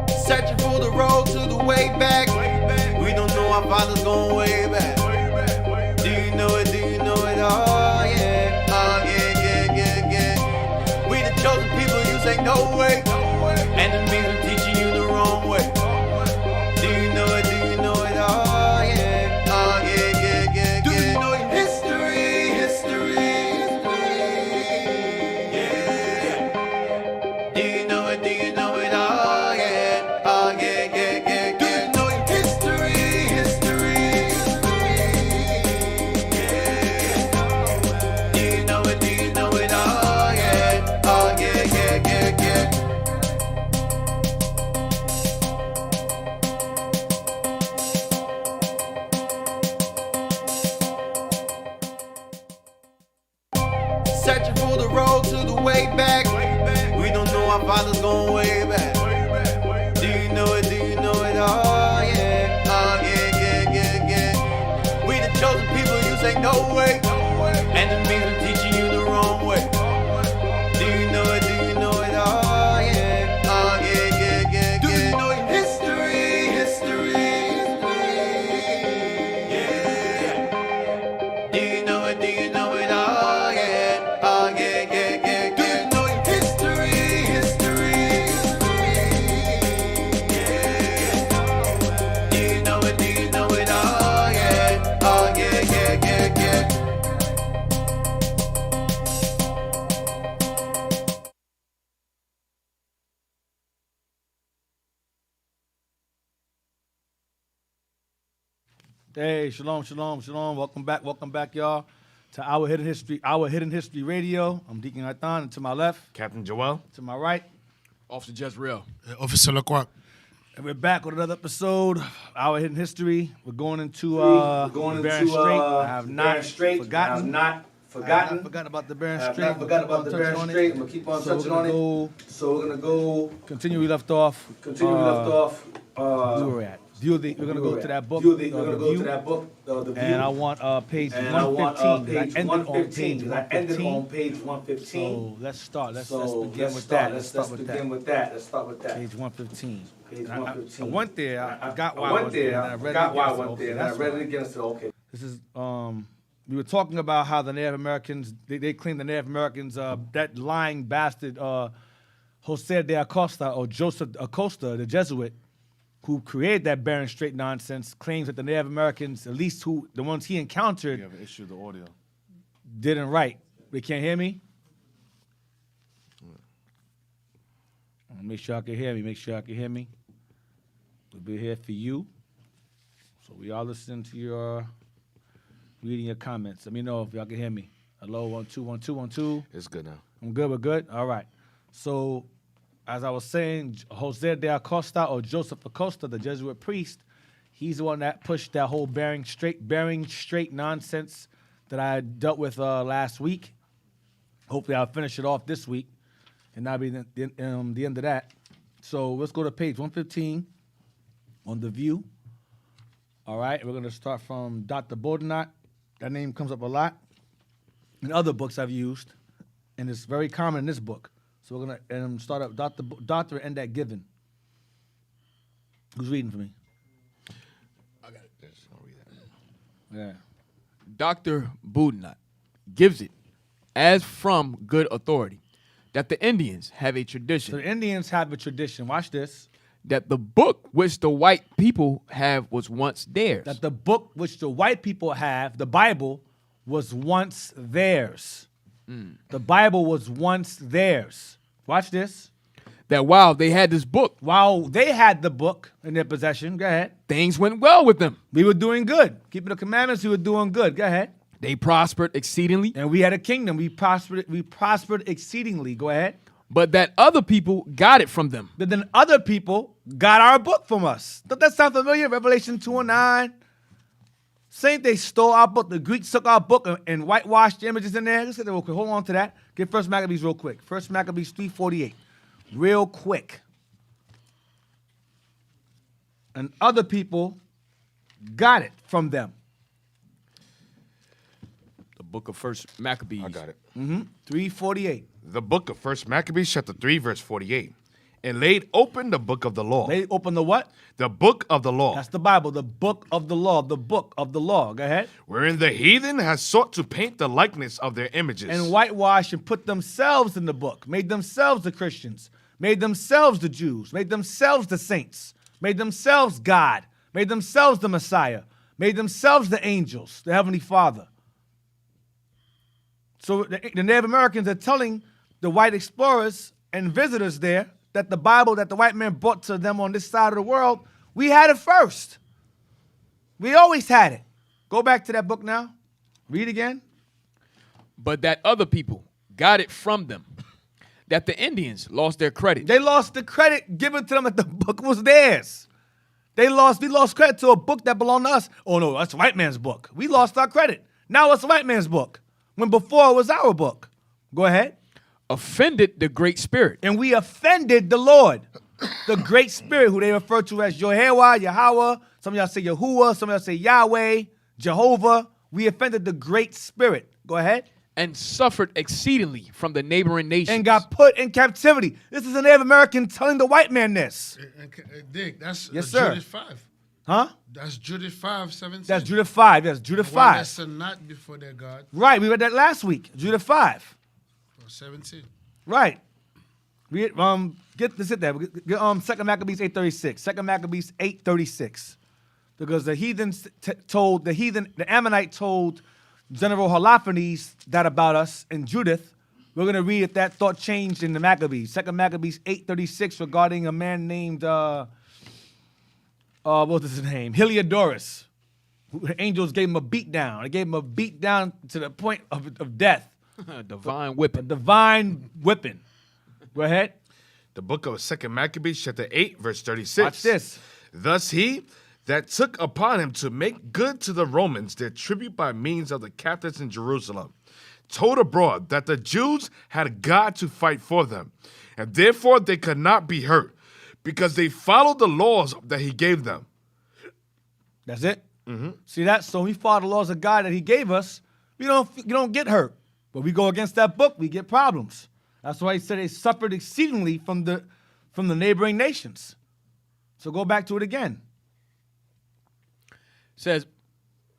Searching for the road to the way back. We don't know our father's going way back. Do you know it? Do you know it? Oh yeah. Oh yeah, yeah, yeah, yeah. We the chosen people, you say no way. Enemies are teaching you the wrong way. Do you know it? Do you know it? Oh yeah. Oh yeah, yeah, yeah, do you know your history? Yeah. Do you know it? Do you know it? Oh yeah. Oh yeah, yeah, yeah. Do you know your history? Yeah. Do you know it? Do you know it? Oh yeah. Oh yeah, yeah, yeah, yeah. Searching for the road to the way back. We don't know our father's going way back. Do you know it? Do you know it? Oh yeah. Oh yeah, yeah, yeah, yeah. We the chosen people, you say no way. Enemies are teaching you the wrong way. Do you know it? Do you know it? Oh yeah. Oh yeah, yeah, yeah, do you know your history? Yeah. Do you know it? Do you know it? Oh yeah. Oh yeah, yeah, yeah. Do you know your history? Yeah. Do you know it? Do you know it? Oh yeah. Oh yeah, yeah, yeah, yeah. Hey, shalom, shalom, shalom. Welcome back, y'all, to Our Hidden History Radio. I'm Deacon, and to my left, Captain Joel. to my right, Officer Jezreel. Officer Leclerc. and we're back with another episode of Our Hidden History. We're going into Bearing Straight. I have not forgotten. I have not forgotten about the Bearing Straight. I'm gonna keep on touching on it. So we're gonna go Continue we left off. continue we left off. Where we're at. We're gonna go to that book. We're gonna The go View. to that book, The View. And I want page And I want 115. page 115. Because I ended on page 115. So let's start. Let's So begin with that. Let's begin with that. Let's start with that. Page 115. Page And I 115. went there. I got why I went there. and I read forgot it why I again. went there. And I That's read why. it again and said, okay. This is we were talking about how the Native Americans they claim the Native Americans that lying bastard Jose de Acosta or Joseph Acosta, the Jesuit, who created that Bearing Straight nonsense, claims that the Native Americans, at least the ones he encountered, You have an issue with the audio. didn't write. They can't hear me? Make sure I can hear me. We'll be here for you. So we all listen to your reading your comments. Let me know if y'all can hear me. Hello, 1 2 1 2 1 2. It's good now. I'm good. We're good. All right. So, as I was saying, Jose de Acosta or Joseph Acosta, the Jesuit priest, he's the one that pushed that whole bearing straight nonsense that I dealt with last week. Hopefully, I'll finish it off this week, and that'll be the end of that. So let's go to page 115 on The View. All right, we're gonna start from Dr. Bodenot. That name comes up a lot in other books I've used, and it's very common in this book. So we're gonna start up Dr. and that given. Who's reading for me? I got it. I'll read that. Yeah. Dr. Boudinot gives it as from good authority that the Indians have a So tradition the Indians have a tradition. Watch this. that the book which the white people have was once theirs. That the book which the white people have, the Bible, was once theirs. The Bible was once theirs. Watch this. That while they had this book, While they had the book in their possession, go ahead. things went well with them. We were doing good. Keeping the commandments, we were doing good. Go ahead. They prospered exceedingly, And we had a kingdom. We prospered exceedingly. Go ahead. but that other people got it from them. But then other people got our book from us. Don't that sound familiar? Revelation 2 and 9. Same, they stole our book. The Greeks took our book and whitewashed the images in there. Let's get that real quick. Hold on to that. Get First Maccabees real quick. First Maccabees 3:48. Real quick. And other people got it from them. The book of First Maccabees. I got it. 3:48. The book of 1 Maccabees, chapter 3, verse 48. and laid open the book of the law. They open the what? The book of the law. That's the Bible, the book of the law, the book of the law. Go ahead. Wherein the heathen has sought to paint the likeness of their images. And whitewash and put themselves in the book, made themselves the Christians, made themselves the Jews, made themselves the saints, made themselves God, made themselves the Messiah, made themselves the angels, the Heavenly Father. So the Native Americans are telling the white explorers and visitors there that the Bible that the white man brought to them on this side of the world, we had it first. We always had it. Go back to that book now. Read again. But that other people got it from them, that the Indians lost their credit. They lost the credit given to them that the book was theirs. We lost credit to a book that belonged to us. Oh no, that's the white man's book. We lost our credit. Now it's the white man's book, when before it was our book. Go ahead. Offended the Great Spirit. And we offended the Lord, the Great Spirit, who they refer to as Yehovah, Yahweh. Some of y'all say Yahuwah, some of y'all say Yahweh, Jehovah. We offended the Great Spirit. Go ahead. And suffered exceedingly from the neighboring nations. And got put in captivity. This is a Native American telling the white man this. Dick, that's Yes, sir. Judith 5. Huh? That's Judith 5:17. That's Judah 5. Yes, Judah One 5. that's not before their God. Right, we read that last week. Judah 5. 17. Right. We get this it there. Get 2 Maccabees 8:36. 2 Maccabees 8:36. Because the heathens the Ammonite told General Holofernes that about us in Judith. We're going to read if that thought changed in the Maccabees. 2 Maccabees 8:36 regarding a man named what was his name? Heliodorus. The angels gave him a beat down. They gave him a beat down to the point of death. Divine A whipping. divine whipping. Go ahead. The book of 2 Maccabees, chapter 8, verse 36. Watch this. Thus he that took upon him to make good to the Romans their tribute by means of the captives in Jerusalem, told abroad that the Jews had God to fight for them, and therefore they could not be hurt, because they followed the laws that he gave them. That's it. See that? So we follow the laws of God that He gave us. You don't get hurt, but we go against that book, we get problems. That's why He said they suffered exceedingly from the neighboring nations. So go back to it again. Says,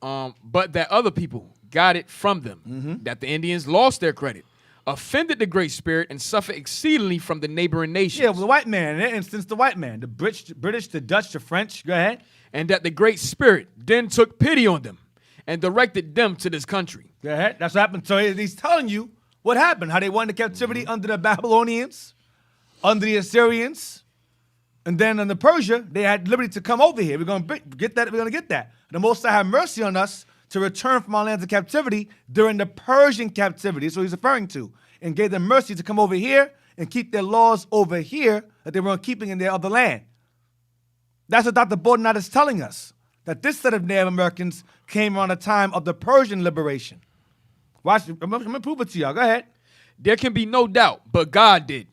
but that other people got it from them, that the Indians lost their credit, offended the Great Spirit, and suffered exceedingly from the neighboring nations. Yeah, well, the white man. In that instance, the white man, the British, the Dutch, the French. Go ahead. And that the Great Spirit then took pity on them and directed them to this country. Go ahead. That's what happened. So he's telling you what happened, how they went into captivity under the Babylonians, under the Assyrians, and then under Persia, they had liberty to come over here. We're going to get that. We're going to get that. The Most High had mercy on us to return from our lands of captivity during the Persian captivity. That's what he's referring to. And gave them mercy to come over here and keep their laws over here that they weren't keeping in their other land. That's what Dr. Bordenot is telling us, that this set of Native Americans came around the time of the Persian liberation. Watch, I'm going to prove it to y'all. Go ahead. There can be no doubt, but God did,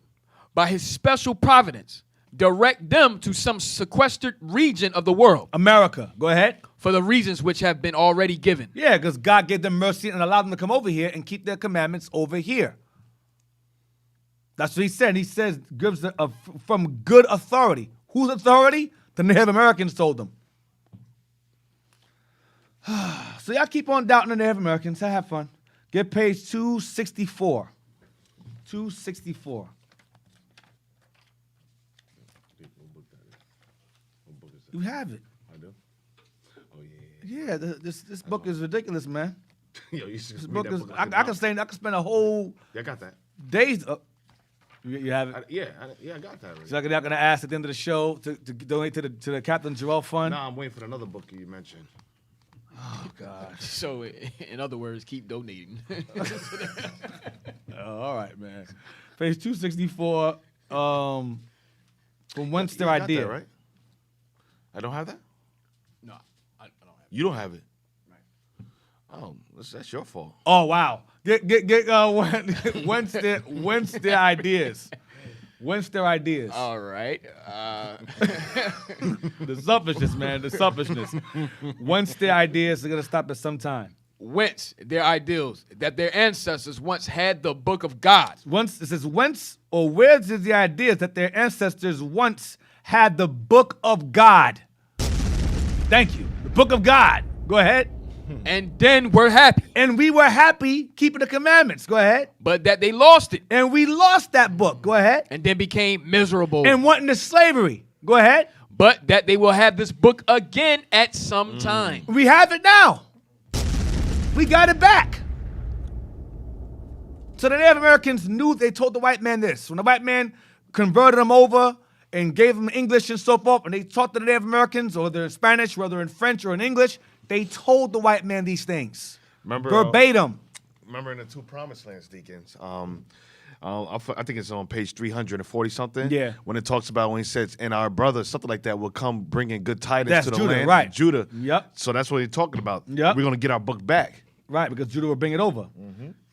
by His special providence, direct them to some sequestered region of the world America. Go ahead. for the reasons which have been already given. Yeah, because God gave them mercy and allowed them to come over here and keep their commandments over here. That's what He said. He says, gives from good authority. Whose authority? The Native Americans told them. So y'all keep on doubting the Native Americans. Have fun. Get page 264. 264. You have it. I do? Oh, yeah. Yeah, this book is ridiculous, man. Yo, you should This read book that is. book I can spend a whole Yeah, I got that. days. You have it. I got that already. So I'm gonna ask at the end of the show to donate to the Captain Jarrell Fund. Nah, I'm waiting for another book you mentioned. Oh God. So, in other words, keep donating. All right, man. Page 264. From whence their You got idea? that, right? I don't have that? No, I don't have it. You don't have it? Right. Oh, that's your fault. Oh wow. Get whence their ideas? Whence their ideas? All right. The selfishness, man. The selfishness. Whence their ideas are gonna stop at some time. whence their ideals, that their ancestors once had the book of God. Once it says whence or where is the ideas that their ancestors once had the book of God. Thank you. The book of God. Go ahead. And then were happy, And we were happy keeping the commandments. Go ahead. but that they lost it, And we lost that book. Go ahead. and then became miserable. And went into slavery. Go ahead. But that they will have this book again at some time. We have it now. We got it back. So the Native Americans knew, they told the white man this. When the white man converted them over and gave them English and so forth, and they taught the Native Americans, whether in Spanish, whether in French or in English, they told the white man these things. Remember, verbatim. Remember in the two promised lands, Deacons, I think it's on page 340 something. Yeah. When it talks about when he says, and our brothers, something like that, will come bringing good tidings That's to the Judah, land. right. Judah. Yep. So that's what he's talking about. Yep. We're going to get our book back. Right, because Judah will bring it over.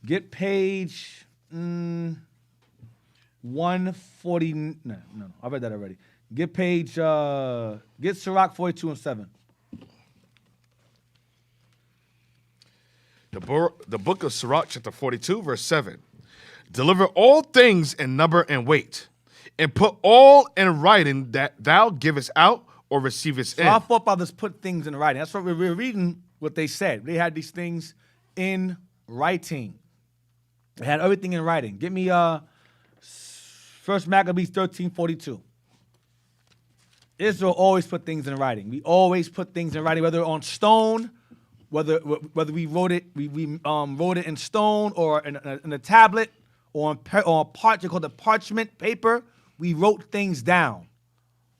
Get page 140. No, I read that already. Get page, get Sirach 42 and 7. The book of Sirach, chapter 42, verse 7. Deliver all things in number and weight, and put all in writing that thou givest out or receivest So in. our forefathers put things in writing. That's what we're reading, what they said. They had these things in writing. They had everything in writing. Give me 1 Maccabees 13:42. Israel always put things in writing. We always put things in writing, whether on stone, whether we wrote it, we wrote it in stone or in a tablet or on parchment, called the parchment paper. We wrote things down,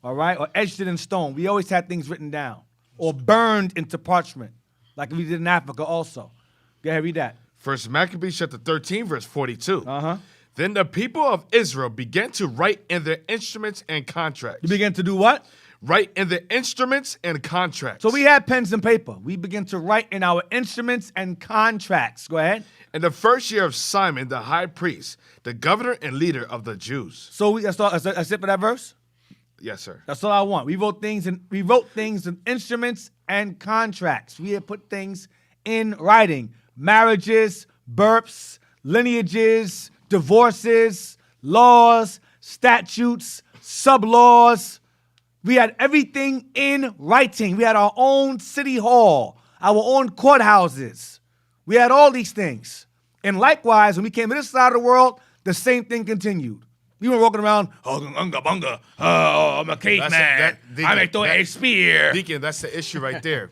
all right, or etched it in stone. We always had things written down or burned into parchment, like we did in Africa also. Go ahead, read that. 1 Maccabees chapter 13, verse 42. Uh-huh. Then the people of Israel began to write in their instruments and contracts. You begin to do what? Write in their instruments and contracts. So we had pens and paper. We begin to write in our instruments and contracts. Go ahead. In the first year of Simon, the high priest, the governor and leader of the Jews. So that's it for that verse. Yes, sir. That's all I want. We wrote things in instruments and contracts. We had put things in writing. Marriages, births, lineages, divorces, laws, statutes, sub-laws. We had everything in writing. We had our own city hall, our own courthouses. We had all these things. And likewise, when we came to this side of the world, the same thing continued. We were walking around, unga bunga, I'm a caveman. I may throw a spear. Deacon, that's the issue right there.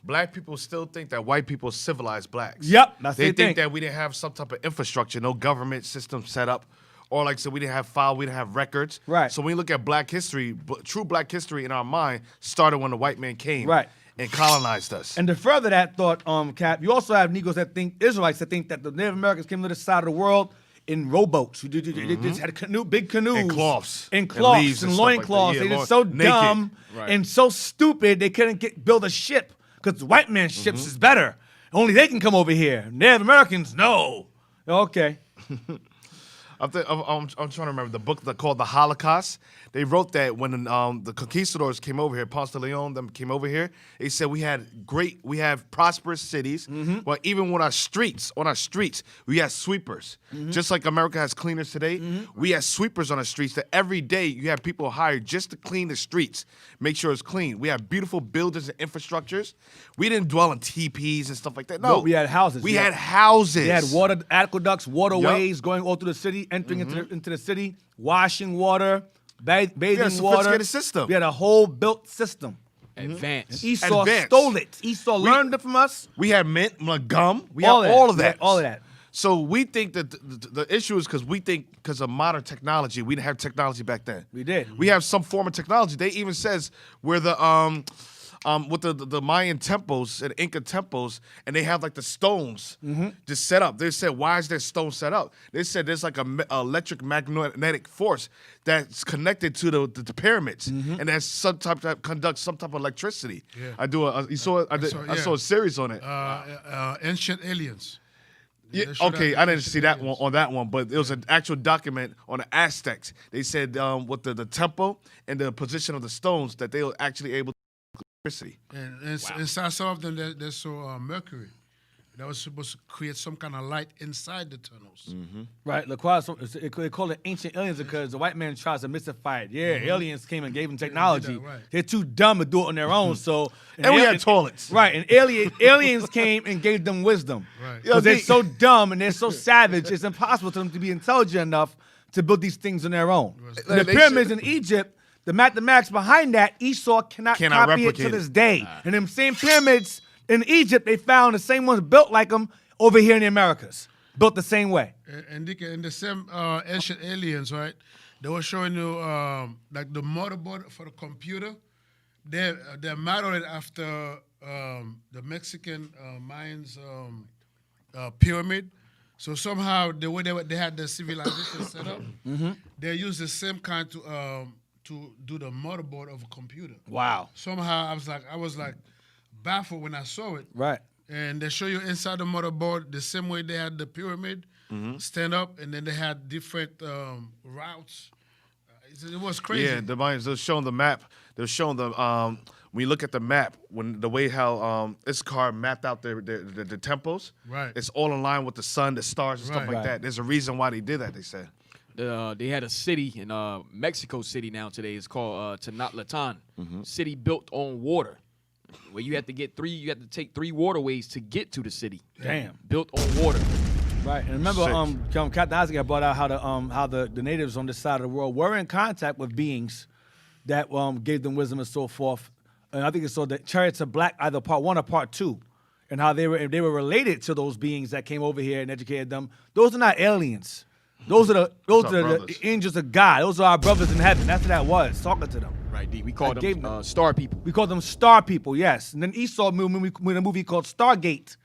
Black people still think that white people civilized blacks. Yep, that's they their think thing. that we didn't have some type of infrastructure, no government system set up, or like I said, we didn't have file, we didn't have records. Right. So when you look at Black history, true Black history in our mind started when the white man came. Right. And colonized us. And to further that thought, Cap, you also have Negroes that think, Israelites that think that the Native Americans came to this side of the world in rowboats. They just had big canoes. And cloths. And And leaves and and stuff like loincloths. that. Yeah, They just so naked. dumb Right. and so stupid they couldn't build a ship because the white man's ships is better. Only they can come over here. Native Americans, no. Okay. I'm trying to remember the book called The Holocaust. They wrote that when the conquistadors came over here, Ponce de Leon, them came over here. They said we have prosperous cities, but even on our streets, we had sweepers. Just like America has cleaners today, we had sweepers on the streets that every day you have people hired just to clean the streets, make sure it's clean. We have beautiful buildings and infrastructures. We didn't dwell in teepees and stuff like that. No, we had houses. We had houses. They had water aqueducts, waterways going all through the city, entering into the city, washing water, bathing a water. sophisticated system. We had a whole built system. Advanced. Esau Advanced. stole it. Esau learned it from us. We had mint, gum. We All had of all that. of We had that. all of that. So we think that the issue is because of modern technology. We didn't have technology back then. We did. We have some form of technology. They even says where the with the Mayan temples and Inca temples, and they have like the stones just set up. They said, why is there stone set up? They said there's like a electric magnetic force that's connected to the pyramids, and that's some type that conducts some type of electricity. Yeah. I saw a series on it. Ancient aliens. Yeah, They showed okay, that I didn't ancient see that aliens. one on that one, but it was an actual document on the Aztecs. They said with the temple and the position of the stones that they were actually able to electricity. And inside some of them, they saw Mercury. that was supposed to create some kind of light inside the tunnels. Right, they call it ancient aliens because the white man tries to mystify it. Yeah, aliens came and gave them technology. right. They're too dumb to do it on their own. So And we had toilets. Right, and aliens came and gave them wisdom. Right. Because they're so dumb and they're so savage, it's impossible for them to be intelligent enough to build these things on their own. And the They pyramids in Egypt, the mathematics behind that, Esau cannot copy it replicate to it. this day. And them same pyramids in Egypt, they found the same ones built like them over here in the Americas, built the same way. And Deacon, in the same ancient aliens, right? They were showing you like the motherboard for the computer. They modeled it after the Mexican Mayans pyramid. So somehow the way they had the civilization set up, they used the same kind to do the motherboard of a computer. Wow. Somehow I was like baffled when I saw it. Right. And they show you inside the motherboard the same way they had the pyramid stand up, and then they had different routes. It was crazy. Yeah, the Mayans, they're showing the map. They're showing the when you look at the map, when the way how Issachar mapped out the temples, Right. it's all in line with the sun, the stars, and stuff Right. like Right. that. There's a reason why they did that, they said. They had a city in Mexico City now today. It's called Tenochtitlan. City built on water, where you have to take 3 waterways to get to the city. Damn. Built on water. Right, and remember, Captain Isaac had brought out how the natives on this side of the world were in contact with beings that gave them wisdom and so forth. And I think it's the Chariots of Black, either part 1 or part 2, and how they were related to those beings that came over here and educated them. Those are not aliens. Those are the brothers. angels of God. Those are our brothers in heaven. That's what that was, talking to them. Right, D. We call gave them them- star people. We call them star people, yes. And then Esau made a movie called Stargate,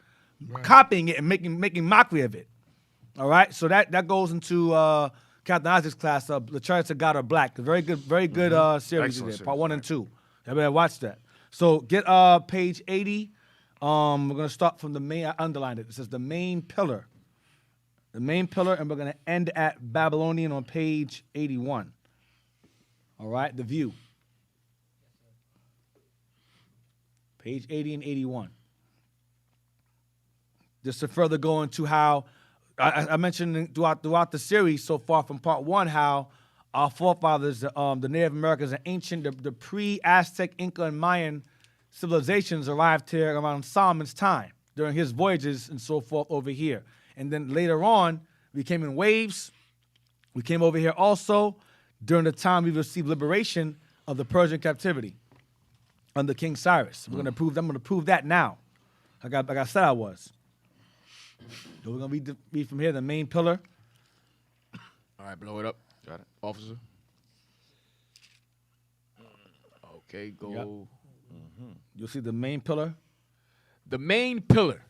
copying it and making mockery of it. All right, so that goes into Captain Isaac's class, The Chariots of God Are Black. A very good series Excellent there, series, part 1 and 2. I better watch that. So get page 80. We're gonna start from the main. I underlined it. It says the main pillar. The main pillar, and we're gonna end at Babylonian on page 81. All right, the view. Page 80 and 81. Just to further go into how I mentioned throughout the series so far from part 1 how our forefathers, the Native Americans, and the pre-Aztec, Inca, and Mayan civilizations arrived here around Solomon's time during his voyages and so forth over here. And then later on, we came in waves. We came over here also during the time we received liberation of the Persian captivity under King Cyrus. I'm gonna prove that now. Like I said I was. So we're gonna read from here the main pillar. All right, blow it up. Got it. Officer. Okay, go. Yep. You'll see the main pillar. The main pillar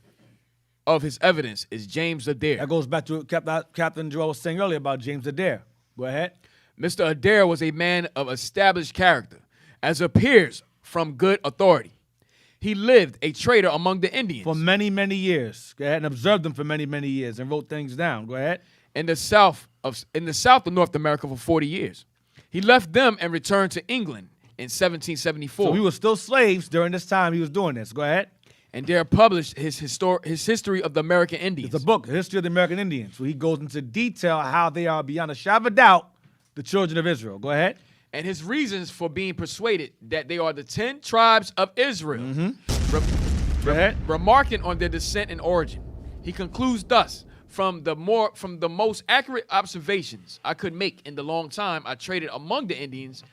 of his evidence is James Adair. That goes back to what Captain Joel was saying earlier about James Adair. Go ahead. Mr. Adair was a man of established character, as appears from good authority. He lived a trader among the Indians. For many, many years. Go ahead and observed them for many, many years and wrote things down. Go ahead. in the south of North America for 40 years. He left them and returned to England in 1774. So we were still slaves during this time he was doing this. Go ahead. And there published his history of the American Indians. It's a book, The History of the American Indians, where he goes into detail how they are beyond a shadow of a doubt the children of Israel. Go ahead. And his reasons for being persuaded that they are the 10 tribes of Israel. Go ahead. Remarking on their descent and origin. He concludes thus, from the most accurate observations I could make in the long time I traded among the Indians,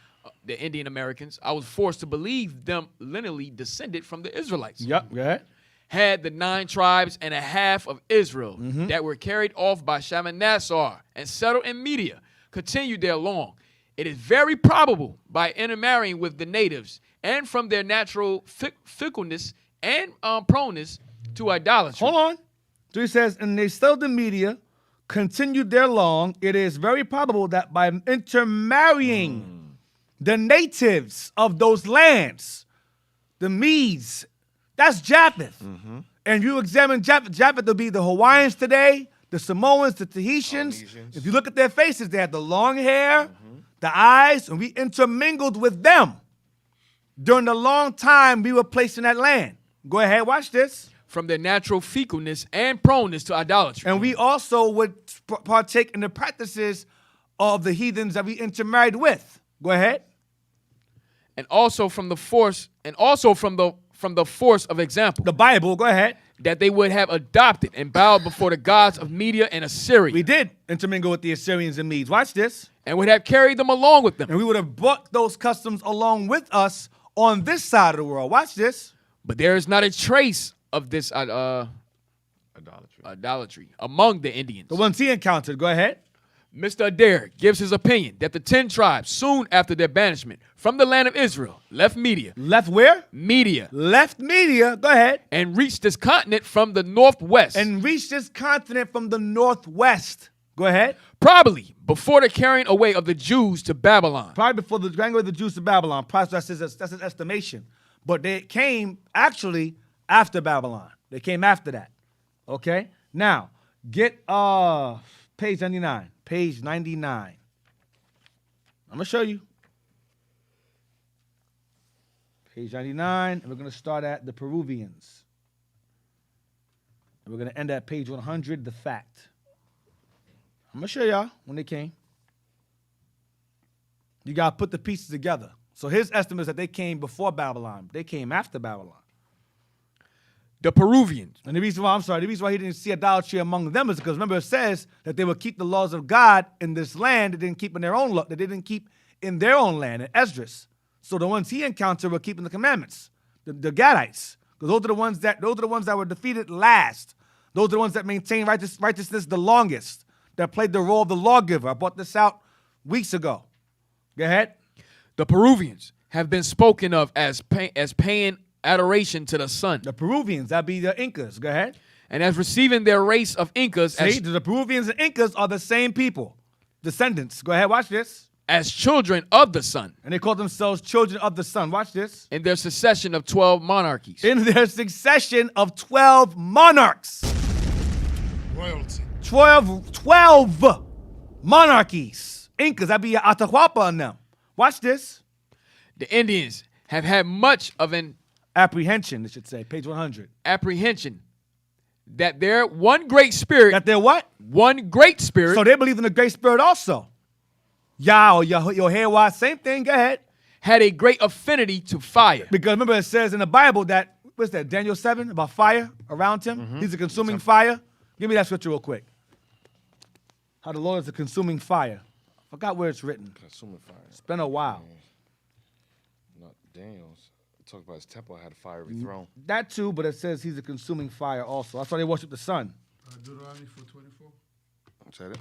the Indian Americans, I was forced to believe them lineally descended from the Israelites. Yep. Go ahead. Had the 9 tribes and a half of Israel that were carried off by Shalmaneser and settled in Media, continued there long. It is very probable by intermarrying with the natives and from their natural fickleness and proneness to idolatry. Hold on. So he says, and they settled in Media, continued there long. It is very probable that by intermarrying the natives of those lands, the Medes, that's Japheth. And you examine Japheth will be the Hawaiians today, the Samoans, the Tahitians. If you look at their faces, they have the long hair, the eyes, and we intermingled with them during the long time we were placed in that land. Go ahead, watch this. from their natural fecalness and proneness to idolatry. And we also would partake in the practices of the heathens that we intermarried with. Go ahead. And also from the force of example The Bible, go ahead. that they would have adopted and bowed before the gods of Media and Assyria, We did intermingle with the Assyrians and Medes. Watch this. and would have carried them along with them. And we would have brought those customs along with us on this side of the world. Watch this. But there is not a trace of this idolatry among the Indians. The ones he encountered. Go ahead. Mr. Adair gives his opinion that the 10 tribes, soon after their banishment from the land of Israel, left Media, Left where? Media, Left Media. Go ahead. and reached this continent from the northwest, And reached this continent from the northwest. Go ahead. probably before the carrying away of the Jews to Babylon. Probably before the going away of the Jews to Babylon. Probably that's his estimation. But they came actually after Babylon. They came after that. Okay? Now, get page 99. Page 99. I'm going to show you. Page 99, and we're going to start at the Peruvians. And we're going to end at page 100, the fact. I'm going to show y'all when they came. You got to put the pieces together. So his estimate is that they came before Babylon. They came after Babylon. The Peruvians, And the reason why he didn't see idolatry among them is because remember it says that they would keep the laws of God in this land. They didn't keep in their own law. They didn't keep in their own land in Esdras. So the ones he encountered were keeping the commandments. The Gadites, because those are the ones that were defeated last. Those are the ones that maintained righteousness the longest. That played the role of the lawgiver. I brought this out weeks ago. Go ahead. the Peruvians have been spoken of as paying adoration to the sun, The Peruvians, that'd be the Incas. Go ahead. and as receiving their race of Incas See, the Peruvians and Incas are the same people. Descendants. Go ahead, watch this. as children of the sun, And they call themselves children of the sun. Watch this. in their succession of 12 monarchies. In their succession of 12 monarchs. Royalty. 12 monarchies. Incas, that'd be Atahualpa on them. Watch this. The Indians have had much of an Apprehension, it should say, page 100. apprehension that their one great spirit, That they're what? one great spirit, So they believe in the Great Spirit also. Yah or Yehovah, same thing. Go ahead. had a great affinity to fire. Because remember, it says in the Bible that, what's that, Daniel 7, about fire around him? He's a consuming fire. Give me that scripture real quick. How the Lord is a consuming fire. I forgot where it's written. Consuming fire. It's been a while. Not Daniel's. Talk about his temple had a fiery throne. That too, but it says he's a consuming fire also. That's why they worship the sun. Deuteronomy 4:24. Is that it?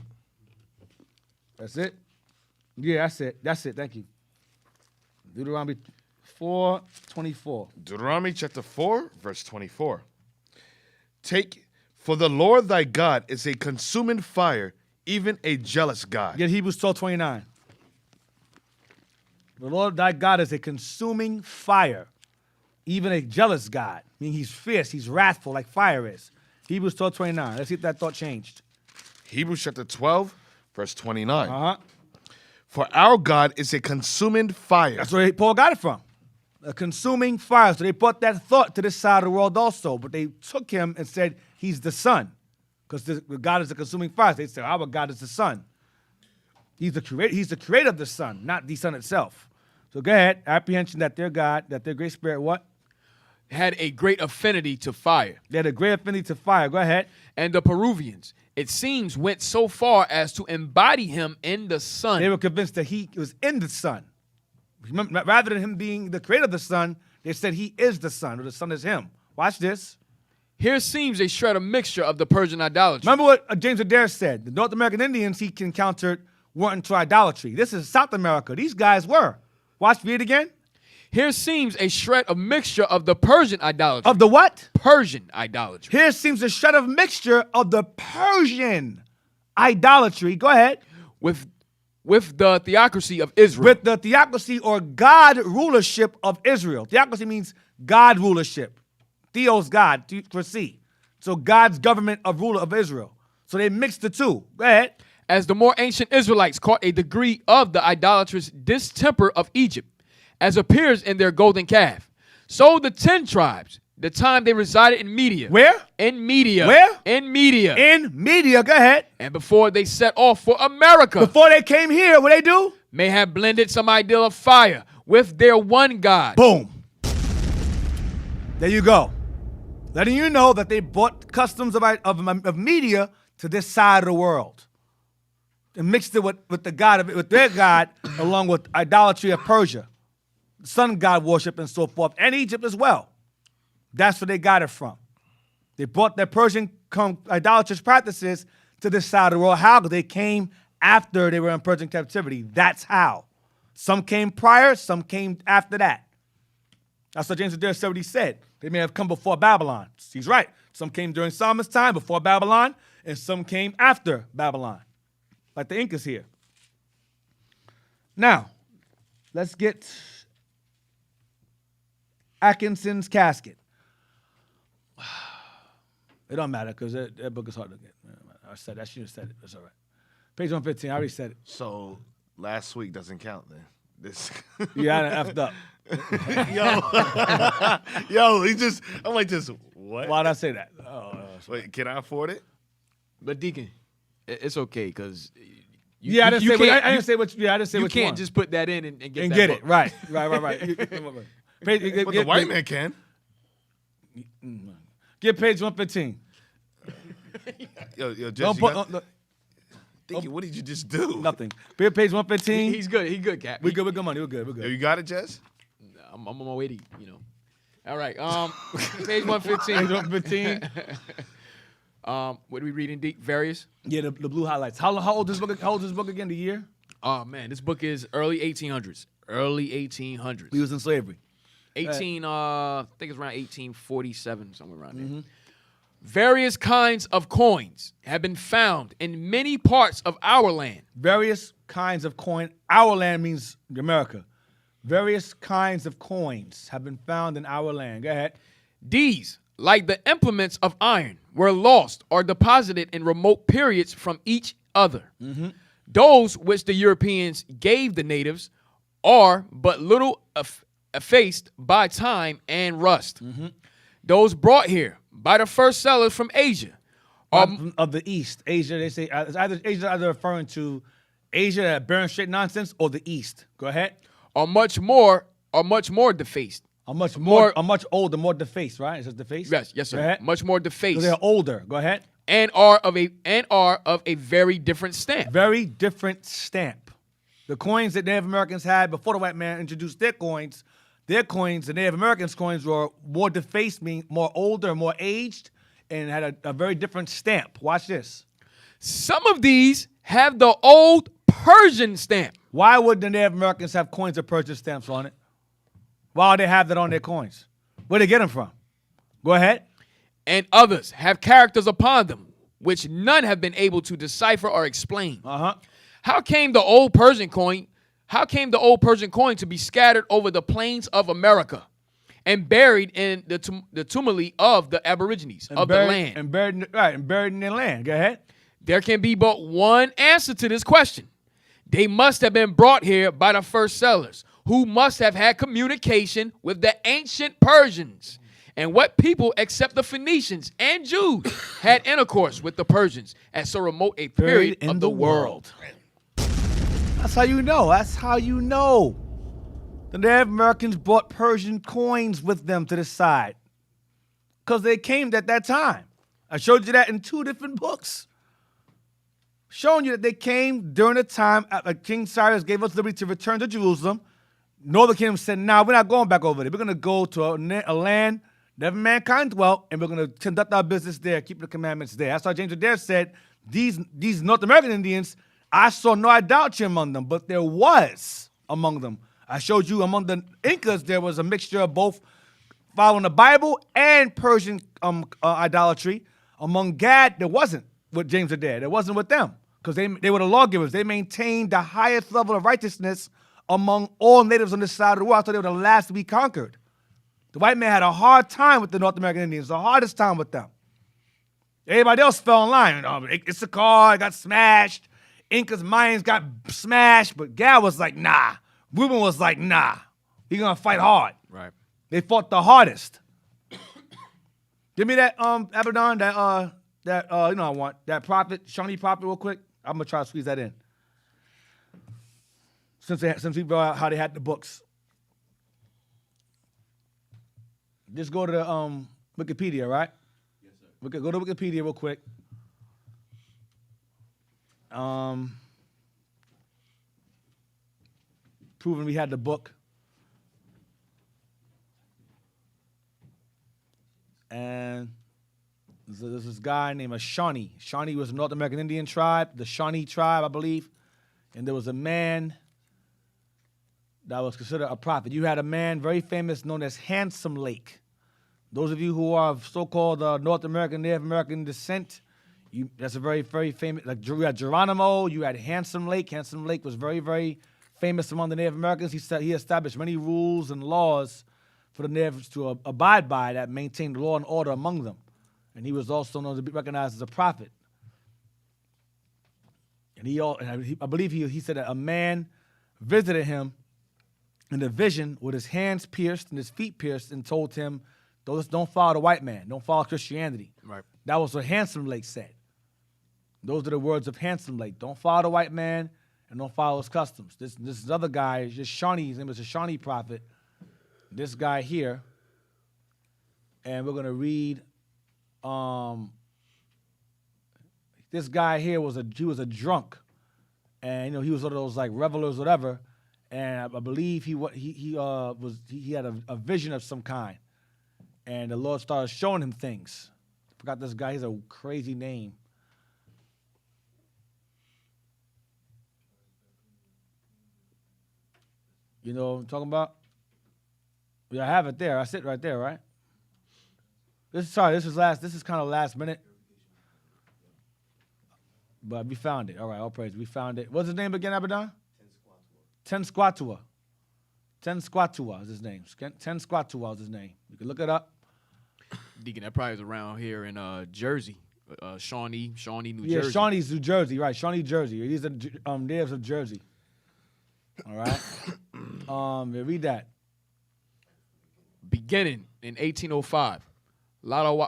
That's it? Yeah, that's it. That's it. Thank you. Deuteronomy 4:24. Deuteronomy chapter 4, verse 24. For the Lord thy God is a consuming fire, even a jealous God. Get Hebrews 12:29. The Lord thy God is a consuming fire, even a jealous God. Meaning he's fierce, he's wrathful like fire is. Hebrews 12:29. Let's see if that thought changed. Hebrews chapter 12, verse 29. Uh-huh. For our God is a consuming fire. That's where Paul got it from. A consuming fire. So they brought that thought to this side of the world also. But they took him and said he's the sun. Because God is a consuming fire. They said our God is the sun. He's the creator of the sun, not the sun itself. So go ahead. Apprehension that their God, that their great spirit, what? Had a great affinity to fire. They had a great affinity to fire. Go ahead. And the Peruvians, it seems, went so far as to embody him in the sun. They were convinced that he was in the sun. Remember, rather than him being the creator of the sun, they said he is the sun, or the sun is him. Watch this. Here seems a shred of mixture of the Persian idolatry. Remember what James Adair said. The North American Indians he encountered weren't into idolatry. This is South America. These guys were. Watch, read it again. Here seems a shred of mixture of the Persian idolatry. Of the what? Persian idolatry. Here seems a shred of mixture of the Persian idolatry. Go ahead. With the theocracy of Israel. With the theocracy or God rulership of Israel. Theocracy means God rulership. Theos, God, for C. So God's government of ruler of Israel. So they mixed the two. Go ahead. As the more ancient Israelites caught a degree of the idolatrous distemper of Egypt, as appears in their golden calf, so the 10 tribes, the time they resided in Media. Where? In Media. Where? In Media. In Media. Go ahead. And before they set off for America. Before they came here, what they do? May have blended some ideal of fire with their one God. Boom. There you go. Letting you know that they brought customs of Media to this side of the world. And mixed it with the God with their God, along with idolatry of Persia, sun god worship and so forth, and Egypt as well. That's where they got it from. They brought their Persian idolatrous practices to this side of the world. How? Because they came after they were in Persian captivity. That's how. Some came prior, some came after that. That's what James Adair said what he said. They may have come before Babylon. He's right. Some came during Solomon's time, before Babylon, and some came after Babylon. Like the Incas here. Now, let's get Atkinson's casket. It don't matter because that book is hard to get. I said I should have said it. That's all right. Page 115. I already said it. So last week doesn't count then. This. Yeah, I effed up. I'm like this. What? Why did I say that? Wait, can I afford it? But Deacon, it's okay because I didn't say what you you can't just put that in and get and that get book. it. Right. But the white man can. Get page 115. Yo, just, Don't put Deacon, what did you just do? nothing. Get page 115. He's good. He's good, Cap. We good. We're good money. We're good. We're Yo, good. you got it, Jess? I'm on my way to, All right. Page 115. Page 115. What are we reading, Deep? Various? Yeah, the blue highlights. How old is this book? How old is this book again? The year? Oh, man. This book is early 1800s. Early 1800s. He was in slavery. I think it's around 1847, somewhere around there. Various kinds of coins have been found in many parts of our land. Various kinds of coin. Our land means America. Various kinds of coins have been found in our land. Go ahead. These, like the implements of iron, were lost or deposited in remote periods from each other. Those which the Europeans gave the natives are but little effaced by time and rust. Those brought here by the first settlers from Asia. Of the East. Asia, they say, it's either referring to Asia, that Bering Strait nonsense, or the East. Go ahead. Are much more defaced. Are much older, more defaced, right? Is this defaced? Yes, sir. Go ahead. Much more So defaced. they're older. Go ahead. And are of a very different stamp. Very different stamp. The coins that Native Americans had before the white man introduced their coins, the Native Americans' coins were more defaced, meaning more older, more aged, and had a very different stamp. Watch this. Some of these have the old Persian stamp. Why would the Native Americans have coins with Persian stamps on it? Why would they have that on their coins? Where'd they get them from? Go ahead. And others have characters upon them, which none have been able to decipher or explain. How came the old Persian coin to be scattered over the plains of America and buried in the tumuli of the Aborigines of the land? And buried in their land. Go ahead. There can be but one answer to this question. They must have been brought here by the first settlers, who must have had communication with the ancient Persians. And what people except the Phoenicians and Jews had intercourse with the Persians at so remote a period in of the world. That's how you know. That's how you know. The Native Americans brought Persian coins with them to the side because they came at that time. I showed you that in 2 different books. Showing you that they came during the time King Cyrus gave us liberty to return to Jerusalem. Northern Kingdom said, we're not going back over there. We're going to go to a land never mankind dwelt, and we're going to conduct our business there, keep the commandments there. That's why James Adair said, these North American Indians, I saw no idolatry among them, but there was among them. I showed you among the Incas, there was a mixture of both following the Bible and Persian idolatry. Among Gad, there wasn't with James Adair. There wasn't with them because they were the lawgivers. They maintained the highest level of righteousness among all natives on this side of the world. I thought they were the last to be conquered. The white man had a hard time with the North American Indians, the hardest time with them. Everybody else fell in line. Issachar got smashed. Incas, Mayans got smashed. But Gad was like, nah. Reuben was like, nah. He's going to fight hard. Right. They fought the hardest. Give me that Abaddon, that you know I want that prophet, Shawnee prophet, real quick. I'm gonna try to squeeze that in. Since we brought out how they had the books. Just go to the Wikipedia, right? Yes, sir. Go to Wikipedia real quick. Proving we had the book. And there's this guy named Shawnee. Shawnee was a North American Indian tribe, the Shawnee tribe, I believe. And there was a man that was considered a prophet. You had a man very famous known as Handsome Lake. Those of you who are of so-called North American, Native American descent, that's a very, very famous, like you had Geronimo, you had Handsome Lake. Handsome Lake was very, very famous among the Native Americans. He established many rules and laws for the natives to abide by that maintained law and order among them. And he was also known to be recognized as a prophet. And I believe he said that a man visited him in a vision with his hands pierced and his feet pierced and told him, don't follow the white man. Don't follow Christianity. Right. That was what Handsome Lake said. Those are the words of Handsome Lake. Don't follow the white man and don't follow his customs. This other guy, just Shawnee, his name is a Shawnee prophet. This guy here, and we're going to read, this guy here was a drunk. And, he was one of those like revelers, whatever. And I believe he had a vision of some kind. And the Lord started showing him things. I forgot this guy. He's a crazy name. You know what I'm talking about? Yeah, I have it there. I sit right there, right? This is kind of last minute. But we found it. All right, all praise. We found it. What's his name again, Abaddon? Tensquatua. Tensquatua is his name. Tensquatua is his name. You can look it up. Deacon, that probably is around here in Jersey. Shawnee, New Jersey. Yeah, Shawnee's New Jersey, right. Shawnee, Jersey. These are natives of Jersey. All right? Read that. Beginning in 1805, Lala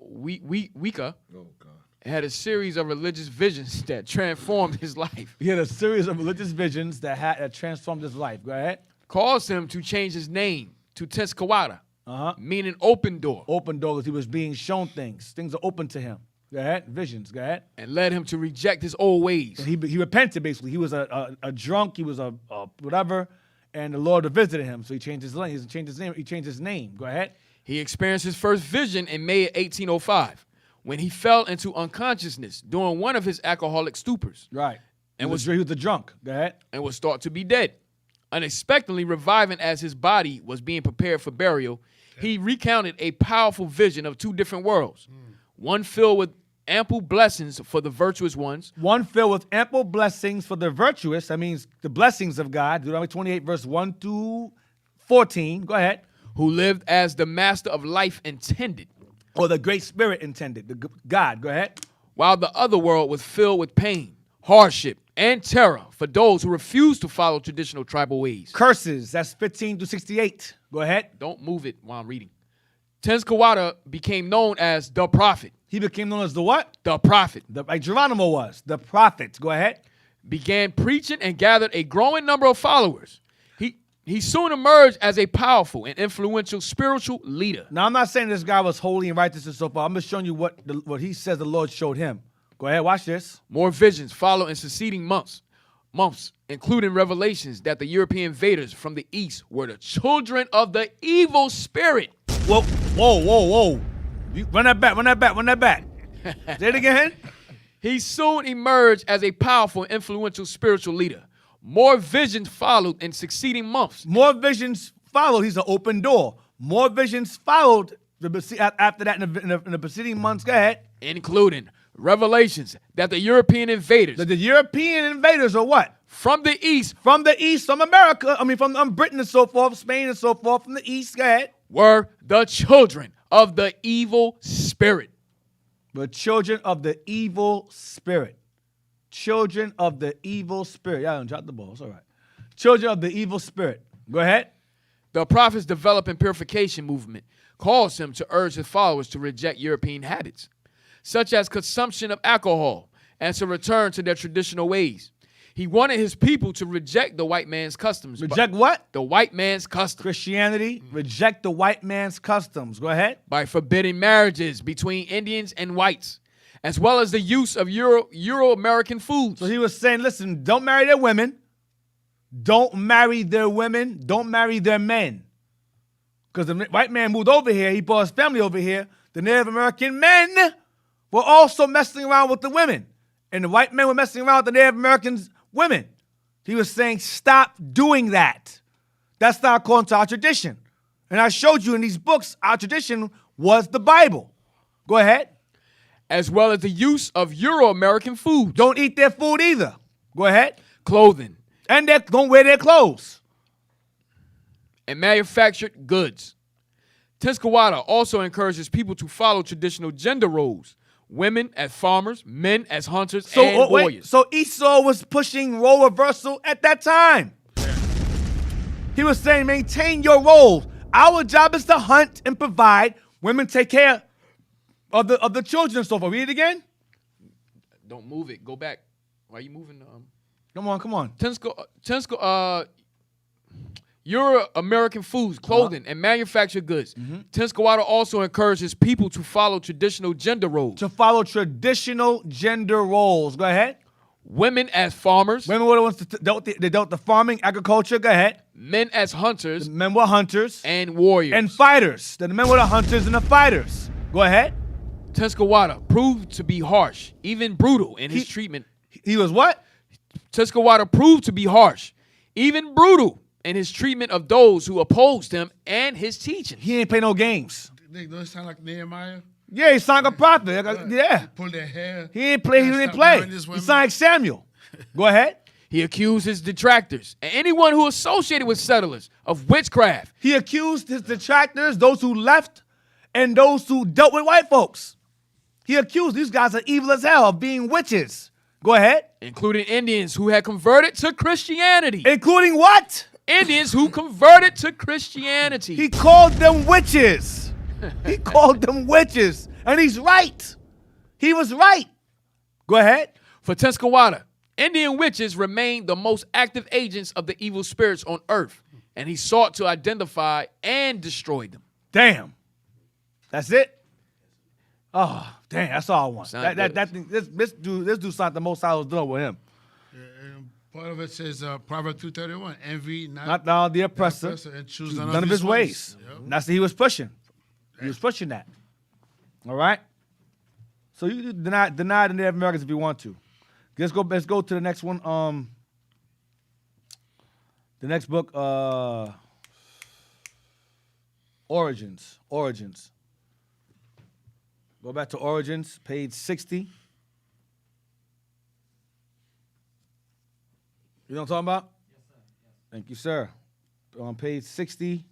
Wika had a series of religious visions that transformed his life. He had a series of religious visions that transformed his life. Go ahead. Caused him to change his name to Tenskwata, meaning open door. Open door, because he was being shown things. Things are open to him. Go ahead. Visions. Go ahead. And led him to reject his old ways. And he repented, basically. He was a drunk. He was a whatever. And the Lord visited him. So he changed his name. He changed his name. Go ahead. He experienced his first vision in May of 1805 when he fell into unconsciousness during one of his alcoholic stupors. Right. He was a drunk. Go ahead. And was thought to be dead. Unexpectedly reviving as his body was being prepared for burial, he recounted a powerful vision of two different worlds. One filled with ample blessings for the virtuous ones. One filled with ample blessings for the virtuous. That means the blessings of God. Deuteronomy 28, verse 1 through 14. Go ahead. Who lived as the master of life intended. Or the Great Spirit intended. God. Go ahead. While the other world was filled with pain, hardship, and terror for those who refused to follow traditional tribal ways. Curses. That's 15 to 68. Go ahead. Don't move it while I'm reading. Tenskwata became known as the prophet. He became known as the what? The prophet. Like Geronimo was. The prophet. Go ahead. Began preaching and gathered a growing number of followers. He soon emerged as a powerful and influential spiritual leader. Now, I'm not saying this guy was holy and righteous and so forth. I'm just showing you what he says the Lord showed him. Go ahead, watch this. More visions follow in succeeding months, including revelations that the European invaders from the east were the children of the evil spirit. Whoa. Run that back. Say it again. He soon emerged as a powerful and influential spiritual leader. More visions followed in succeeding months. More visions followed. He's an open door. More visions followed after that in the preceding months. Go ahead. Including revelations that the European invaders. The European invaders are what? From the east. From America. From Britain and so forth, Spain and so forth, from the east. Go ahead. Were the children of the evil spirit. The children of the evil spirit. Children of the evil spirit. Y'all don't drop the ball. It's all right. Children of the evil spirit. Go ahead. The prophet's developing purification movement calls him to urge his followers to reject European habits, such as consumption of alcohol, and to return to their traditional ways. He wanted his people to reject the white man's customs. Reject what? The white man's customs. Christianity. Reject the white man's customs. Go ahead. By forbidding marriages between Indians and whites, as well as the use of Euro-American foods. So he was saying, listen, don't marry their women. Don't marry their women. Don't marry their men. Because the white man moved over here. He brought his family over here. The Native American men were also messing around with the women. And the white men were messing around with the Native Americans' women. He was saying, stop doing that. That's not according to our tradition. And I showed you in these books, our tradition was the Bible. Go ahead. As well as the use of Euro-American foods. Don't eat their food either. Go ahead. Clothing. And don't wear their clothes. And manufactured goods. Tenskwata also encourages people to follow traditional gender roles. Women as farmers, men as hunters and warriors. So Esau was pushing role reversal at that time. He was saying, maintain your roles. Our job is to hunt and provide. Women take care of the children and so forth. Read it again. Don't move it. Go back. Why are you moving? Come on. Euro-American foods, clothing, and manufactured goods. Tenskwata also encourages people to follow traditional gender roles. To follow traditional gender roles. Go ahead. Women as farmers. Women were the ones that dealt the farming, agriculture. Go ahead. Men as hunters. The men were hunters. And warriors. And fighters. The men were the hunters and the fighters. Go ahead. Tenskwata proved to be harsh, even brutal in his treatment. He was what? Tenskwata proved to be harsh, even brutal in his treatment of those who opposed him and his teaching. He ain't play no games. They don't sound like Nehemiah. Yeah, he sound like a prophet. Yeah. They pull their hair. He didn't play. He sound like Samuel. Go ahead. He accused his detractors and anyone who associated with settlers of witchcraft. He accused his detractors, those who left, and those who dealt with white folks. He accused these guys of evil as hell, of being witches. Go ahead. Including Indians who had converted to Christianity. Including what? Indians who converted to Christianity. He called them witches. He called them witches. And he's right. He was right. Go ahead. For Tenskwata, Indian witches remained the most active agents of the evil spirits on earth, and he sought to identify and destroy them. Damn. That's it? Oh, damn, that's all I want. This dude signed the most I was doing with him. And part of it says Proverbs 2:31, envy not thou the oppressor, and choose none of his ways. Yep. That's what he was pushing. He was pushing that. All right? So you deny the Native Americans if you want to. Let's go to the next one. The next book, Origins. Go back to Origins, page 60. You know what I'm talking about? Yes, sir. Yes. Thank you, sir. On page 60,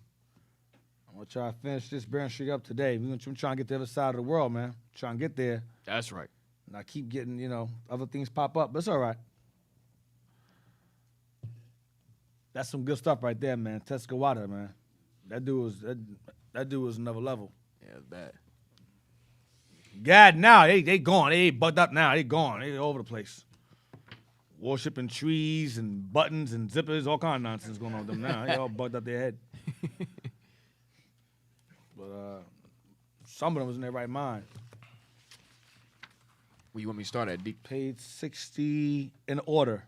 I'm going to try to finish this Bearing Street up today. We're trying to get to the other side of the world, man. Trying to get there. That's right. And I keep getting, other things pop up, but it's all right. That's some good stuff right there, man. Tenskwata, man. That dude was another level. Yeah, it's bad. God, now they gone. They bugged up now. They gone. They all over the place. Worshipping trees and buttons and zippers, all kind of nonsense going on with them now. They all bugged up their head. But some of them was in their right mind. Where you want me to start at, Deacon? Page 60 in order.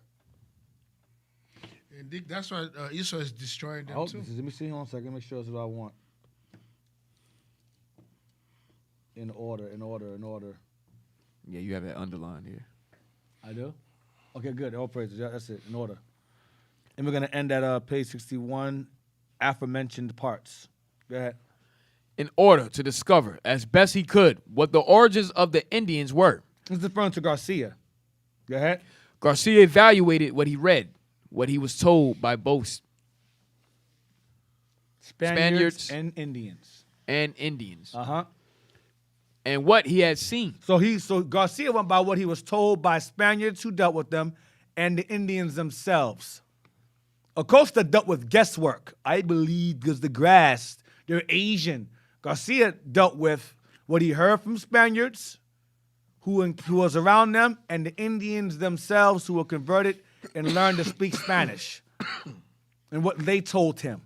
And Dick, that's why Esau is destroying them too. Let me see. Hold on a second. Make sure this is what I want. In order. Yeah, you have that underline here. I do? Okay, good. All praises. Yeah, that's it. In order. And we're going to end at page 61, aforementioned parts. Go ahead. In order to discover, as best he could, what the origins of the Indians were. This is referring to Garcia. Go ahead. Garcia evaluated what he read, what he was told by both Spaniards and Indians. Uh-huh. And what he had seen. So Garcia went by what he was told by Spaniards who dealt with them and the Indians themselves. Acosta dealt with guesswork. I believe because the grass, they're Asian. Garcia dealt with what he heard from Spaniards who was around them and the Indians themselves who were converted and learned to speak Spanish and what they told him,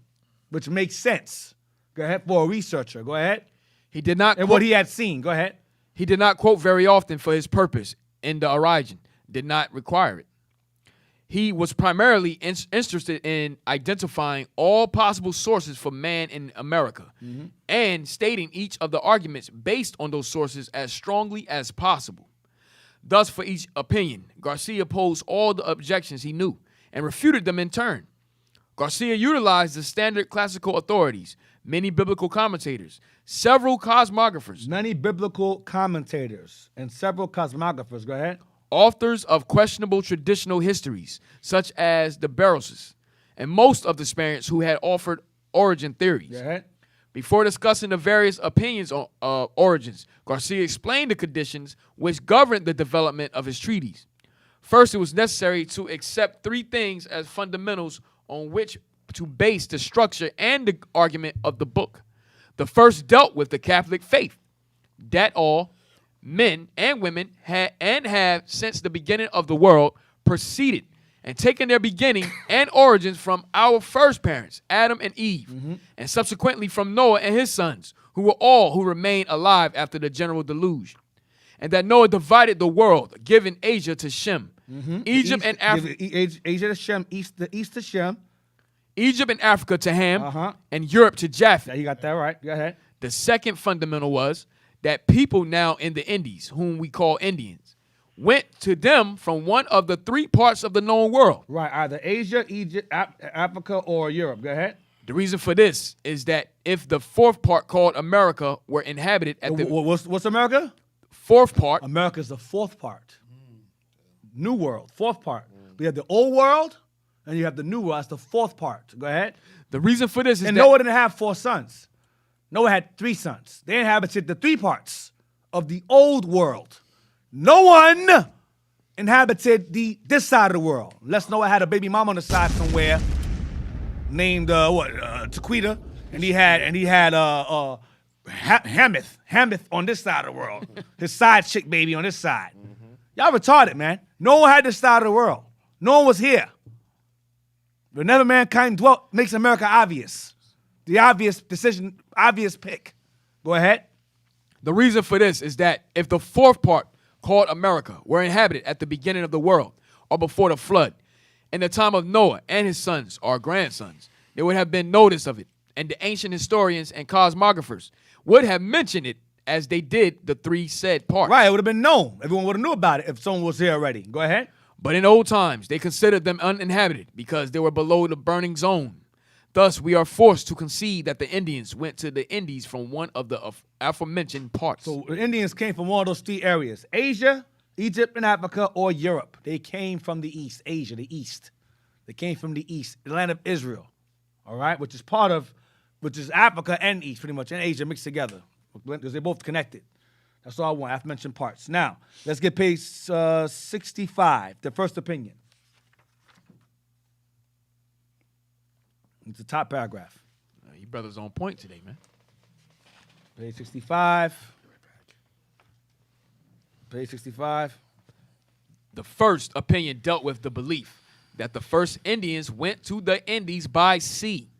which makes sense. Go ahead, for a researcher. Go ahead. He did not And quote, what he had seen. Go ahead. he did not quote very often for his purpose in the origin, did not require it. He was primarily interested in identifying all possible sources for man in America and stating each of the arguments based on those sources as strongly as possible. Thus, for each opinion, Garcia posed all the objections he knew and refuted them in turn. Garcia utilized the standard classical authorities, many biblical commentators, several cosmographers, Many biblical commentators and several cosmographers. Go ahead. authors of questionable traditional histories, such as the Barroses, and most of the Spaniards who had offered origin theories. Go ahead. Before discussing the various opinions on origins, Garcia explained the conditions which governed the development of his treatise. First, it was necessary to accept three things as fundamentals on which to base the structure and the argument of the book. The first dealt with the Catholic faith, that all men and women had and have since the beginning of the world proceeded and taken their beginning and origins from our first parents, Adam and Eve, and subsequently from Noah and his sons, who were all who remained alive after the general deluge. And that Noah divided the world, giving Asia to Shem, Egypt and Africa, Asia to Shem, the east to Shem. Egypt and Africa to Ham, and Europe to Japheth. Yeah, you got that right. Go ahead. The second fundamental was that people now in the Indies, whom we call Indians, went to them from one of the three parts of the known world. Right, either Asia, Egypt, Africa, or Europe. Go ahead. The reason for this is that if the fourth part called America were inhabited at the What's America? fourth part, America's the fourth part. New world, fourth part. We have the old world, and you have the new world. That's the fourth part. Go ahead. the reason for this is And that Noah didn't have 4 sons. Noah had 3 sons. They inhabited the 3 parts of the old world. No one inhabited this side of the world, unless Noah had a baby mama on the side somewhere named Tequita, and he had Hamath on this side of the world. His side chick baby on this side. Y'all retarded, man. No one had this side of the world. No one was here. Whenever mankind dwelt makes America obvious. The obvious decision, obvious pick. Go ahead. the reason for this is that if the fourth part called America were inhabited at the beginning of the world or before the flood, in the time of Noah and his sons or grandsons, there would have been notice of it, and the ancient historians and cosmographers would have mentioned it as they did the 3 said parts. Right, it would have been known. Everyone would have knew about it if someone was here already. Go ahead. But in old times, they considered them uninhabited because they were below the burning zone. Thus, we are forced to concede that the Indians went to the Indies from one of the aforementioned parts. So the Indians came from one of those 3 areas: Asia, Egypt, and Africa, or Europe. They came from the east, Asia, the east. They came from the east, the land of Israel, all right, which is Africa and east, pretty much, and Asia mixed together, because they're both connected. That's all I want. I've mentioned parts. Now, let's get page 65, the first opinion. It's the top paragraph. You brothers on point today, man. Page 65. Page 65. The first opinion dealt with the belief that the first Indians went to the Indies by sea,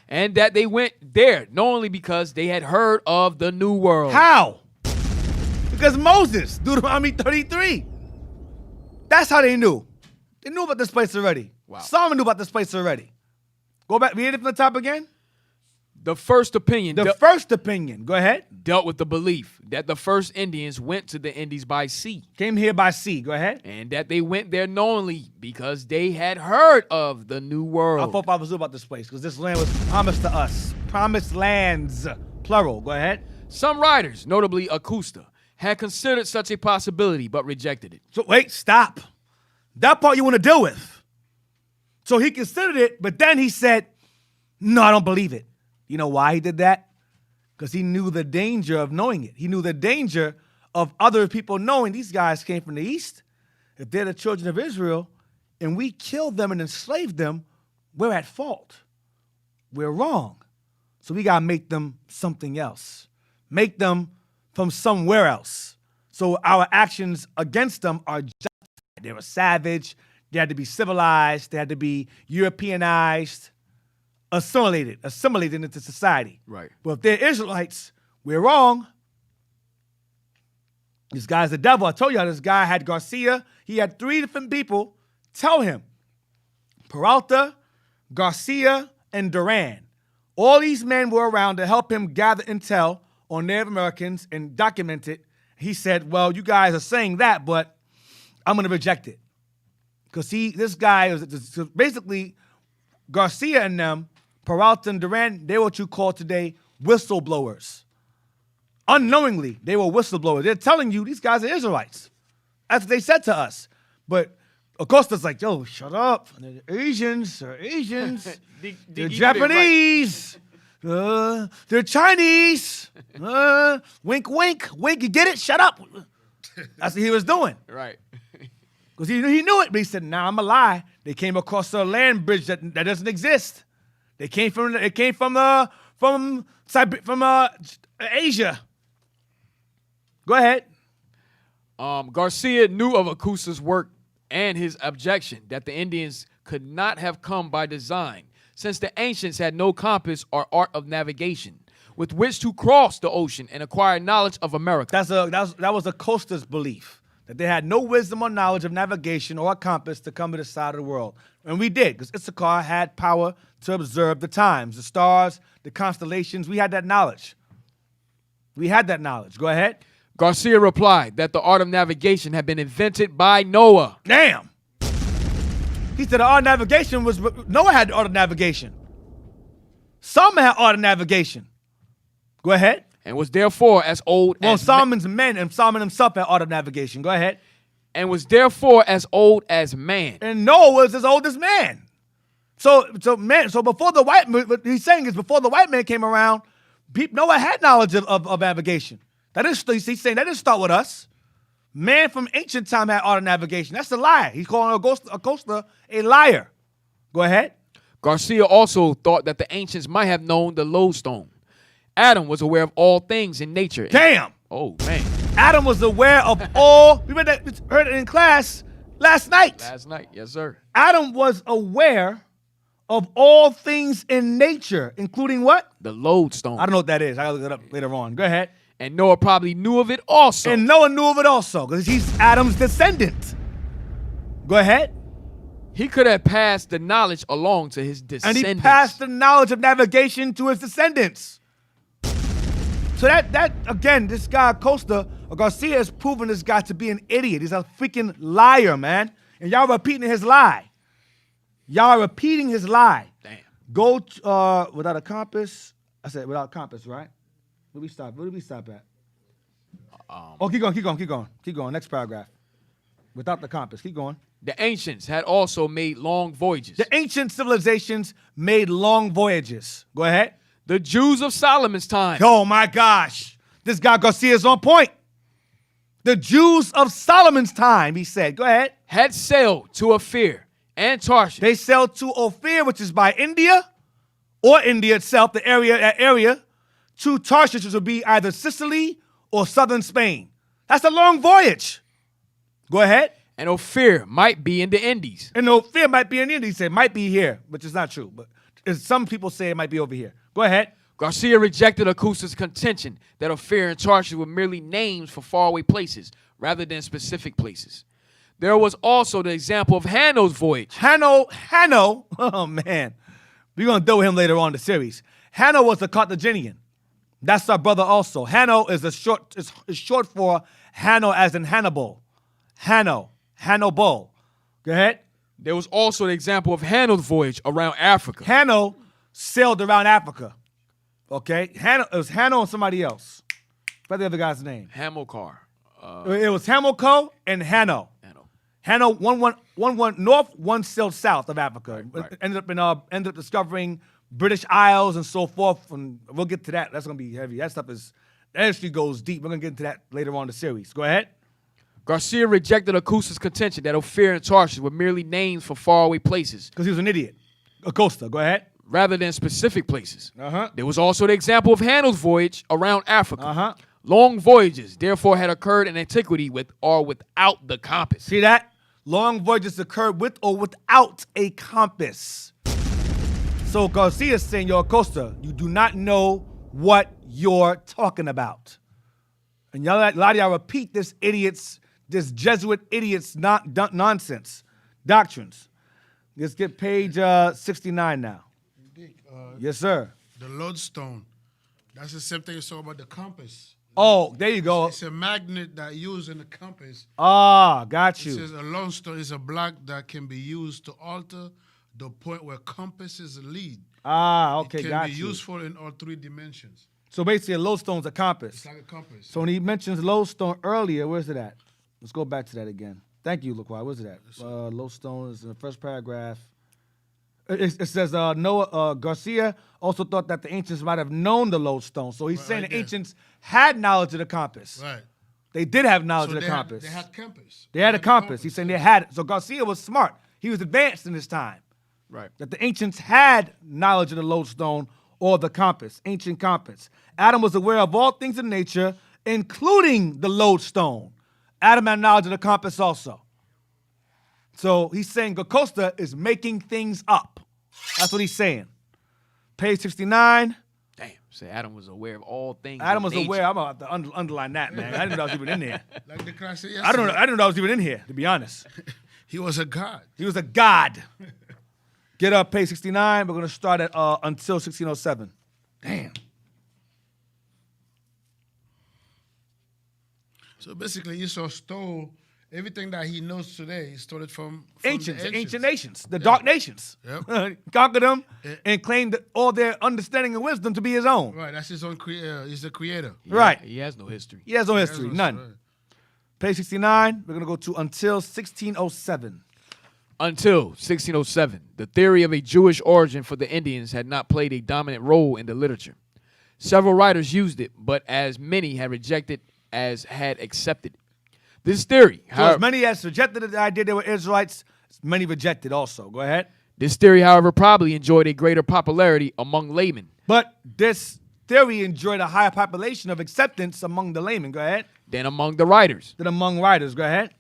and that they went there not only because they had heard of the New World. How? Because Moses, Deuteronomy 33. That's how they knew. They knew about this place already. Wow. Solomon knew about this place already. Go back, read it from the top again. The first opinion The first opinion, go ahead. dealt with the belief that the first Indians went to the Indies by sea, Came here by sea, go ahead. and that they went there not only because they had heard of the New Our World. forefathers knew about this place because this land was promised to us. Promised lands, plural, go ahead. Some writers, notably Acosta, had considered such a possibility but rejected it. So wait, stop. That part you want to deal with. So he considered it, but then he said, no, I don't believe it. You know why he did that? Because he knew the danger of knowing it. He knew the danger of other people knowing these guys came from the east. If they're the children of Israel and we killed them and enslaved them, we're at fault. We're wrong. So we got to make them something else. Make them from somewhere else. So our actions against them are justified. They were savage. They had to be civilized. They had to be Europeanized, assimilated into society. Right. But if they're Israelites, we're wrong. This guy's the devil. I told you how this guy had Garcia. He had 3 different people tell him. Peralta, Garcia, and Duran. All these men were around to help him gather intel on Native Americans and document it. He said, well, you guys are saying that, but I'm going to reject it. Because this guy was basically Garcia and them, Peralta and Duran, they were what you call today whistleblowers. Unknowingly, they were whistleblowers. They're telling you these guys are Israelites. That's what they said to us. But Acosta's like, yo, shut up. They're Asians. They're Japanese. They're Chinese. Wink, wink, wink. You get it? Shut up. That's what he was doing. Right. Because he knew it, but he said, nah, I'm a lie. They came across a land bridge that doesn't exist. They came from Asia. Go ahead. Garcia knew of Acosta's work and his objection that the Indians could not have come by design, since the ancients had no compass or art of navigation with which to cross the ocean and acquire knowledge of America. That was Acosta's belief, that they had no wisdom or knowledge of navigation or a compass to come to the side of the world. And we did, because Issachar had power to observe the times, the stars, the constellations. We had that knowledge. Go ahead. Garcia replied that the art of navigation had been invented by Noah. Damn. He said the art of navigation was, Noah had the art of navigation. Solomon had art of navigation. Go ahead. And was therefore as old as Solomon's men and Solomon himself had art of navigation. Go ahead. And was therefore as old as man. And Noah was as old as man. So before the white man, what he's saying is before the white man came around, Noah had knowledge of navigation. He's saying that didn't start with us. Man from ancient time had art of navigation. That's a lie. He's calling Acosta a liar. Go ahead. Garcia also thought that the ancients might have known the lodestone. Adam was aware of all things in nature. Damn. Oh, man. Adam was aware of all. We heard it in class last night. Yes, sir. Adam was aware of all things in nature, including what? The lodestone. I don't know what that is. I gotta look it up later on. Go ahead. And Noah probably knew of it also. And Noah knew of it also, because he's Adam's descendant. Go ahead. He could have passed the knowledge along to his descendants. And he passed the knowledge of navigation to his descendants. So that again, this guy Garcia has proven this guy to be an idiot. He's a freaking liar, man. And y'all repeating his lie. Damn. Go without a compass. I said without compass, right? Where did we stop at? Keep going. Next paragraph. Without the compass. Keep going. The ancients had also made long voyages. The ancient civilizations made long voyages. Go ahead. The Jews of Solomon's time. Oh my gosh. This guy Garcia is on point. The Jews of Solomon's time, he said. Go ahead. Had sailed to Ophir and Tarshish. They sailed to Ophir, which is by India, or India itself, that area, to Tarshish, which would be either Sicily or southern Spain. That's a long voyage. Go ahead. And Ophir might be in the Indies. And Ophir might be in India. He said might be here, which is not true. But some people say it might be over here. Go ahead. Garcia rejected Acosta's contention that Ophir and Tarshish were merely names for faraway places rather than specific places. There was also the example of Hanno's voyage. Hanno, oh man. We're going to deal with him later on in the series. Hanno was a Carthaginian. That's our brother also. Hanno is short for Hanno as in Hannibal. Hannibal. Go ahead. There was also the example of Hanno's voyage around Africa. Hanno sailed around Africa. Okay? It was Hanno and somebody else. What's the other guy's name? Hamilcar. It was Hamilcar and Hanno. Hanno, one north, one sailed south of Africa. Right. Ended up discovering British Isles and so forth, and we'll get to that. That's gonna be heavy. That actually goes deep. We're gonna get into that later on in the series. Go ahead. Garcia rejected Acosta's contention that Ophir and Tarshish were merely names for faraway places. Because he was an idiot. Acosta, go ahead. rather than specific places. Uh-huh. There was also the example of Handel's voyage around Africa. Uh-huh. Long voyages, therefore, had occurred in antiquity with or without the compass. See that? Long voyages occurred with or without a compass. So Garcia's saying, yo, Acosta, you do not know what you're talking about. And y'all, a lot of y'all repeat this Jesuit idiot's nonsense, doctrines. Let's get page 69 now. Yes, sir. The lodestone. That's the same thing you saw about the compass. Oh, there you go. It's a magnet that used in the compass. Ah, got It you. says a lodestone is a block that can be used to alter the point where compasses lead. Ah, okay, It can got be you. useful in all 3 dimensions. So basically, a lodestone's a compass. It's like a compass. So when he mentions lodestone earlier, where's it at? Let's go back to that again. Thank you, LaQuai. Where's it at? Lodestone is in the first paragraph. It says Garcia also thought that the ancients might have known the lodestone. So he's saying right the there. ancients had knowledge of the compass. Right. They did have knowledge So of the compass. They had compass. They had a compass. He's saying they had it. So Garcia was smart. He was advanced in his time. Right. That the ancients had knowledge of the lodestone or the compass, ancient compass. Adam was aware of all things in nature, including the lodestone. Adam had knowledge of the compass also. So he's saying Acosta is making things up. That's what he's saying. Page 69. Damn. So Adam was aware of all things. Adam in was nature. aware. I'm about to underline that, man. I didn't know that was even in there. Like the Christ said I didn't yesterday. know that was even in here, to be honest. He was a god. He was a god. Get up, page 69. We're going to start at until 1607. Damn. So basically, Esau stole everything that he knows today. He stole it from Ancients, the ancient nations, the dark nations. Yep. Conquered them and claimed all their understanding and wisdom to be his own. Right, that's his own creator. He's the creator. Right. He has no history. He has no history, That's none. right. Page 69, we're going to go to until 1607. Until 1607, the theory of a Jewish origin for the Indians had not played a dominant role in the literature. Several writers used it, but as many had rejected as had accepted it. This theory, So however, as many as rejected the idea they were Israelites, many rejected also. Go ahead. this theory, however, probably enjoyed a greater popularity among laymen. But this theory enjoyed a higher population of acceptance among the laymen. Go ahead. Than among the writers. Than among writers. Go ahead.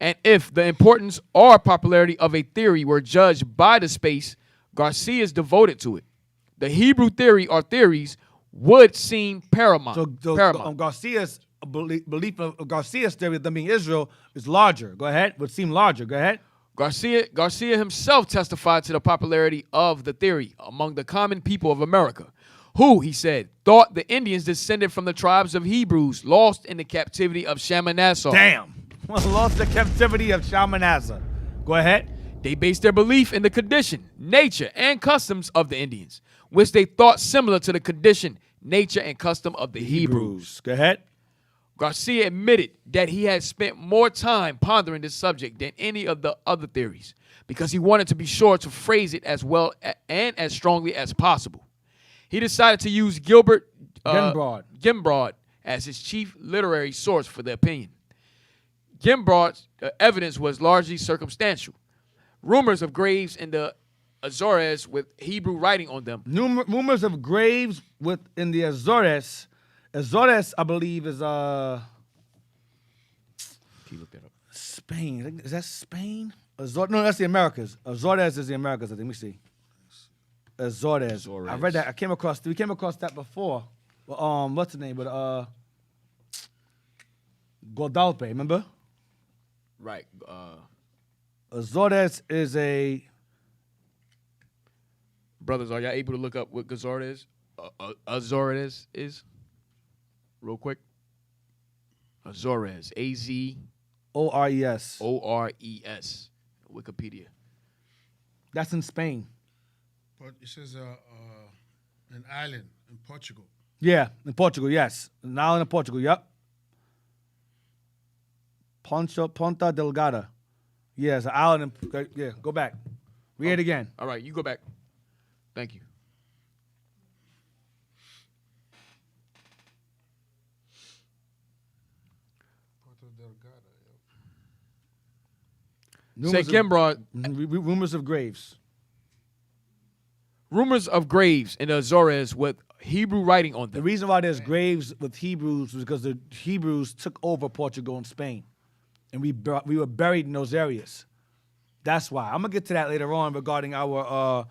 And if the importance or popularity of a theory were judged by the space Garcia is devoted to it, the Hebrew theory or theories would seem paramount. So Garcia's belief of Garcia's theory of them being Israel is larger. Go ahead. Would seem larger. Go ahead. Garcia himself testified to the popularity of the theory among the common people of America, who, he said, thought the Indians descended from the tribes of Hebrews lost in the captivity of Shalmaneser. Damn. Lost the captivity of Shalmaneser. Go ahead. They based their belief in the condition, nature, and customs of the Indians, which they thought similar to the condition, nature, and custom of the Hebrews. Go ahead. Garcia admitted that he had spent more time pondering this subject than any of the other theories because he wanted to be sure to phrase it as well and as strongly as possible. He decided to use Gilbert Gimbrod as his chief literary source for the opinion. Gimbrod's evidence was largely circumstantial. Rumors of graves in the Azores with Hebrew writing on them. Rumors of graves in the Azores. Azores, I believe, is Can you look that up? Spain. Is that Spain? No, that's the Americas. Azores is the Americas. I think. Let me see. Azores. I read that. We came across that before. What's the name? But Guadalupe. Remember? Right. Azores is a. Brothers, are y'all able to look up what Azores is? Real quick. Azores. AZORES. Ores. Wikipedia. That's in Spain. But it says an island in Portugal. Yeah, in Portugal, yes. An island in Portugal, yep. Ponta Delgada. Yeah, it's an island in, yeah, go back. Read it again. All right, you go back. Thank you. Say Gimbrod. Rumors of graves. Rumors of graves in the Azores with Hebrew writing on The them. reason why there's graves with Hebrews was because the Hebrews took over Portugal and Spain, and we were buried in those areas. That's why. I'm gonna get to that later on regarding our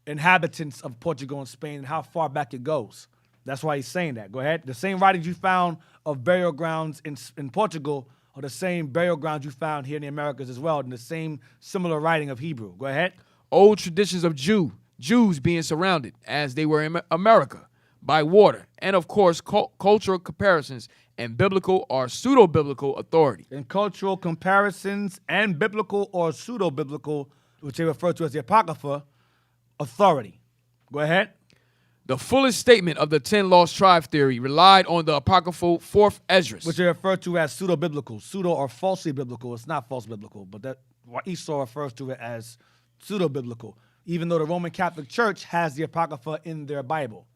inhabitants of Portugal and Spain and how far back it goes. That's why he's saying that. Go ahead. The same writings you found of burial grounds in Portugal are the same burial grounds you found here in the Americas as well, and the same similar writing of Hebrew. Go ahead. Old traditions of Jews being surrounded, as they were in America, by water, and of course cultural comparisons and biblical or pseudo-biblical authority. In cultural comparisons and biblical or pseudo-biblical, which they refer to as the Apocrypha, authority. Go ahead. The fullest statement of the 10 lost tribe theory relied on the apocryphal 4th Esdras. Which they refer to as pseudo-biblical. Pseudo or falsely biblical. It's not false biblical, but that Esau refers to it as pseudo-biblical, even though the Roman Catholic Church has the Apocrypha in their Bible.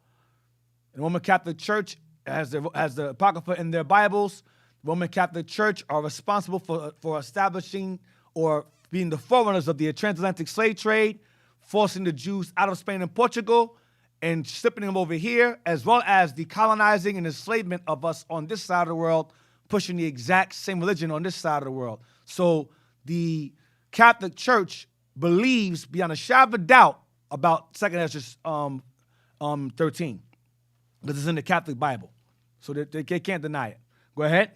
The Roman Catholic Church has the Apocrypha in their Bibles. The Roman Catholic Church are responsible for establishing or being the forerunners of the transatlantic slave trade, forcing the Jews out of Spain and Portugal, and shipping them over here, as well as the colonizing and enslavement of us on this side of the world, pushing the exact same religion on this side of the world. So the Catholic Church believes beyond a shadow of a doubt about 2nd Esdras 13, because it's in the Catholic Bible. So they can't deny it. Go ahead.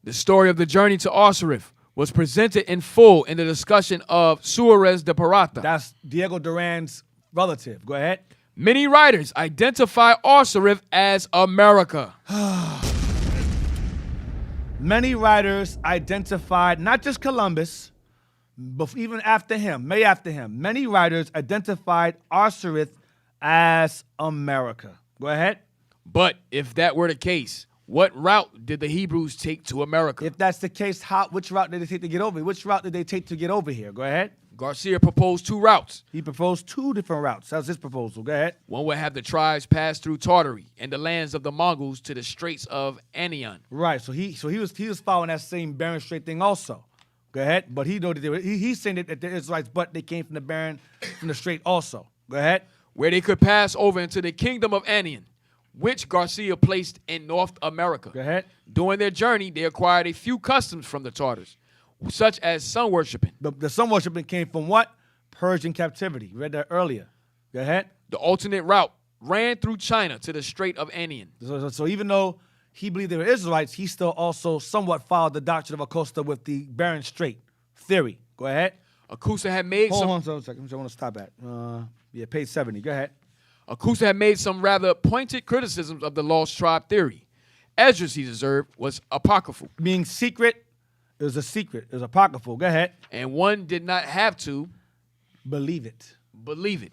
The story of the journey to Asaph was presented in full in the discussion of Suarez de Parata. That's Diego Duran's relative. Go ahead. Many writers identify Asaph as America. Many writers identified not just Columbus, but even after him, many writers identified Asaph as America. Go ahead. But if that were the case, what route did the Hebrews take to America? If that's the case, which route did they take to get over here? Which route did they take to get over here? Go ahead. Garcia proposed 2 routes. He proposed 2 different routes. That was his proposal. Go ahead. One would have the tribes pass through Tartary and the lands of the Mongols to the Straits of Anion. Right. So he was following that same Bering Strait thing also. Go ahead. But he know that he's saying that the Israelites, but they came from the Strait also. Go ahead. Where they could pass over into the kingdom of Anion, which Garcia placed in North America. Go ahead. During their journey, they acquired a few customs from the Tartars, such as sun worshiping. The sun worshiping came from what? Persian captivity. We read that earlier. Go ahead. The alternate route ran through China to the Strait of Anion. So even though he believed they were Israelites, he still also somewhat followed the doctrine of Acosta with the Bering Strait theory. Go ahead. Akusa had made Hold on a second. I want to stop at. Page 70. Go ahead. Akusa had made some rather pointed criticisms of the lost tribe theory. Esdras, he observed, was apocryphal. Meaning secret. It was a secret. It was apocryphal. Go ahead. And one did not have to believe it. Believe it.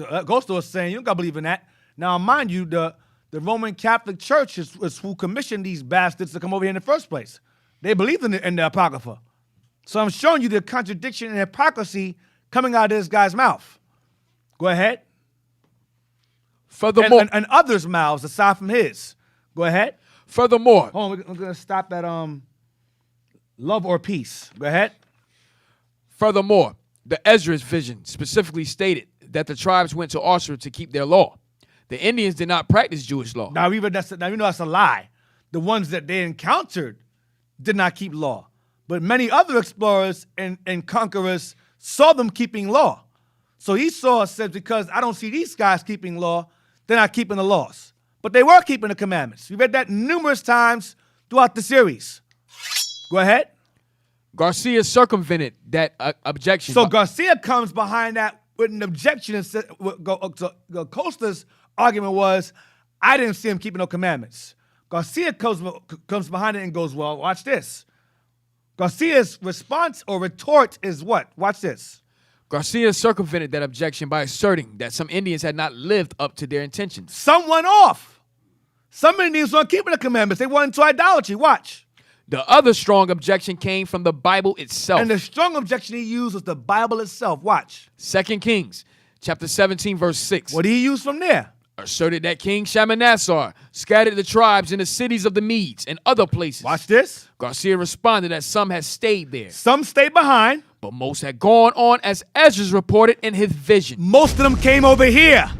Acosta was saying, you don't got to believe in that. Now, mind you, the Roman Catholic Church is who commissioned these bastards to come over here in the first place. They believed in the Apocrypha. So I'm showing you the contradiction and hypocrisy coming out of this guy's mouth. Go ahead. Furthermore, and others' mouths aside from his. Go ahead. Furthermore, hold on, we're going to stop at love or peace. Go ahead. Furthermore, the Esdras vision specifically stated that the tribes went to Asaph to keep their law. The Indians did not practice Jewish law. Now you know that's a lie. The ones that they encountered did not keep law. But many other explorers and conquerors saw them keeping law. So Esau said, because I don't see these guys keeping law, they're not keeping the laws. But they were keeping the commandments. We read that numerous times throughout the series. Go ahead. Garcia circumvented that objection. So Garcia comes behind that with an objection and said, Costa's argument was, I didn't see him keeping no commandments. Garcia comes behind it and goes, well, watch this. Garcia's response or retort is what? Watch this. Garcia circumvented that objection by asserting that some Indians had not lived up to their intentions. Some went off. Some Indians weren't keeping the commandments. They went into idolatry. Watch. The other strong objection came from the Bible itself. And the strong objection he used was the Bible itself. Watch. 2 Kings, chapter 17, verse 6. What did he use from there? Asserted that King Shalmaneser scattered the tribes in the cities of the Medes and other places. Watch this. Garcia responded that some had stayed there. Some stayed behind. but most had gone on as Ezra reported in his vision. Most of them came over here.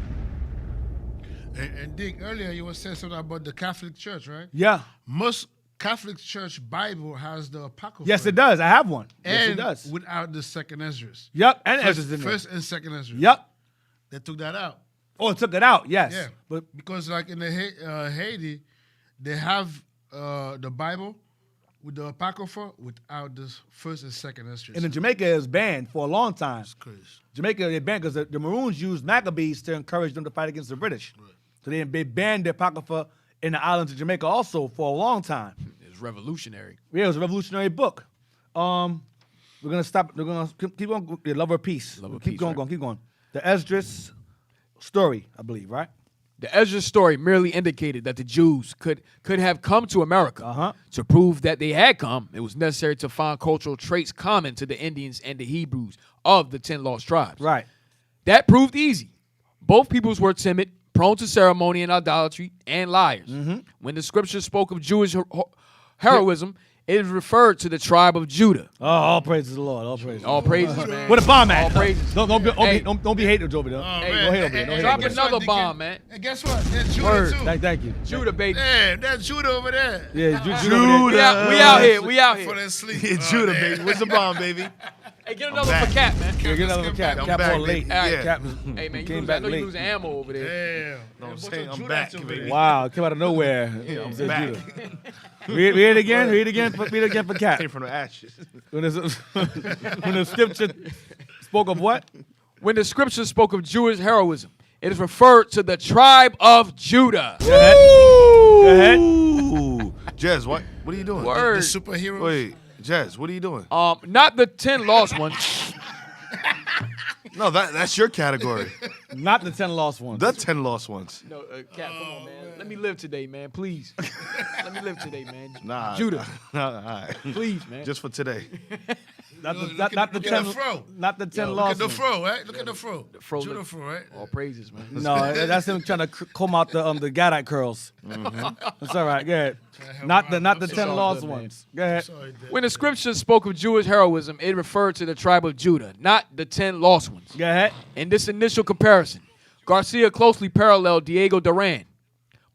And Dick, earlier you were saying something about the Catholic Church, right? Yeah. Most Catholic Church Bible has the Apocrypha. Yes, it does. I have one. And Yes, it does. without the second Esdras. Yep. And First, Ezra's in there. first and second Esdras. Yep. They took that out. Oh, it took it out. Yes. Yeah, But because like in the Haiti, they have the Bible with the Apocrypha without the first and second Esdras. and in Jamaica, it was banned for a long time. It's crazy. Jamaica, they banned because the Maroons used Maccabees to encourage them to fight against the British. Right. So they banned the Apocrypha in the islands of Jamaica also for a long time. It's revolutionary. Yeah, it was a revolutionary book. We're gonna stop. We're gonna keep on. Yeah, Love or Peace. Love or keep Peace, going, right. keep going. The Esdras story, I believe, right? The Ezra story merely indicated that the Jews could have come to America. Uh-huh. To prove that they had come, it was necessary to find cultural traits common to the Indians and the Hebrews of the 10 lost tribes. Right. That proved easy. Both peoples were timid, prone to ceremony and idolatry, and liars. Mm-hmm. When the scripture spoke of Jewish heroism, it referred to the tribe of Judah. Oh, all praises to the Lord. All praises. All praises, man. Where the bomb at? All praises. Don't be hating over there. Oh, Hey, man. don't hate over there. Don't hate Drop over there. Guess what, another Deacon? bomb, man. And guess what? That's Judah Word. too. Thank you. Judah, baby. Yeah, that's Judah over there. Yeah, Judah. We out here. We out For here. that sleep. Yeah, Oh, Judah, man. baby. What's the bomb, baby? Hey, get another back. for Cap, man. Yeah, get another cap. I'm Cap back, all late. baby. All right. Yeah. Cap was, Hey, man, came I back know you're late. losing ammo over there. Yeah. No, I'm What's saying up, I'm Judah back, too, baby. Wow, it came out of nowhere. Yeah, I'm Said back. Judah. Read it again. Read it again. Read it again for Cap. Came from the ashes. When the scripture spoke of what? When the scripture spoke of Jewish heroism, it is referred to the tribe of Judah. Go ahead. Go ahead. Ooh. Jez, what are you doing? The Word. superheroes. Wait, Jez, what are you doing? Not the 10 lost ones. No, that's your category. Not the 10 lost ones. The 10 lost ones. No, Cap, come on, man. Let me live today, man. Please. Let me live today, man. Nah. Judah. Nah, all right. Please, man. Just for today. Not the, Look not, at- not the look at 10. the fro. Not the 10 Yo, Look lost at the ones. fro, right? Look at the fro. fro Judah look- fro, right? All praises, man. No, that's him trying to comb out the Gadite curls. That's all right. Go ahead. Not the I'm so 10 sorry, lost good, man. ones. Go ahead. Sorry, Dad. When the scripture spoke of Jewish heroism, it referred to the tribe of Judah, not the 10 lost ones. Go ahead. In this initial comparison, Garcia closely paralleled Diego Duran,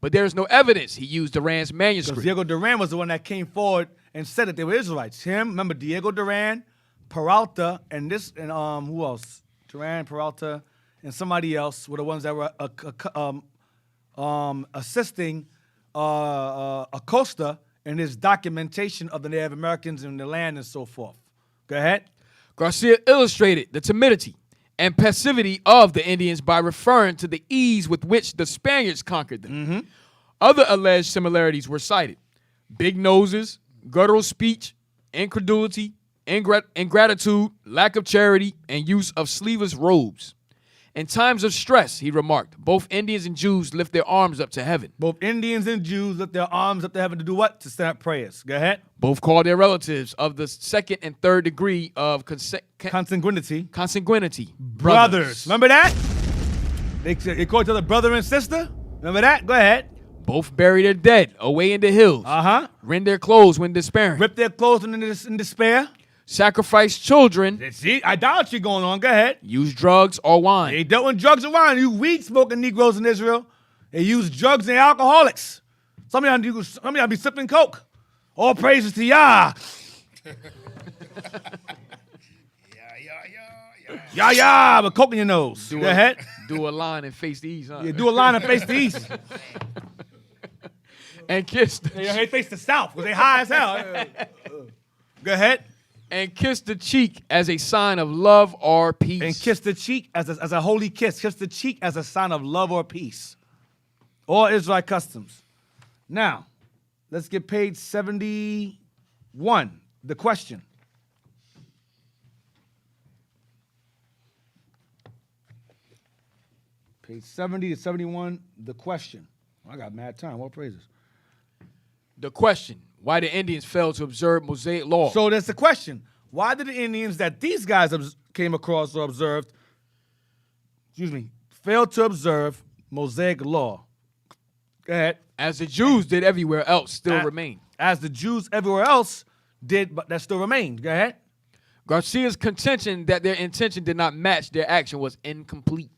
but there is no evidence he used Duran's Because manuscript. Diego Duran was the one that came forward and said that they were Israelites. Him, remember Diego Duran, Peralta, and who else? Duran, Peralta, and somebody else were the ones that were assisting Acosta in his documentation of the Native Americans and the land and so forth. Go ahead. Garcia illustrated the timidity and passivity of the Indians by referring to the ease with which the Spaniards conquered them. Other alleged similarities were cited: big noses, guttural speech, incredulity, ingratitude, lack of charity, and use of sleeveless robes. In times of stress, he remarked, both Indians and Jews lift their arms up to heaven. Both Indians and Jews lift their arms up to heaven to do what? To send up prayers. Go ahead. Both called their relatives of the second and third degree of Consanguinity. consanguinity Brothers. Remember that? They call each other brother and sister. Remember that? Go ahead. Both bury their dead away in the hills. Uh-huh. Rend their clothes when despairing. Rip their clothes in despair. Sacrifice children. See, idolatry going on. Go ahead. Use drugs or wine. They dealt with drugs and wine. You weed-smoking Negroes in Israel. They use drugs and alcoholics. Some of y'all be sipping coke. All praises to Yah. Yah, but coke in your nose. Go ahead. Do a line and face the east, huh? Yeah, do a line and face the east. And kiss the They face the south because they high as hell. Go ahead. and kiss the cheek as a sign of love or peace. And kiss the cheek as a holy kiss. Kiss the cheek as a sign of love or peace. All Israelite customs. Now, let's get page 71. The question. Page 70 to 71. The question. I got mad time. What praises? The question: why the Indians failed to observe Mosaic law? So that's the question. Why did the Indians that these guys came across or observed, failed to observe Mosaic law? Go ahead. as the Jews did everywhere else, still remain. As the Jews everywhere else did, but that still remained. Go ahead. Garcia's contention that their intention did not match their action was incomplete.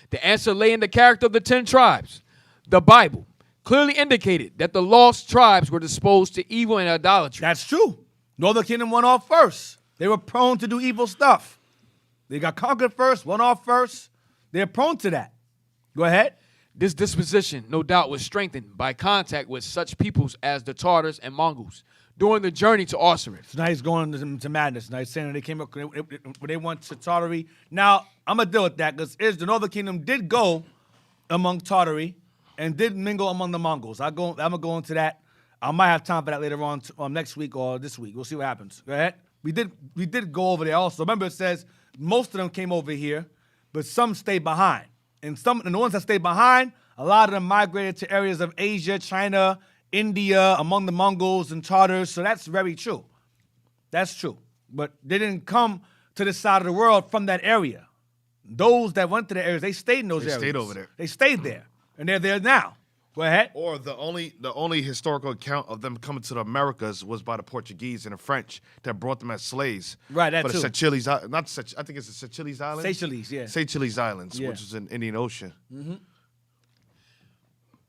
The answer lay in the character of the 10 tribes. The Bible clearly indicated that the lost tribes were disposed to evil and idolatry. That's true. Northern Kingdom went off first. They were prone to do evil stuff. They got conquered first, went off first. They're prone to that. Go ahead. This disposition, no doubt, was strengthened by contact with such peoples as the Tartars and Mongols during the journey to Osiris. So now he's going to madness. Now he's saying that they came up when they went to Tartary. Now, I'm going to deal with that because the Northern Kingdom did go among Tartary and did mingle among the Mongols. I'm going to go into that. I might have time for that later on next week or this week. We'll see what happens. Go ahead. We did go over there also. Remember, it says most of them came over here, but some stayed behind. And the ones that stayed behind, a lot of them migrated to areas of Asia, China, India, among the Mongols and Tartars. So that's very true. That's true. But they didn't come to this side of the world from that area. Those that went to the areas, they stayed in those areas. They stayed over there. They stayed there. And they're there now. Go ahead. Or the only historical account of them coming to the Americas was by the Portuguese and the French that brought them as slaves. Right, that for too. the Seychelles, I think it's the Seychelles Islands. Seychelles, yeah. Seychelles Islands, Yeah. which is in Indian Ocean.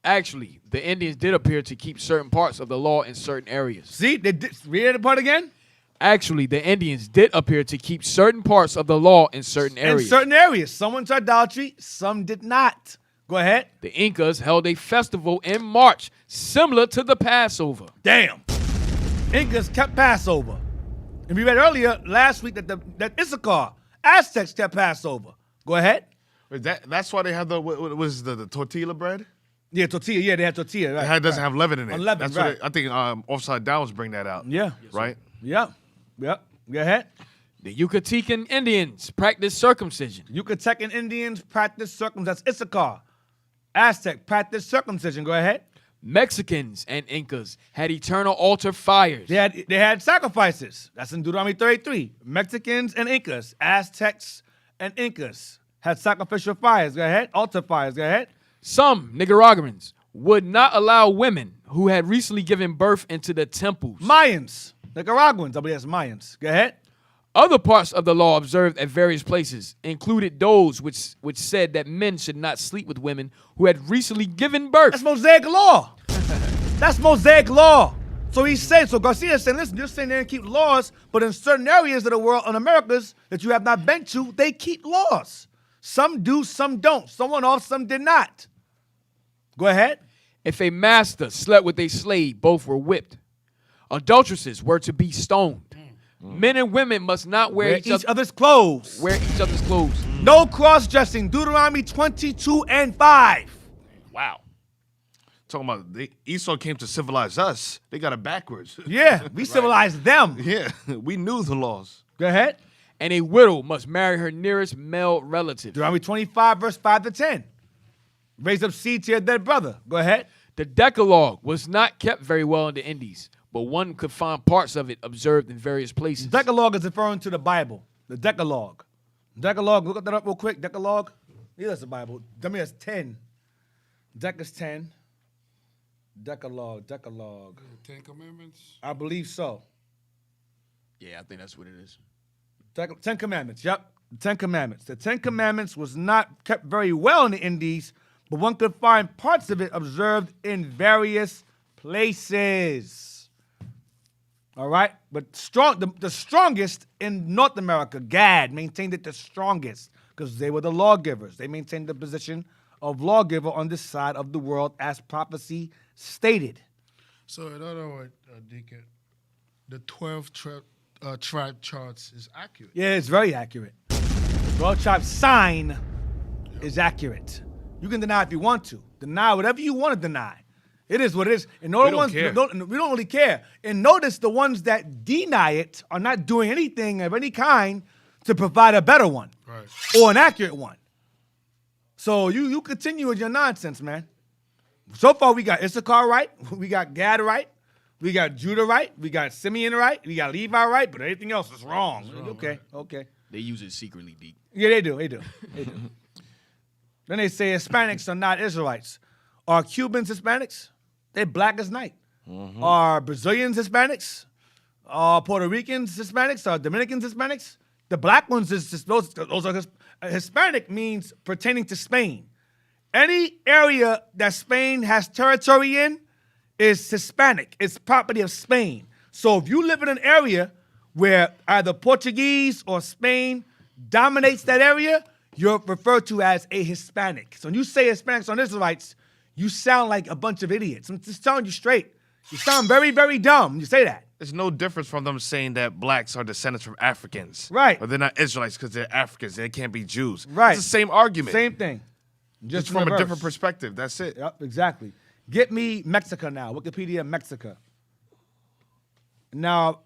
Actually, the Indians did appear to keep certain parts of the law in certain areas. See, they did, read the part again. Actually, the Indians did appear to keep certain parts of the law in certain areas. In certain areas. Some went to idolatry, some did not. Go ahead. The Incas held a festival in March similar to the Passover. Damn. Incas kept Passover. And we read earlier last week that Issachar, Aztecs kept Passover. Go ahead. Wait, that's why they have what was the tortilla bread? Yeah, tortilla. Yeah, they had tortilla. Right, It doesn't have leaven in it. Leaven, that's right. what I think Offside Downs bring that out. Yeah. Right? Yep. Go ahead. The Yucatecan Indians practiced circumcision. Yucatecan Indians practice circumcision. That's Issachar. Aztec practice circumcision. Go ahead. Mexicans and Incas had eternal altar fires. They had sacrifices. That's in Deuteronomy 33. Mexicans and Incas, Aztecs and Incas had sacrificial fires. Go ahead. Altar fires. Go ahead. Some Nicaraguans would not allow women who had recently given birth into the temples. Mayans. Nicaraguans. I believe that's Mayans. Go ahead. Other parts of the law observed at various places included those which said that men should not sleep with women who had recently given birth. That's Mosaic law. That's Mosaic law. So he said, so Garcia is saying, listen, you're saying they didn't keep laws, but in certain areas of the world, in Americas, that you have not been to, they keep laws. Some do, some don't. Some went off, some did not. Go ahead. If a master slept with a slave, both were whipped. Adulteresses were to be stoned. Men and women must not wear each other's clothes. Wear each other's clothes. No cross-dressing. Deuteronomy 22:5. Wow. Talking about Esau came to civilize us. They got it backwards. Yeah, we civilized them. Yeah, we knew the laws. Go ahead. And a widow must marry her nearest male relative. Deuteronomy 25, verse 5 to 10. Raise up seed to your dead brother. Go ahead. The Decalogue was not kept very well in the Indies, but one could find parts of it observed in various places. Decalogue is referring to the Bible. The Decalogue. Decalogue, look that up real quick. Decalogue. Yeah, that's the Bible. I mean, that's 10. Dec is 10. Decalogue. 10 Commandments. I believe so. Yeah, I think that's what it is. 10 Commandments, yep. The 10 Commandments. The 10 Commandments was not kept very well in the Indies, but one could find parts of it observed in various places. All right? But the strongest in North America, Gad, maintained it the strongest because they were the lawgivers. They maintained the position of lawgiver on this side of the world as prophecy stated. So in other words, Deacon, the 12 tribe charts is accurate. Yeah, it's very accurate. 12 tribe sign is accurate. You can deny if you want to. Deny whatever you want to deny. It is what it is. And We don't care. we don't really care. And notice the ones that deny it are not doing anything of any kind to provide a better one. Right. Or an accurate one. So you continue with your nonsense, man. So far, we got Issachar right. We got Gad right. We got Judah right. We got Simeon right. We got Levi right. But everything else is wrong. Okay. They use it secretly, Deacon. Yeah, they do. Then they say Hispanics are not Israelites. Are Cubans Hispanics? They're black as night. Are Brazilians Hispanics? Puerto Ricans, Hispanics, Dominicans, Hispanics. The black ones is just those are Hispanic means pertaining to Spain. Any area that Spain has territory in is Hispanic. It's property of Spain. So if you live in an area where either Portuguese or Spain dominates that area, you're referred to as a Hispanic. So when you say Hispanics on Israelites, you sound like a bunch of idiots. I'm just telling you straight. You sound very, very dumb when you say that. There's no difference from them saying that blacks are descendants from Africans. Right. Or they're not Israelites because they're Africans. They can't be Jews. Right. It's the same argument. Same thing. Just in from a reverse. different perspective. That's it. Yep, exactly. Get me Mexico now. Wikipedia Mexico. Now,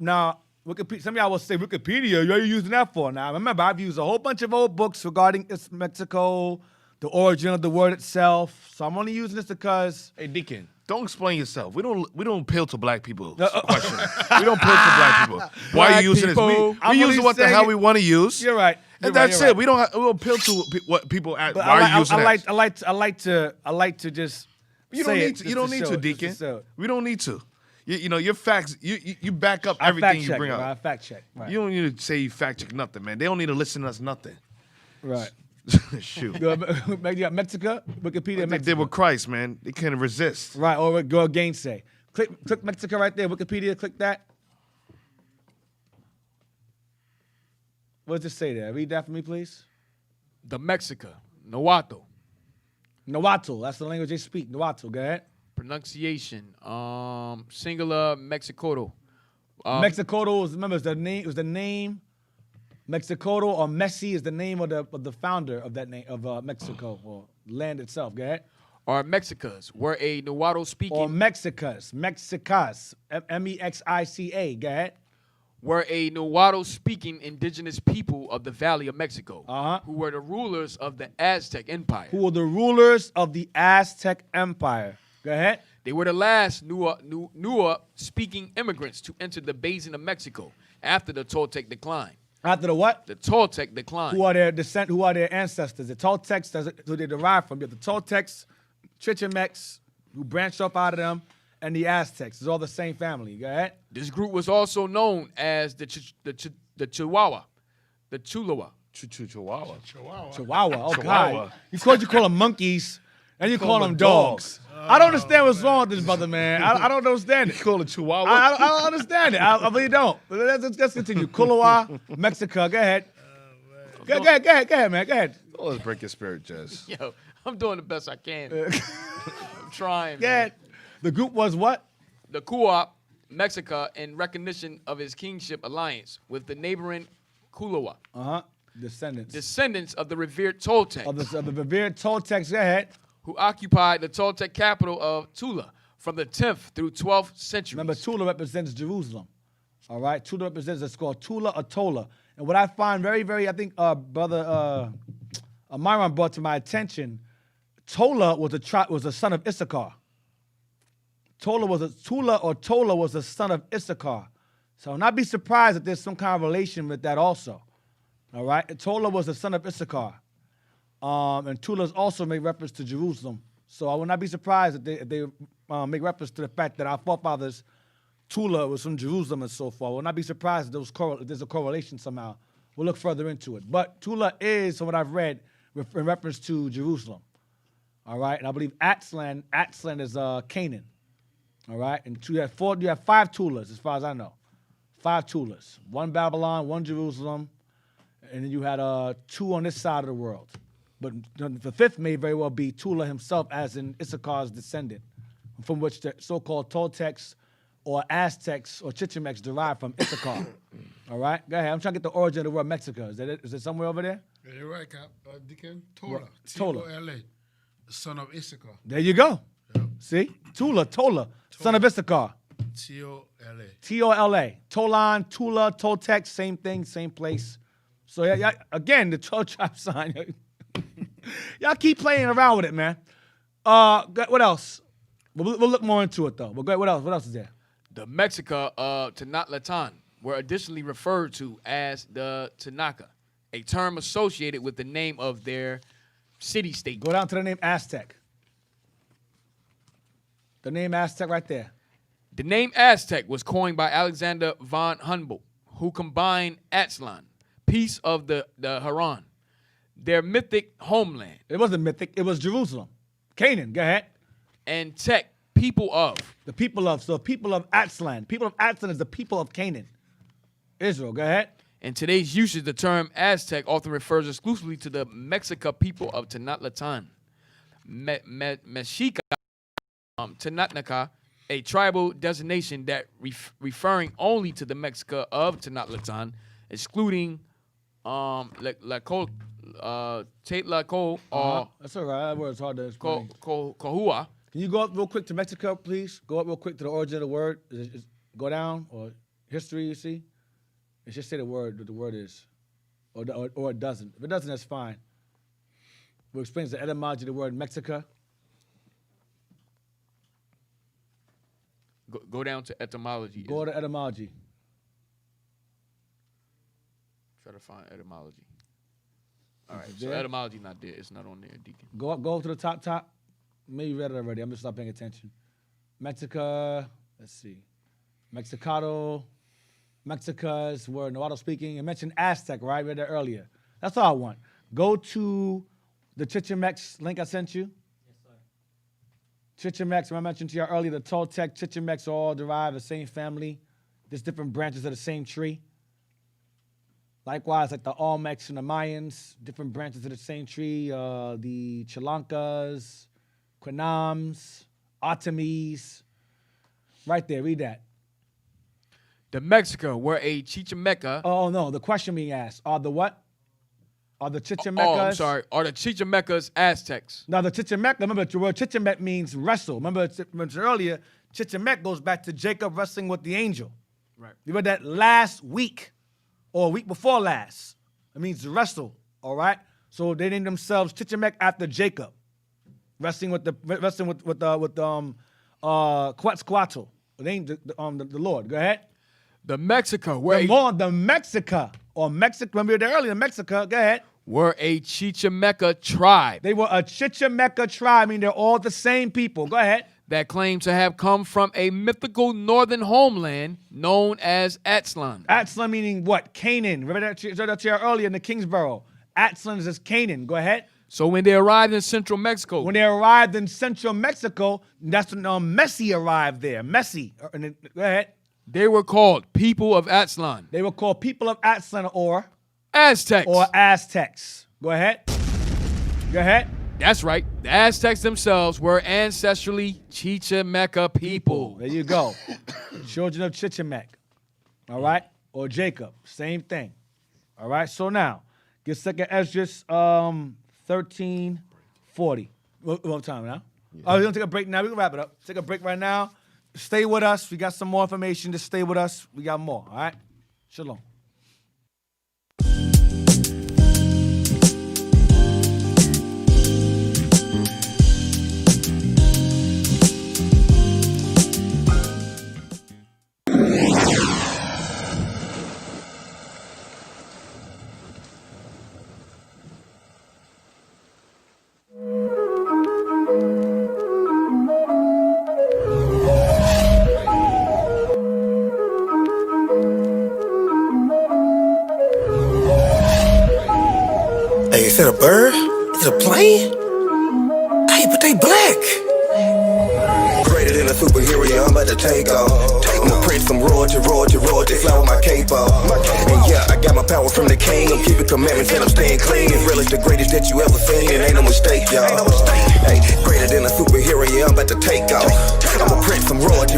Wikipedia. Some of y'all will say Wikipedia. What are you using that for? Now, remember, I've used a whole bunch of old books regarding Mexico, the origin of the word itself. So I'm only using this because. Hey, Deacon, don't explain yourself. We don't appeal to black people. Question. We don't appeal to black people. Why are you using people. this? I'm We only use what the saying- hell we want to use. You're right. And that's it. We don't appeal to what people ask. But Why are you using that? I like to just. You don't say need it to. just You don't need show to, it, just Deacon. show it. We don't need to. You know your facts. You back up I everything fact you check, bring right? I up. fact check. Right. You don't need to say you fact check nothing, man. They don't need to listen to us nothing. Right. Shoot. You got Mexico, Wikipedia They Mexico. did with Christ, man. They couldn't resist. Right, or go gainsay. Click Mexico right there, Wikipedia, click that. What does it say there? Read that for me, please. The Mexica, Nahuatl. Nahuatl, that's the language they speak. Nahuatl, go ahead. Pronunciation, singular Mexicotl. Mexicotl is, remember, is the name. Mexicotl or Messi is the name of the founder of that name of Mexico or land itself. Go ahead. Or Mexicas were a Nahuatl speaking. Or Mexicas, Mexica. Go ahead. Were a Nahuatl speaking indigenous people of the Valley of Mexico, Uh-huh. who were the rulers of the Aztec Empire. Who were the rulers of the Aztec Empire? Go ahead. They were the last Nua speaking immigrants to enter the basin of Mexico after the Toltec decline. After the what? The Toltec decline. Who are their Who are their ancestors? The Toltecs, who they derive from. You have the Toltecs, Chichimecs, who branched off out of them, and the Aztecs. It's all the same family. Go ahead. This group was also known as the Chihuahua, the Chulawa. Chihuahua. Chihuahua. Oh, Chihuahua. God. You call them monkeys, and you call them dogs. I don't understand what's wrong with this brother, man. I don't understand it. You call it Chihuahua? I don't understand it. I really don't. But let's continue. Kulawa, Mexico. Go ahead. Go ahead, man. Go ahead. Oh, let's break your spirit, Jez. Yo, I'm doing the best I can. I'm trying. Go man. ahead. The group was what? The Kuop, Mexico, in recognition of his kingship alliance with the neighboring Kulawa, Descendants of the revered Toltec, of the revered Toltecs. Go ahead. who occupied the Toltec capital of Tula from the 10th through 12th centuries. Remember, Tula represents Jerusalem. All right? Tula represents, it's called Tula or Tola. And what I find very, very, I think Brother Myron brought to my attention, Tola was a son of Issachar. Tola was a son of Issachar. So not be surprised if there's some kind of relation with that also. All right? Tola was a son of Issachar. And Tula's also make reference to Jerusalem. So I would not be surprised if they make reference to the fact that our forefathers, Tula was from Jerusalem and so forth. I would not be surprised if there's a correlation somehow. We'll look further into it. But Tula is, from what I've read, in reference to Jerusalem. All right? And I believe Atzlan is Canaan. All right? And you have 5 Tulas, as far as I know. 5 Tulas. 1 Babylon, 1 Jerusalem, and then you had 2 on this side of the world. But the 5th may very well be Tula himself, as in Issachar's descendant, from which the so-called Toltecs or Aztecs or Chichimecs derived from Issachar. All right? Go ahead. I'm trying to get the origin of the word Mexico. Is that it? Is it somewhere over there? Yeah, you're right, Cap. Deacon. Tola. Tola. T-O-L-A. The son of Issachar. There you go. Yeah. See? Tola, son of Issachar. T-O-L-A. T-O-L-A. Tolan, Tula, Toltec, same thing, same place. So, yeah, again, the 12 tribe sign. Y'all keep playing around with it, man. What else? We'll look more into it, though. But go ahead, what else? What else is there? The Mexica of Tenochtitlan were additionally referred to as the Tanaka, a term associated with the name of their city-state. Go down to the name Aztec. The name Aztec right there. The name Aztec was coined by Alexander von Humboldt, who combined Aztlan, piece of the Haran, their mythic homeland, It wasn't mythic. It was Jerusalem. Canaan. Go ahead. and Tech, people of. The people of, so people of Aztlan. People of Aztlan is the people of Canaan. Israel. Go ahead. In today's usage, the term Aztec often refers exclusively to the Mexica people of Tenochtitlan, Mexica, Tenochtitlan, a tribal designation that referring only to the Mexica of Tenochtitlan, excluding Tlaco, or That's all right. That word's hard to explain. Cohua. Can you go up real quick to Mexico, please? Go up real quick to the origin of the word. Go down, or history, you see? It should say the word, what the word is. Or it doesn't. If it doesn't, that's fine. We'll explain the etymology of the word Mexica. Go down to etymology. Go to etymology. Try to find etymology. All right, Is it so there? etymology not there. It's not on there, Deacon. Go up to the top. Maybe you read it already. I'm just not paying attention. Mexica, let's see. Mexicado, Mexica's word, Nahuatl speaking. I mentioned Aztec, right? Read that earlier. That's all I want. Go to the Chichimex link I sent you. Chichimex, I mentioned to you earlier, the Toltec, Chichimex all derive the same family. There's different branches of the same tree. Likewise, like the Olmecs and the Mayans, different branches of the same tree. The Chalancas, Quinams, Otomies. Right there, read that. The Mexica were a Chichimeca. Oh, no, the question being asked, are the what? Are the Chichimecas? Oh, I'm sorry. Are the Chichimecas Aztecs? Now, the Chichimec, remember, the word Chichimec means wrestle. Remember, I mentioned earlier, Chichimec goes back to Jacob wrestling with the angel. Right. You read that last week, or a week before last. It means to wrestle, all right? So they named themselves Chichimec after Jacob, wrestling with Quetzalcoatl, the Lord. Go ahead. The Mexica were The Mexica, or Mexico, remember that earlier, Mexica, go ahead. were a Chichimeca tribe They were a Chichimeca tribe, I mean, they're all the same people. Go ahead. that claimed to have come from a mythical northern homeland known as Aztlan. Aztlan meaning what? Canaan. Remember that here earlier in the Kingsborough. Aztlan is Canaan. Go ahead. So when they arrived in central Mexico, When they arrived in central Mexico, that's when Messi arrived there. Messi. Go ahead. they were called people of Aztlan, They were called people of Aztlan or Aztecs. Aztecs. Go ahead. Go ahead. That's right. The Aztecs themselves were ancestrally Chichimeca people. There you go. Children of Chichimec. All right? Or Jacob. Same thing. All right? So now, get 2nd Esdras 13:40. What time now? Oh, we're going to take a break now. We can wrap it up. Take a break right now. Stay with us. We got some more information. Just stay with us. We got more. All right? Shalom. Hey, is that a bird? Is it a plane? Hey, but they black. Greater than a superhero, yeah, I'm about to take off. I'm a prince from royalty, fly with my cape off. And yeah, I got my power from the king. I'm keeping commandments and I'm staying clean. Israel is the greatest that you ever seen. It ain't no mistake, y'all. Hey, greater than a superhero, yeah, I'm about to take off. I'm a prince from royalty,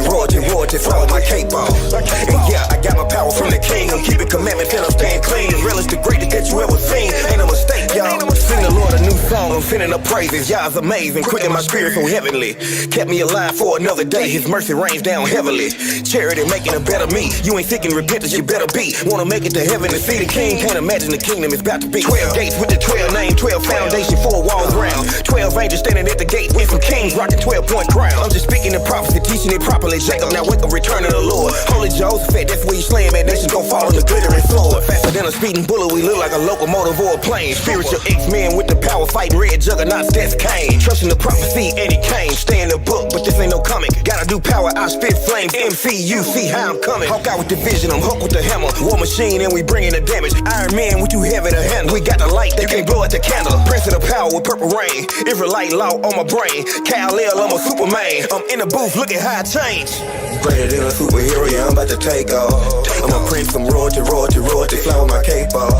fly with my cape off. And yeah, I got my power from the king. I'm keeping commandments and I'm staying clean. Israel is the greatest that you ever seen. Ain't no mistake, y'all. Sing the Lord a new song. I'm sending up praises. Y'all's amazing. Quicken my spirit so heavenly. Kept me alive for another day. His mercy rains down heavily. Charity making a better me. You ain't seeking repentance, you better be. Wanna make it to heaven and see the king. Can't imagine the kingdom is about to be. 12 gates with the 12 name, 12 foundation, 4 walls round. 12 angels standing at the gates with some kings rocking 12-point crown. I'm just speaking the prophecy, teaching it properly. Jacob, now wake up, return to the Lord. Holy Joseph, that's where you slaying, man. Nations gon' fall on the glittering sword. Faster than a speeding bullet, we look like a locomotive or a plane. Spiritual X-Men with the power fight Getting red juggernauts, that's Cain. Trusting the prophecy, and he came. Stay in the book, but this ain't no comic. Gotta do power, I spit flames. MC, you see how I'm coming. Hawk out with the vision, I'm hooked with the hammer. War machine, and we bringing the damage. Iron Man, we too heavy to handle. We got the light, they can't blow out the candle. Prince of the power with purple rain. Israelite law on my brain. Kal-El, I'm a Superman. I'm in the booth, look at how I change. Greater than a superhero, yeah, I'm about to take off. I'm a prince from royalty, fly with my cape off.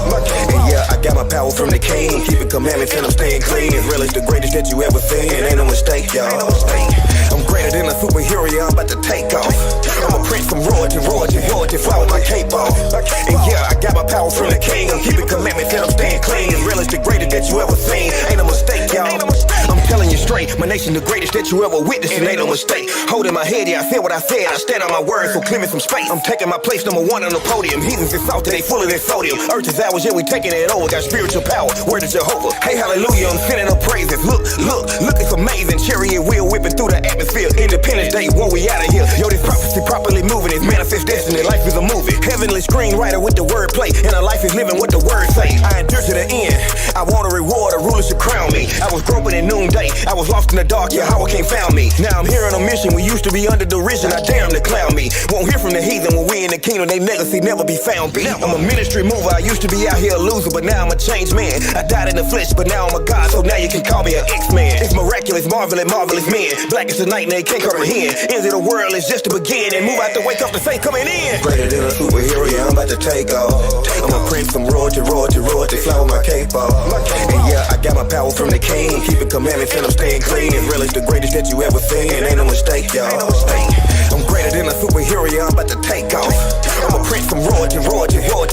And yeah, I got my power from the king. Keeping commandments and I'm staying clean. Israel is the greatest that you ever seen. Ain't no mistake, y'all. I'm greater than a superhero, yeah, I'm about to take off. I'm a prince from royalty, fly with my cape off. And yeah, I got my power from the king. I'm keeping commandments and I'm staying clean. Israel is the greatest that you ever seen. Ain't no mistake, y'all. I'm telling you straight, my nation the greatest that you ever witnessed, and ain't no mistake. Holding my head, yeah, I said what I said. I stand on my word, so clear me some space. I'm taking my place, number one on the podium. Heathens is salty, they full of their sodium. Earth is ours, yeah, we taking it over. Got spiritual power, word is Jehovah. Hey, hallelujah, I'm sending up praises. Look, it's amazing. Chariot wheel whipping through the atmosphere. Independence Day, when we out of here. Yo, this prophecy properly moving. It's manifest destiny, life is a movie. Heavenly screenwriter with the wordplay, and our life is living what the word say. I endure to the end. I want a reward, a ruler should crown me. I was groping at noonday. I was lost in the dark, yeah, how I can't found me. Now I'm here on a mission. We used to be under derision. I dare them to clown me. Won't hear from the heathen when we in the kingdom. They legacy never be found beat. I'm a ministry mover. I used to be out here a loser, but now I'm a changed man. I died in the flesh, but now I'm a god, so now you can call me an X-Man. It's miraculous, marvelous men. Black is the night and they can't comprehend. End of the world is just to begin, and move out the wake up the faith coming in. Greater than a superhero, yeah, I'm about to take off. I'm a prince from royalty, fly with my cape off. And yeah, I got my power from the king. Keeping commandments and I'm staying clean. Israel is the greatest that you ever seen. Ain't no mistake, y'all. I'm greater than a superhero, yeah, I'm about to take off. I'm a prince from royalty,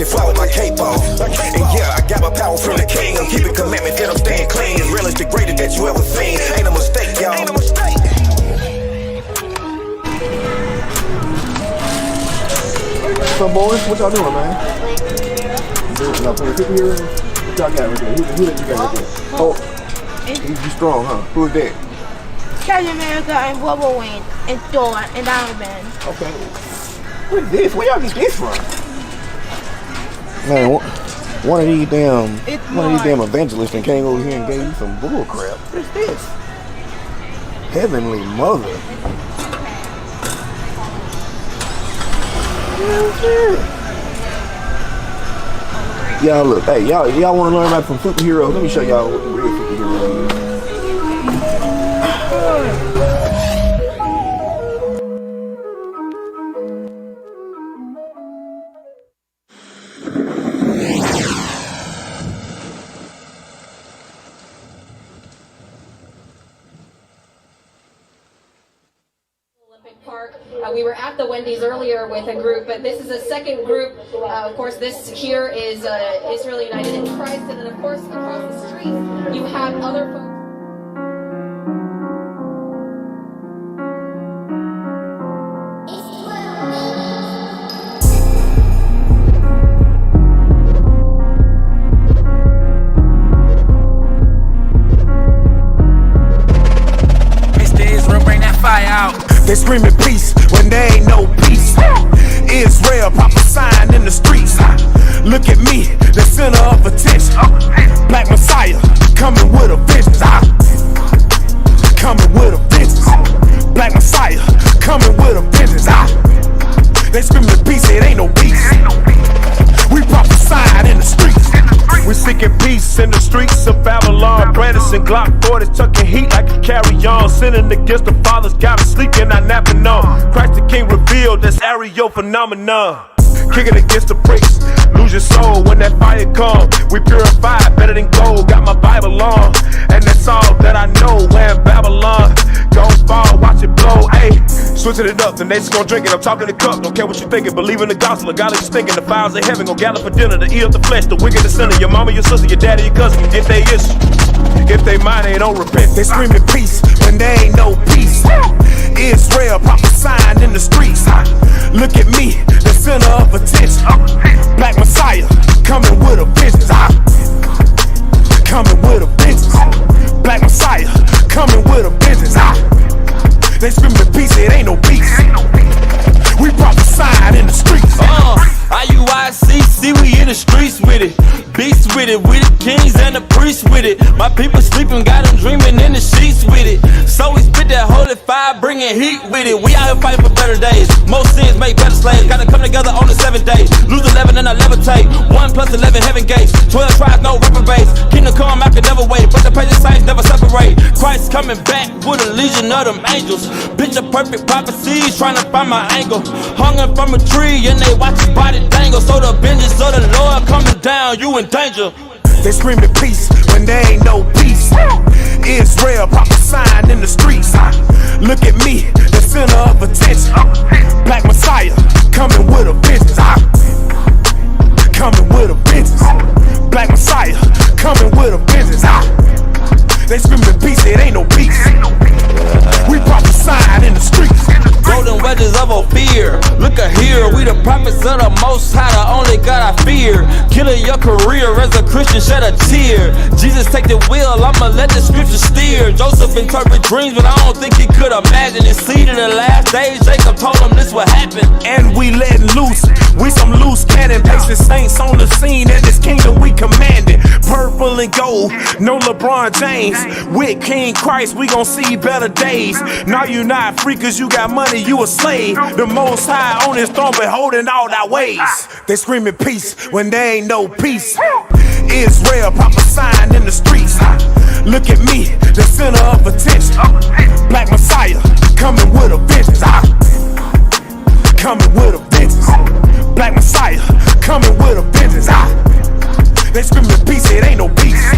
fly with my cape off. And yeah, I got my power from the king. I'm keeping commandments and I'm staying clean. Israel is the greatest that you ever seen. Ain't no mistake, y'all. Ain't no mistake. What's up, boys? What y'all doing, man? Y'all playing 50 here? What y'all got right there? Who that you got right there? Oh, you strong, huh? Who is that? Captain America and Wolverine and Thor and Iron Man. Okay. What is this? Where y'all get this from? Man, one of these damn evangelists that came over here and gave you some bull crap. What is this? Heavenly Mother. Y'all look, hey, y'all want to learn about some superheroes? Let me show y'all what the real superhero is. Park. We were at the Wendy's earlier with a group, but this is a second group. Of course, this here is Israel United in Christ, and then of course across the street you have other folks. They screaming peace when there ain't no peace. Israel prophesying in the streets. Look at me, the center of attention. Black Messiah coming with a vengeance. Coming with a vengeance. Black Messiah coming with a vengeance. They screaming peace, it ain't no peace. We prophesying in the streets. We seeking peace in the streets of Babylon. Branderson Glock 40s tucking heat like a carry-on. Sinning against the fathers, got us sleeping, not napping on. Christ the King revealed this aerial phenomenon. Kicking against the pricks, lose your soul when that fire come. We purify better than gold, got my Bible on. And that's all that I know, when Babylon gon' fall, watch it blow, ayy. Switching it up, the nation's gon' drink it, I'm talking the cup. Don't care what you thinking, believe in the gospel, God is thinking. The fires of heaven gon' gather for dinner, to eat up the flesh, the wicked, the sinner. Your mama, your sister, your daddy, your cousin, if they issue. If they mind, they don't repent. They screaming peace when there ain't no peace. Israel prophesying in the streets. Look at me, the center of attention. Black Messiah coming with a vengeance. Coming with a vengeance. Black Messiah coming with a vengeance. They screaming peace, it ain't no peace. We prophesying in the streets. IUICC, we in the streets with it. Beasts with it, we the kings and the priests with it. it. My people sleeping, got them dreaming in the sheets with it. So we spit that holy fire, bringing heat with it. We out here fighting for better days. Most sins make better slaves. Gotta come together on the 7th day. Lose 11 and I levitate. 1 plus 11 heaven gates. 12 tribes, no reprobates. Kingdom come, I can never wait. But the patient saints never separate. Christ coming back with a legion of them angels. Picture perfect prophecies, trying to find my angle. Hung up from a tree and they watch his body dangle. So the vengeance of the Lord coming down, you in danger. They screaming peace when there ain't no peace. Israel prophesying in the streets. Look at me, the center of attention. Black Messiah coming with a vengeance. Coming with a vengeance. Black Messiah coming with a vengeance. They screaming peace, it ain't no peace. We prophesying in the streets. Golden wedges of Ophir. Look at here, we the prophets of the Most High, the only God I fear. Killing your career as a Christian, shed a tear. Jesus take the wheel, I'ma let the scripture steer. Joseph interpret dreams, but I don't think he could imagine it. See to the last days, Jacob told him this would happen. And we letting loose, we some loose cannon. Patient saints on the scene, and this kingdom we commanding. Purple and gold, no LeBron James. With King Christ, we gon' see better days. Now you not free cause you got money, you a slave. The Most High on his throne, but holding all thy ways. They screaming peace when there ain't no peace. Israel prophesying in the streets. Look at me, the center of attention. Black Messiah coming with a vengeance. Coming with a vengeance. Black Messiah coming with a vengeance. They screaming peace, it ain't no peace.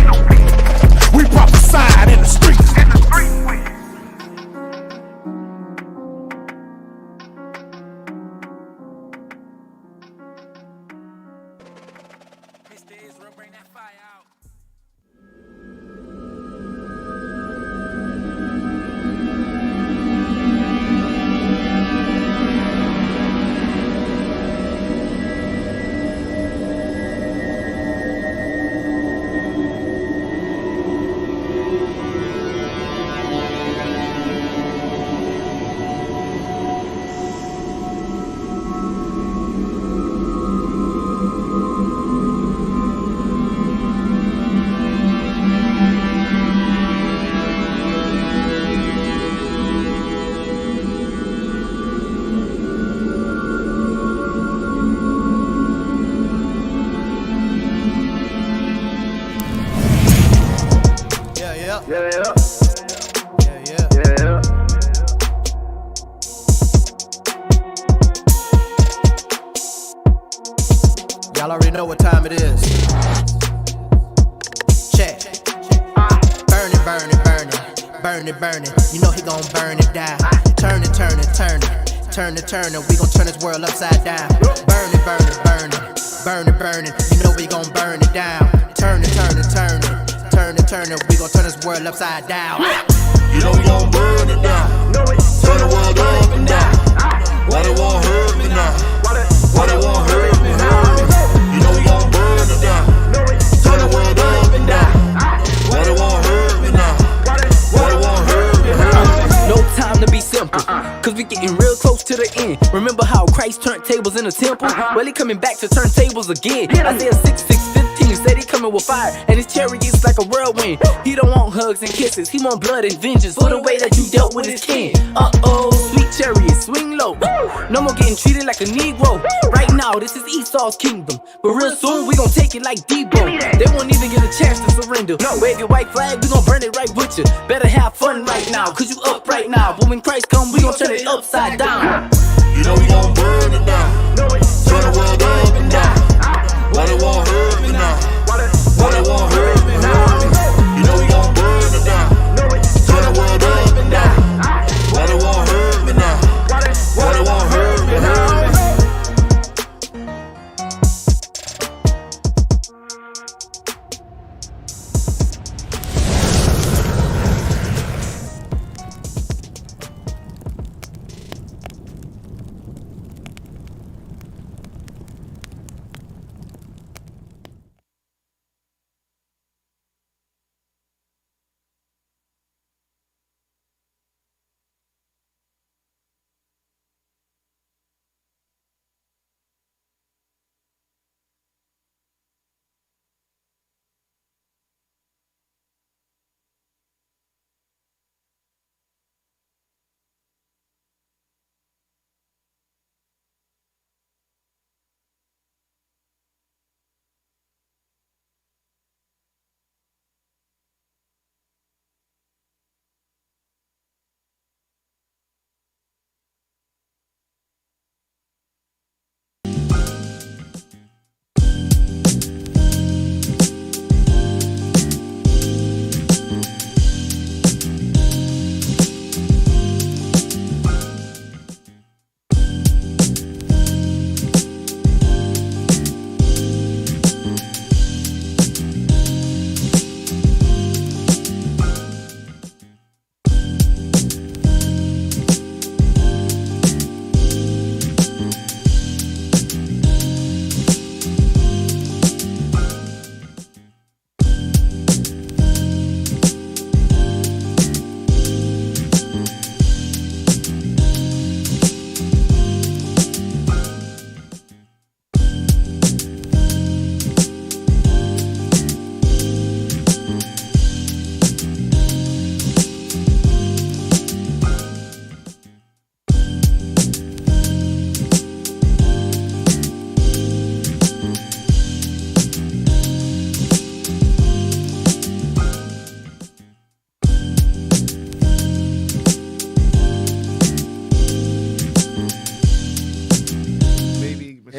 We prophesying in the streets. Y'all already know what time it is. Check. Burn it, burn it, burn it. Burn it, burn it. You know he gon' burn it down. Turn it, turn it, turn it. Turn it, turn it. We gon' turn this world upside down. Burn it, burn it, burn it. Burn it, burn it. You know we gon' burn it down. Turn it, turn it, turn it. Turn it, turn it. We gon' turn this world upside down. You know we gon' burn it down. Turn the world up and down. Why they won't hurt me now? Why they won't hurt me now? You know we gon' burn it down. Turn the world up and down. Why they won't hurt me now? Why they won't hurt me now? No time to be simple, cause we getting real close to the end. Remember how Christ turned tables in the temple? Well, he coming back to turn tables again. Isaiah 6:15 said he coming with fire, and his chariots like a whirlwind. He don't want hugs and kisses, he want blood and vengeance for the way that you dealt with his kin. Sweet chariot, swing low. No more getting treated like a Negro. Right now, this is Esau's kingdom, but real soon we gon' take it like Debo. They won't even get a chance to surrender. Wave your white flag, we gon' burn it right with you. Better have fun right now, cause you up right now. But when Christ come, we gon' turn it upside down. You know we gon' burn it down. Turn the world up and down. Why they won't hurt me now? Why they won't hurt me now? You know we gon' burn it down. Turn the world up and down. Why they won't hurt me now? Why they won't hurt me now?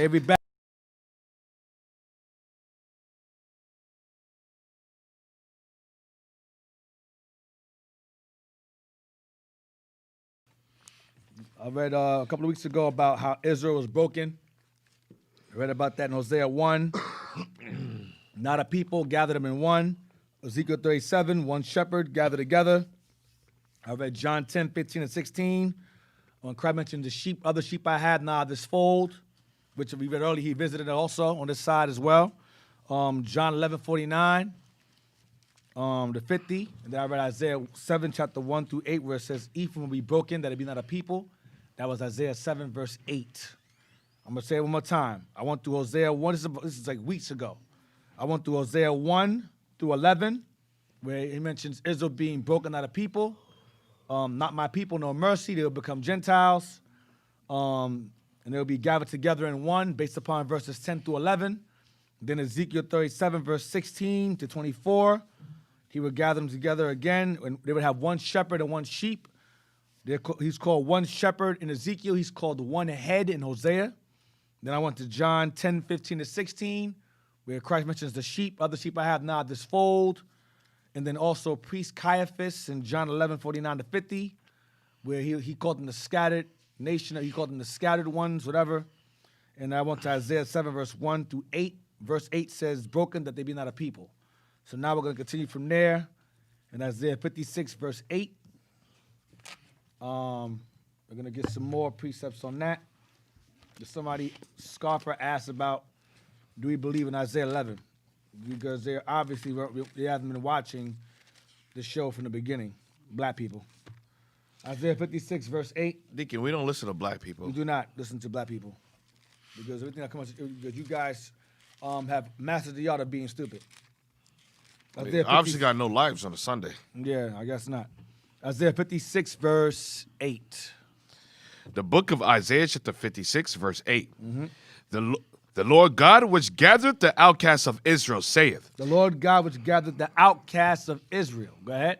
Hey, we back. I read a couple of weeks ago about how Israel was broken. I read about that in Hosea 1. Not a people, gather them in one. Ezekiel 37, one shepherd, gather together. I read John 10, 15, and 16. When Christ mentioned the sheep, other sheep I had, now this fold, which we read earlier, he visited also on this side as well. John 11, 49, the 50. And then I read Isaiah 7, chapter 1 through 8, where it says, Ephraim will be broken, that it be not a people. That was Isaiah 7, verse 8. I'm going to say it one more time. I went through Hosea 1. This is like weeks ago. I went through Hosea 1 through 11, where he mentions Israel being broken, not a people. Not my people, no mercy. They will become Gentiles. And they'll be gathered together in one, based upon verses 10 through 11. Then Ezekiel 37, verse 16 to 24. He would gather them together again, and they would have one shepherd and one sheep. He's called one shepherd in Ezekiel. He's called one head in Hosea. Then I went to John 10, 15 to 16, where Christ mentions the sheep. Other sheep I have now this fold. And then also priest Caiaphas in John 11, 49 to 50, where he called them the scattered nation. He called them the scattered ones, whatever. And I went to Isaiah 7, verse 1 through 8. Verse 8 says, broken that they be not a people. So now we're going to continue from there. In Isaiah 56, verse 8. We're going to get some more precepts on that. Somebody, Scarper, asked about, do we believe in Isaiah 11? Because they obviously they haven't been watching the show from the beginning, black people. Isaiah 56, verse 8. Deacon, we don't listen to black people. We do not listen to black people. Because everything that comes, because you guys have mastered the art of being stupid. Obviously got no lives on a Sunday. Yeah, I guess not. Isaiah 56, verse 8. The book of Isaiah, chapter 56, verse 8. Mm-hmm. The Lord God which gathered the outcasts of Israel saith. The Lord God which gathered the outcasts of Israel. Go ahead.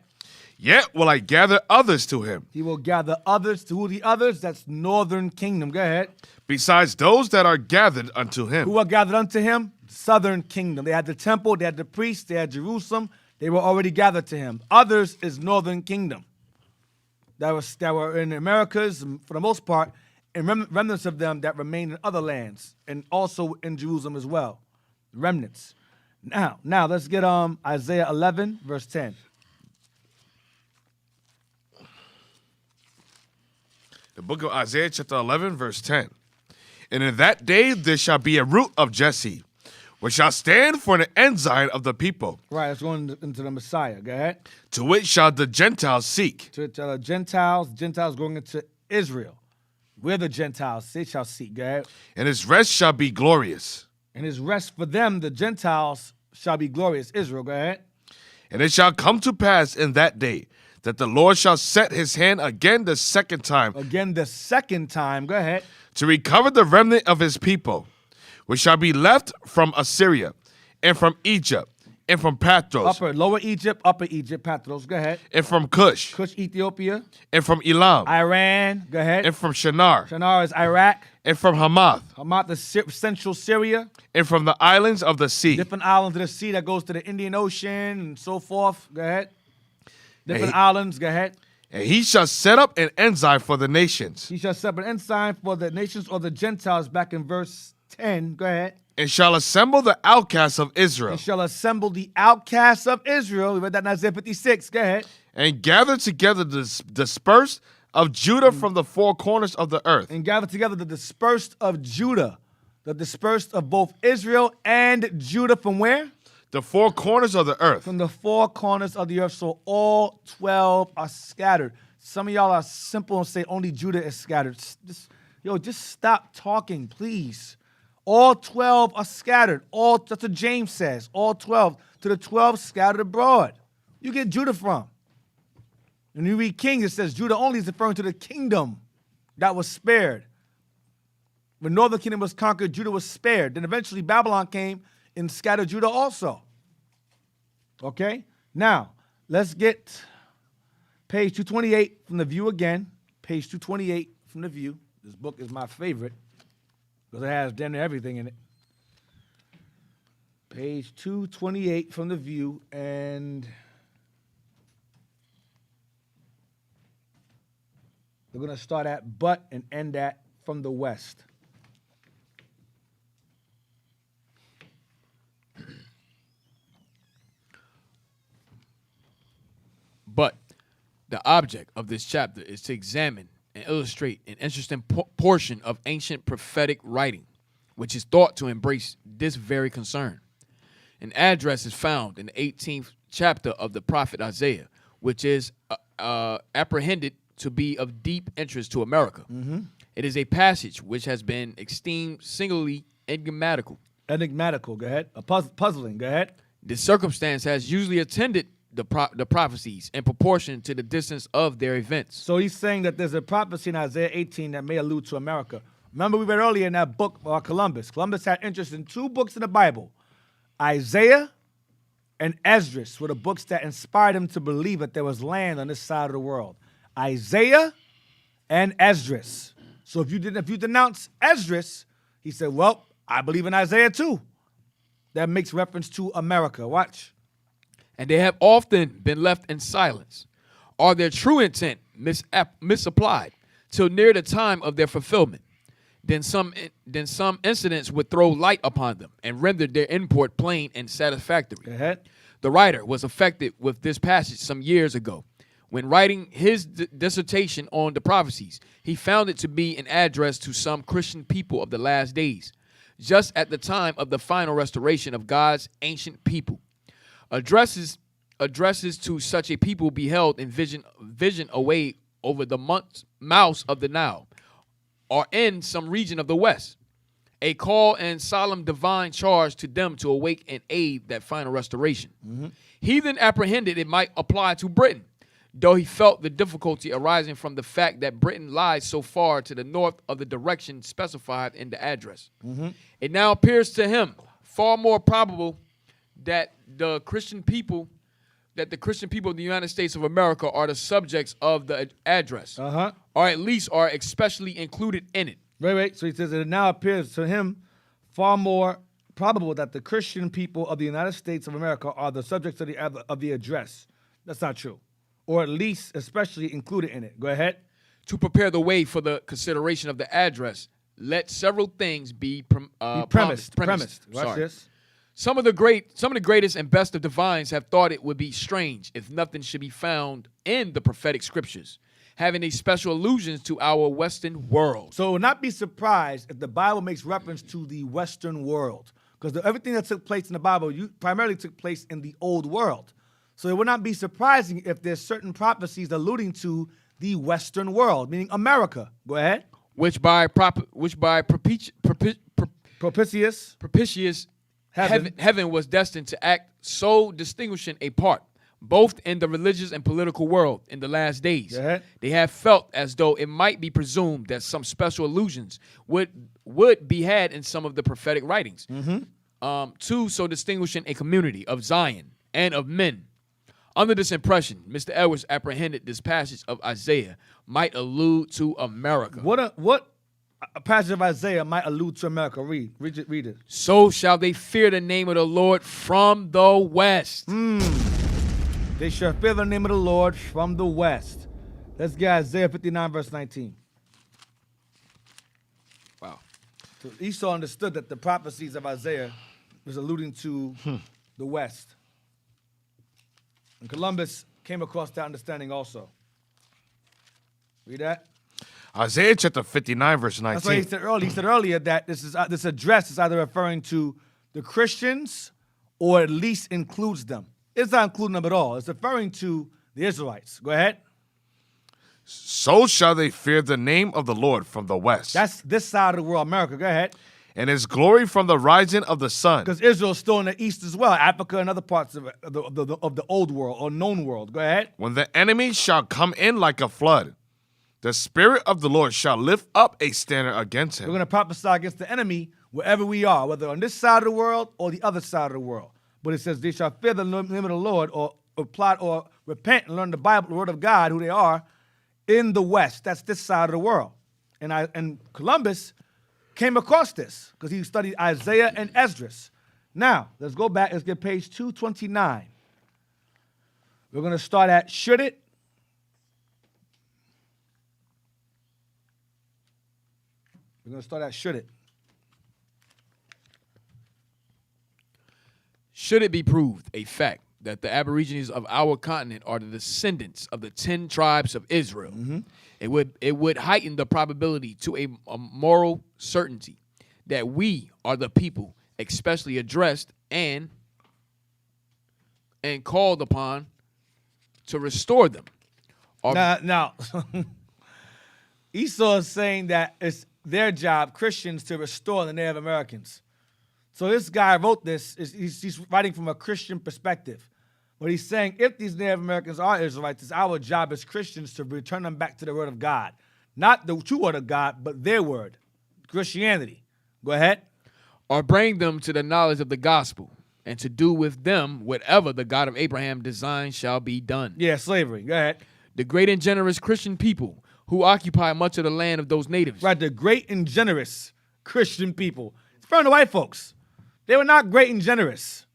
Yet will I gather others to him. He will gather others. To who the others? That's northern kingdom. Go ahead. Besides those that are gathered unto him. Who are gathered unto him? Southern kingdom. They had the temple, they had the priests, they had Jerusalem. They were already gathered to him. Others is northern kingdom. That were in the Americas, for the most part, and remnants of them that remain in other lands, and also in Jerusalem as well. Remnants. Now let's get Isaiah 11, verse 10. The book of Isaiah, chapter 11, verse 10. And in that day there shall be a root of Jesse, which shall stand for an ensign of the people. Right, let's go into the Messiah. Go ahead. To which shall the Gentiles seek. To the Gentiles going into Israel. We're the Gentiles, they shall seek. Go ahead. And his rest shall be glorious. And his rest for them, the Gentiles, shall be glorious. Israel, go ahead. And it shall come to pass in that day that the Lord shall set his hand again the second time. Again the second time, go ahead. To recover the remnant of his people, which shall be left from Assyria, and from Egypt, and from Pathros. Lower Egypt, upper Egypt, Pathros, go ahead. And from Cush. Cush, Ethiopia. And from Elam. Iran, go ahead. And from Shinar. Shinar is Iraq. And from Hamath. Hamath is central Syria. And from the islands of the sea. Different islands of the sea that goes to the Indian Ocean and so forth. Go ahead. Different islands, go ahead. And he shall set up an ensign for the nations. He shall set up an ensign for the nations or the Gentiles, back in verse 10. Go ahead. And shall assemble the outcasts of Israel. And shall assemble the outcasts of Israel. We read that in Isaiah 56. Go ahead. And gather together the dispersed of Judah from the four corners of the earth. And gather together the dispersed of Judah. The dispersed of both Israel and Judah from where? The four corners of the earth. From the four corners of the earth. So all 12 are scattered. Some of y'all are simple and say only Judah is scattered. Just stop talking, please. All 12 are scattered. That's what James says. All 12. To the 12 scattered abroad. You get Judah from. When you read Kings, it says Judah only is referring to the kingdom that was spared. When northern kingdom was conquered, Judah was spared. Then eventually Babylon came and scattered Judah also. Okay? Now, let's get page 228 from the View again. Page 228 from the View. This book is my favorite. because it has damn near everything in it. Page 228 from the View, and we're going to start at but and end at from the west. But the object of this chapter is to examine and illustrate an interesting portion of ancient prophetic writing, which is thought to embrace this very concern. An address is found in the 18th chapter of the prophet Isaiah, which is apprehended to be of deep interest to America. It is a passage which has been esteemed singularly enigmatical. Enigmatical, go ahead. Puzzling, go ahead. This circumstance has usually attended the prophecies in proportion to the distance of their events. So he's saying that there's a prophecy in Isaiah 18 that may allude to America. Remember we read earlier in that book about Columbus. Columbus had interest in 2 books in the Bible. Isaiah and Esdras were the books that inspired him to believe that there was land on this side of the world. Isaiah and Esdras. So if you denounce Esdras, he said, well, I believe in Isaiah too. That makes reference to America. Watch. And they have often been left in silence, or their true intent misapplied till near the time of their fulfillment. Then some incidents would throw light upon them and render their import plain and satisfactory. Go ahead. The writer was affected with this passage some years ago. When writing his dissertation on the prophecies, he found it to be an address to some Christian people of the last days, just at the time of the final restoration of God's ancient people. Addresses to such a people be held in vision away over the mouths of the Nile, or in some region of the West. A call and solemn divine charge to them to awake and aid that final restoration. He then apprehended it might apply to Britain, though he felt the difficulty arising from the fact that Britain lies so far to the north of the direction specified in the address. It now appears to him far more probable that the Christian people of the United States of America are the subjects of the address, or at least are especially included in it. Wait. So he says it now appears to him far more probable that the Christian people of the United States of America are the subjects of the address. That's not true. Or at least especially included in it. Go ahead. To prepare the way for the consideration of the address, let several things be premised. Watch this. Some of the greatest and best of divines have thought it would be strange if nothing should be found in the prophetic scriptures, having a special allusions to our Western world. So not be surprised if the Bible makes reference to the Western world, because everything that took place in the Bible primarily took place in the old world. So it would not be surprising if there's certain prophecies alluding to the Western world, meaning America. Go ahead. Which by propitious heaven was destined to act so distinguishing a part, both in the religious and political world in the last days. They have felt as though it might be presumed that some special allusions would be had in some of the prophetic writings, to so distinguishing a community of Zion and of men. Under this impression, Mr. Edwards apprehended this passage of Isaiah might allude to America. What a passage of Isaiah might allude to America. Read it. So shall they fear the name of the Lord from the west. They shall fear the name of the Lord from the west. Let's get Isaiah 59, verse 19. Wow. So Esau understood that the prophecies of Isaiah was alluding to the west. And Columbus came across that understanding also. Read that. Isaiah chapter 59, verse 19. That's why he said earlier that this address is either referring to the Christians or at least includes them. It's not including them at all. It's referring to the Israelites. Go ahead. So shall they fear the name of the Lord from the west. That's this side of the world, America. Go ahead. And his glory from the rising of the sun. Because Israel's still in the east as well, Africa and other parts of the old world or known world. Go ahead. When the enemy shall come in like a flood, the Spirit of the Lord shall lift up a standard against him. We're going to prophesy against the enemy wherever we are, whether on this side of the world or the other side of the world. But it says they shall fear the name of the Lord or plot or repent and learn the Bible, the word of God, who they are, in the west. That's this side of the world. And Columbus came across this because he studied Isaiah and Esdras. Now, let's go back. Let's get page 229. We're going to start at should it. We're going to start at should it. Should it be proved a fact that the Aborigines of our continent are the descendants of the 10 tribes of Israel, it would heighten the probability to a moral certainty that we are the people especially addressed and called upon to restore them. Now, Esau is saying that it's their job, Christians, to restore the Native Americans. So this guy wrote this, he's writing from a Christian perspective. But he's saying if these Native Americans are Israelites, it's our job as Christians to return them back to the word of God. Not the true word of God, but their word, Christianity. Go ahead. Or bring them to the knowledge of the gospel, and to do with them whatever the God of Abraham designed shall be done. Yeah, slavery. Go ahead. The great and generous Christian people who occupy much of the land of those natives. Right, the great and generous Christian people. It's from the white folks. They were not great and generous.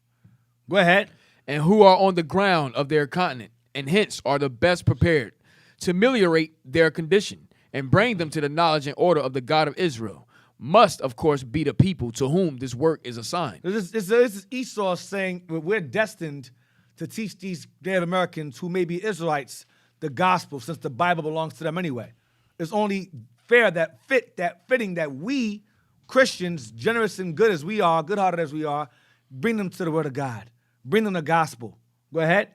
Go ahead. And who are on the ground of their continent, and hence are the best prepared to ameliorate their condition and bring them to the knowledge and order of the God of Israel, must, of course, be the people to whom this work is assigned. This is Esau saying we're destined to teach these Native Americans who may be Israelites the gospel, since the Bible belongs to them anyway. It's only fair fitting that we, Christians, generous and good as we are, good-hearted as we are, bring them to the word of God. Bring them the gospel. Go ahead.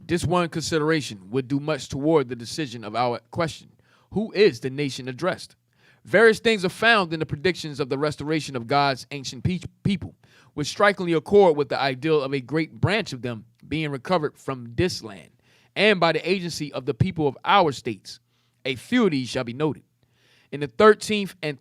This one consideration would do much toward the decision of our question. Who is the nation addressed? Various things are found in the predictions of the restoration of God's ancient people, which strikingly accord with the ideal of a great branch of them being recovered from this land, and by the agency of the people of our states. A few of these shall be noted. In the 30th and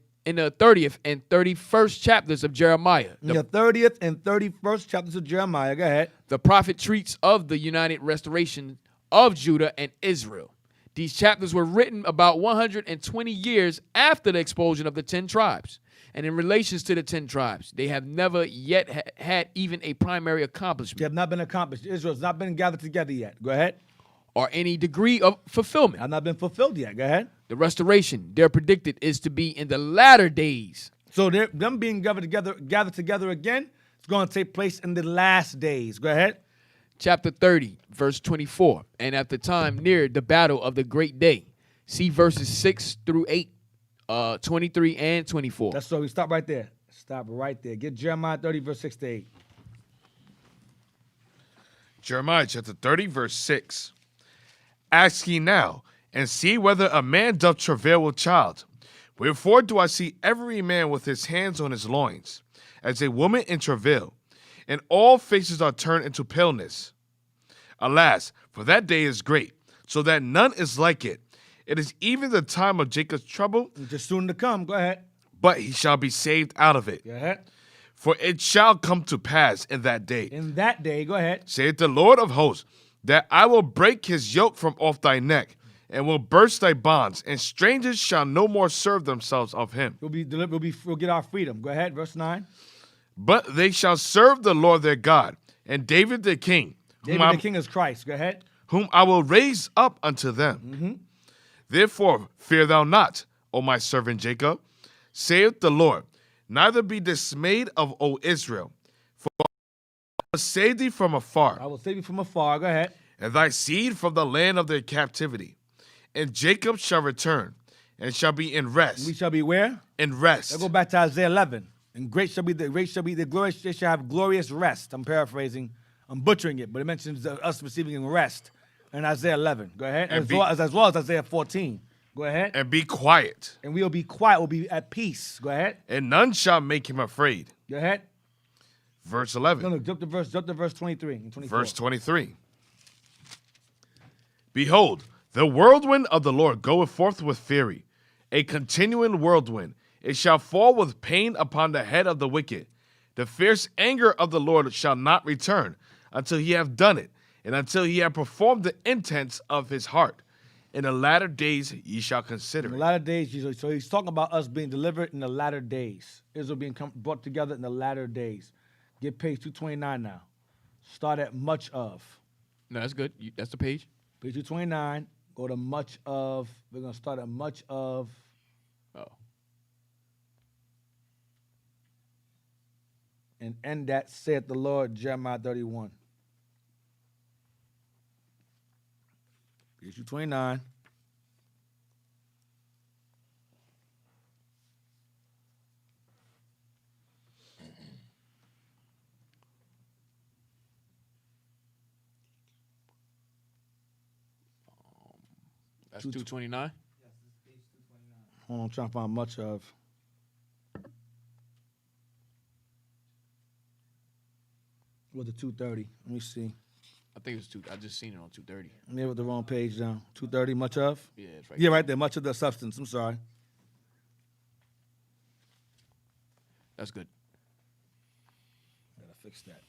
31st chapters of Jeremiah. The 30th and 31st chapters of Jeremiah. Go ahead. The prophet treats of the united restoration of Judah and Israel. These chapters were written about 120 years after the expulsion of the 10 tribes. And in relations to the 10 tribes, they have never yet had even a primary accomplishment. They have not been accomplished. Israel has not been gathered together yet. Go ahead. Or any degree of fulfillment. Have not been fulfilled yet. Go ahead. The restoration they're predicted is to be in the latter days. So them being gathered together again, it's going to take place in the last days. Go ahead. Chapter 30, verse 24. And at the time near the battle of the great day. See verses 6 through 8, 23 and 24. That's so we stop right there. Stop right there. Get Jeremiah 30, verse 6 to 8. Jeremiah chapter 30, verse 6. Ask ye now, and see whether a man doth travail with child. Wherefore do I see every man with his hands on his loins, as a woman in travail, and all faces are turned into paleness. Alas, for that day is great, so that none is like it. It is even the time of Jacob's trouble. It's just soon to come. Go ahead. But he shall be saved out of it. Go ahead. For it shall come to pass in that day. In that day, go ahead. Saith the Lord of hosts, that I will break his yoke from off thy neck, and will burst thy bonds, and strangers shall no more serve themselves of him. We'll get our freedom. Go ahead, verse 9. But they shall serve the Lord their God, and David their king. David the king is Christ. Go ahead. Whom I will raise up unto them. Mm-hmm. Therefore fear thou not, O my servant Jacob, saith the Lord, neither be dismayed of, O Israel, for I will save thee from afar. I will save you from afar. Go ahead. And thy seed from the land of their captivity. And Jacob shall return, and shall be in rest. We shall be where? In rest. Let's go back to Isaiah 11. And great shall be the glorious. They shall have glorious rest. I'm paraphrasing. I'm butchering it, but it mentions us receiving rest in Isaiah 11. Go ahead. As well as Isaiah 14. Go ahead. And be quiet. And we'll be quiet. We'll be at peace. Go ahead. And none shall make him afraid. Go ahead. Verse 11. No, jump to verse 23 and 24. Verse 23. Behold, the whirlwind of the Lord goeth forth with fury, a continuing whirlwind. It shall fall with pain upon the head of the wicked. The fierce anger of the Lord shall not return until he have done it, and until he have performed the intents of his heart. In the latter days ye shall consider In the it. latter days, so he's talking about us being delivered in the latter days. Israel being brought together in the latter days. Get page 229 now. Start at much of. No, that's good. That's the page. Page 229. Go to much of. We're going to start at much of. Oh. And end that, saith the Lord, Jeremiah 31. Page 229. That's 229. Hold on, I'm trying to find much of. With the 230. Let me see. I think it was 2. I just seen it on 230. Maybe with the wrong page down. 230, much of? Yeah, it's right Yeah, right there. Much of the substance. I'm sorry. That's good. Gotta fix that.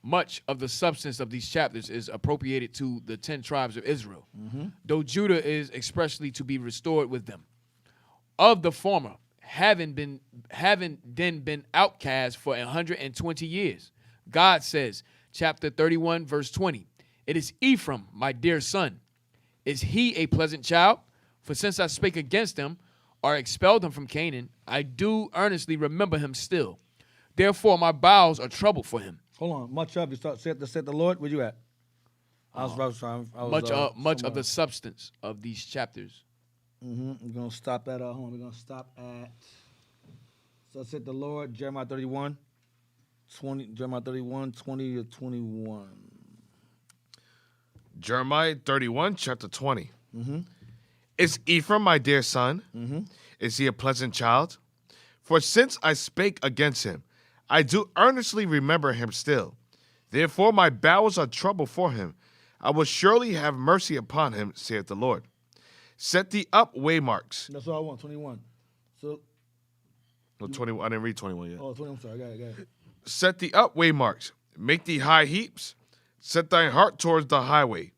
Much of the substance of these chapters is appropriated to the 10 tribes of Israel, though Judah is expressly to be restored with them. Of the former, having then been outcast for 120 years, God says, chapter 31, verse 20, it is Ephraim, my dear son. Is he a pleasant child? For since I spake against him, or expelled him from Canaan, I do earnestly remember him still. Therefore my bowels are troubled for him. Hold on. Much of, you start, said the Lord. Where you at? Much of the substance of these chapters. We're going to stop at, hold on. We're going to stop at, so said the Lord, Jeremiah 31, 20 to 21. Jeremiah 31, chapter 20. Is Ephraim my dear son? Is he a pleasant child? For since I spake against him, I do earnestly remember him still. Therefore my bowels are troubled for him. I will surely have mercy upon him, saith the Lord. Set thee up waymarks. That's all I want, 21. So, No, 21. I didn't read 21 yet. oh, 20, I'm sorry. Go ahead. Set thee up waymarks. Make thee high heaps. Set thine heart towards the highway,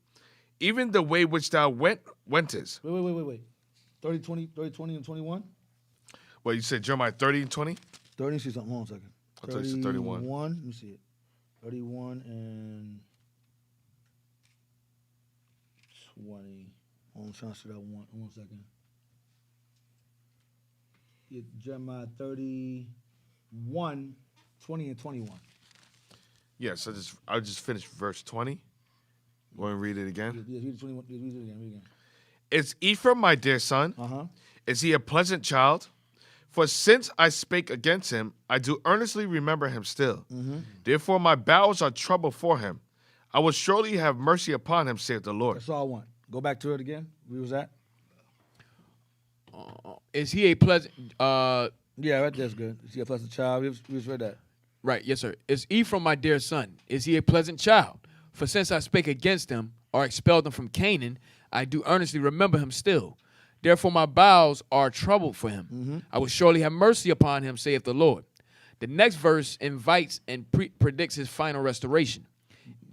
even the way which thou wentest. Wait. 30, 20, and 21? Well, you said Jeremiah 30 and 20? 30, see something. Hold on a second. I thought you said 31. Let me see it. 31 and 20. Hold on, I'm trying to see that one. Hold on a second. Yeah, Jeremiah 31, 20 and 21. Yes, I just finished verse 20. Go and read it again. Yeah, read 21. Read it again. Is Ephraim my dear son? Is he a pleasant child? For since I spake against him, I do earnestly remember him still. Therefore my bowels are troubled for him. I will surely have mercy upon him, saith the Lord. That's all I want. Go back to it again. Where was that? Is he a pleasant? Yeah, right there's good. Is he a pleasant child? We just read that. Right, yes, sir. Is Ephraim my dear son? Is he a pleasant child? For since I spake against him, or expelled him from Canaan, I do earnestly remember him still. Therefore my bowels are troubled for him. I will surely have mercy upon him, saith the Lord. The next verse invites and predicts his final restoration.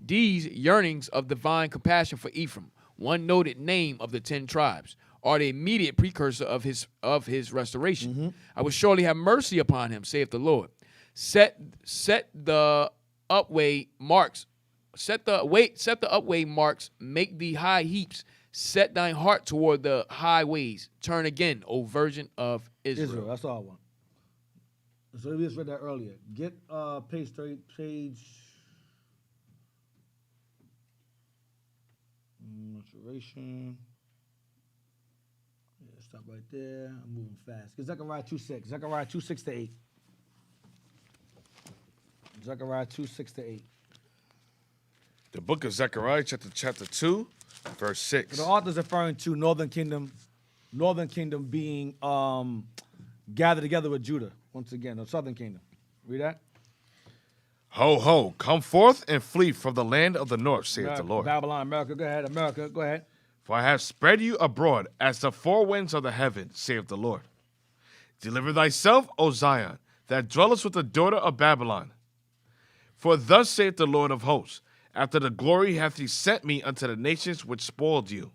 These yearnings of divine compassion for Ephraim, one noted name of the 10 tribes, are the immediate precursor of his restoration. I will surely have mercy upon him, saith the Lord. Set the upway marks. Set the upway marks. Make thee high heaps. Set thine heart toward the highways. Turn again, O virgin of Israel. That's all I want. So we just read that earlier. Get page 30, maturation. Yeah, stop right there. I'm moving fast. Get Zechariah 2:6. Zechariah 2:6 to 8. Zechariah 2:6 to 8. The book of Zechariah, chapter 2, verse 6. So the author's referring to Northern Kingdom being gathered together with Judah once again, the Southern Kingdom. Read that. Ho, ho, come forth and flee from the land of the north, saith the Lord. Babylon, America, go ahead. America, go ahead. For I have spread you abroad as the four winds of the heaven, saith the Lord. Deliver thyself, O Zion, that dwellest with the daughter of Babylon. For thus saith the Lord of hosts, after the glory hath he sent me unto the nations which spoiled you.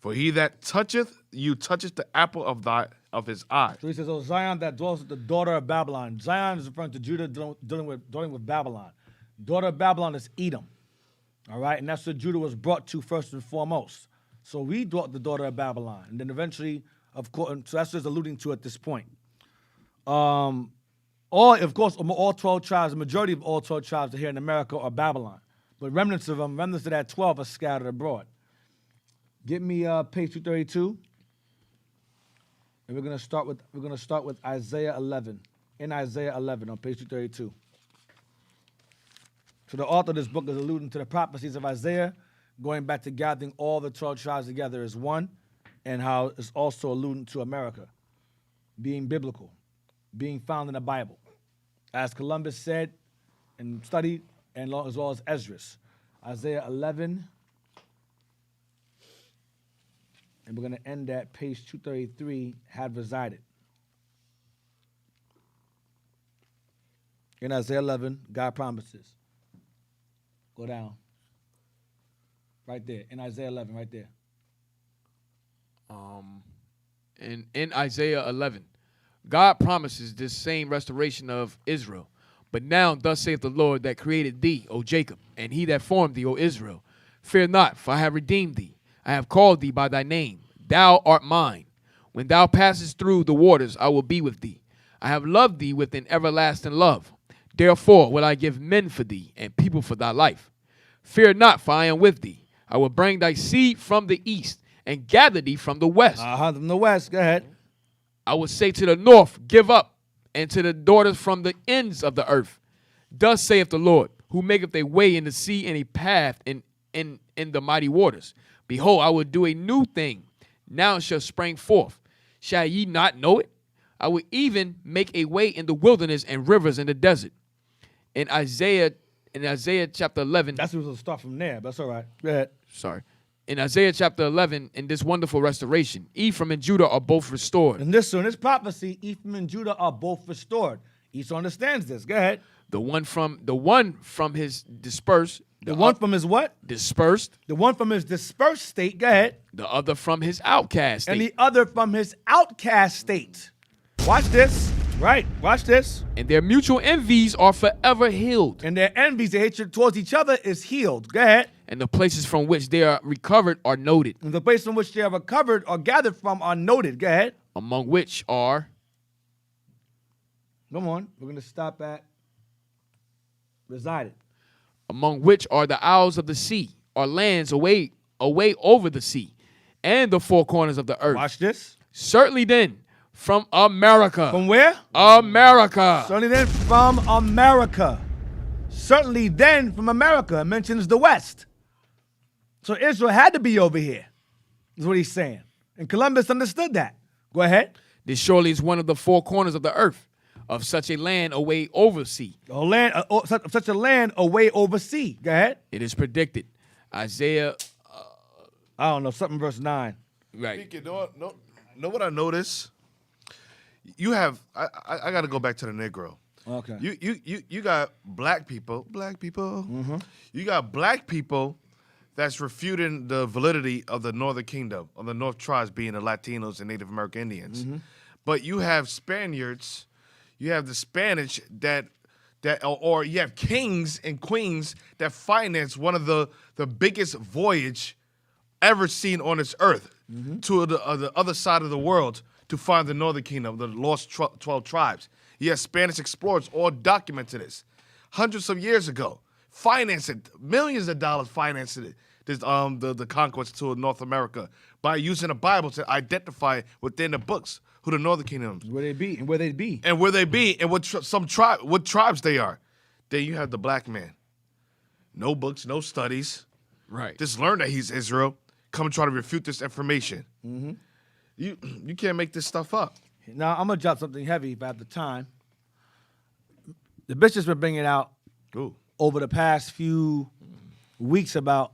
For he that toucheth you toucheth the apple of his eye. So he says, "O Zion that dwells with the daughter of Babylon." Zion is referring to Judah dealing with Babylon. Daughter of Babylon is Edom. All right, and that's what Judah was brought to first and foremost. So we brought the daughter of Babylon, and then eventually, of course, so that's just alluding to at this point. All 12 tribes, the majority of all 12 tribes are here in America are Babylon, but remnants of that 12 are scattered abroad. Get me page 232, and we're gonna start with Isaiah 11. In Isaiah 11 on page 232. So the author of this book is alluding to the prophecies of Isaiah, going back to gathering all the 12 tribes together as one, and how it's also alluding to America being biblical, being found in the Bible, as Columbus said and studied, and as well as Esdras. Isaiah 11. And we're going to end at page 233, had resided. In Isaiah 11, God promises. Go down. Right there. In Isaiah 11, right there. In Isaiah 11, God promises this same restoration of Israel. But now thus saith the Lord that created thee, O Jacob, and he that formed thee, O Israel. Fear not, for I have redeemed thee. I have called thee by thy name. Thou art mine. When thou passest through the waters, I will be with thee. I have loved thee with an everlasting love. Therefore will I give men for thee, and people for thy life. Fear not, for I am with thee. I will bring thy seed from the east, and gather thee from the west. From the west, go ahead. I will say to the north, give up, and to the daughters from the ends of the earth. Thus saith the Lord, who maketh a way in the sea and a path in the mighty waters. Behold, I will do a new thing. Now it shall spring forth. Shall ye not know it? I will even make a way in the wilderness and rivers in the desert. In Isaiah chapter 11. That's what we'll start from there, but that's all right. Go ahead. Sorry. In Isaiah chapter 11, in this wonderful restoration, Ephraim and Judah are both restored. In this prophecy, Ephraim and Judah are both restored. Esau understands this. Go ahead. The one from his dispersed. The one from his what? Dispersed. The one from his dispersed state. Go ahead. The other from his outcast state. And the other from his outcast state. Watch this. Right. Watch this. And their mutual envies are forever healed. And their envies, their hatred towards each other is healed. Go ahead. And the places from which they are recovered are noted. And the places from which they are recovered or gathered from are noted. Go ahead. Among which are. Come on. We're going to stop at resided. Among which are the isles of the sea, or lands away over the sea, and the four corners of the earth. Watch this. Certainly then, from America. From where? America. Certainly then from America. Certainly then from America. It mentions the West. So Israel had to be over here, is what he's saying. And Columbus understood that. Go ahead. This surely is one of the four corners of the earth, of such a land away over sea. Such a land away over sea. Go ahead. It is predicted. Isaiah. I don't know, something verse 9. Right. Speaking, know what I noticed? You have, I got to go back to the Negro. Okay. You got black people. Mm-hmm. You got black people that's refuting the validity of the Northern Kingdom, of the North tribes being the Latinos and Native American Indians. Mm-hmm. But you have Spaniards, you have the Spanish or you have kings and queens that finance one of the biggest voyage ever seen on this earth to the other side of the world to find the Northern Kingdom, the lost 12 tribes. Yes, Spanish explorers all documented this hundreds of years ago. Financed it, millions of dollars financed it, the conquest to North America by using the Bible to identify within the books who the Northern Kingdom is. Where they be and where they be. And where they be and what tribes they are. Then you have the black man. No books, no studies. Right. Just learn that he's Israel. Come and try to refute this information. Mm-hmm. You can't make this stuff up. Now, I'm going to drop something heavy about the time. The bishops been bringing out over the past few weeks about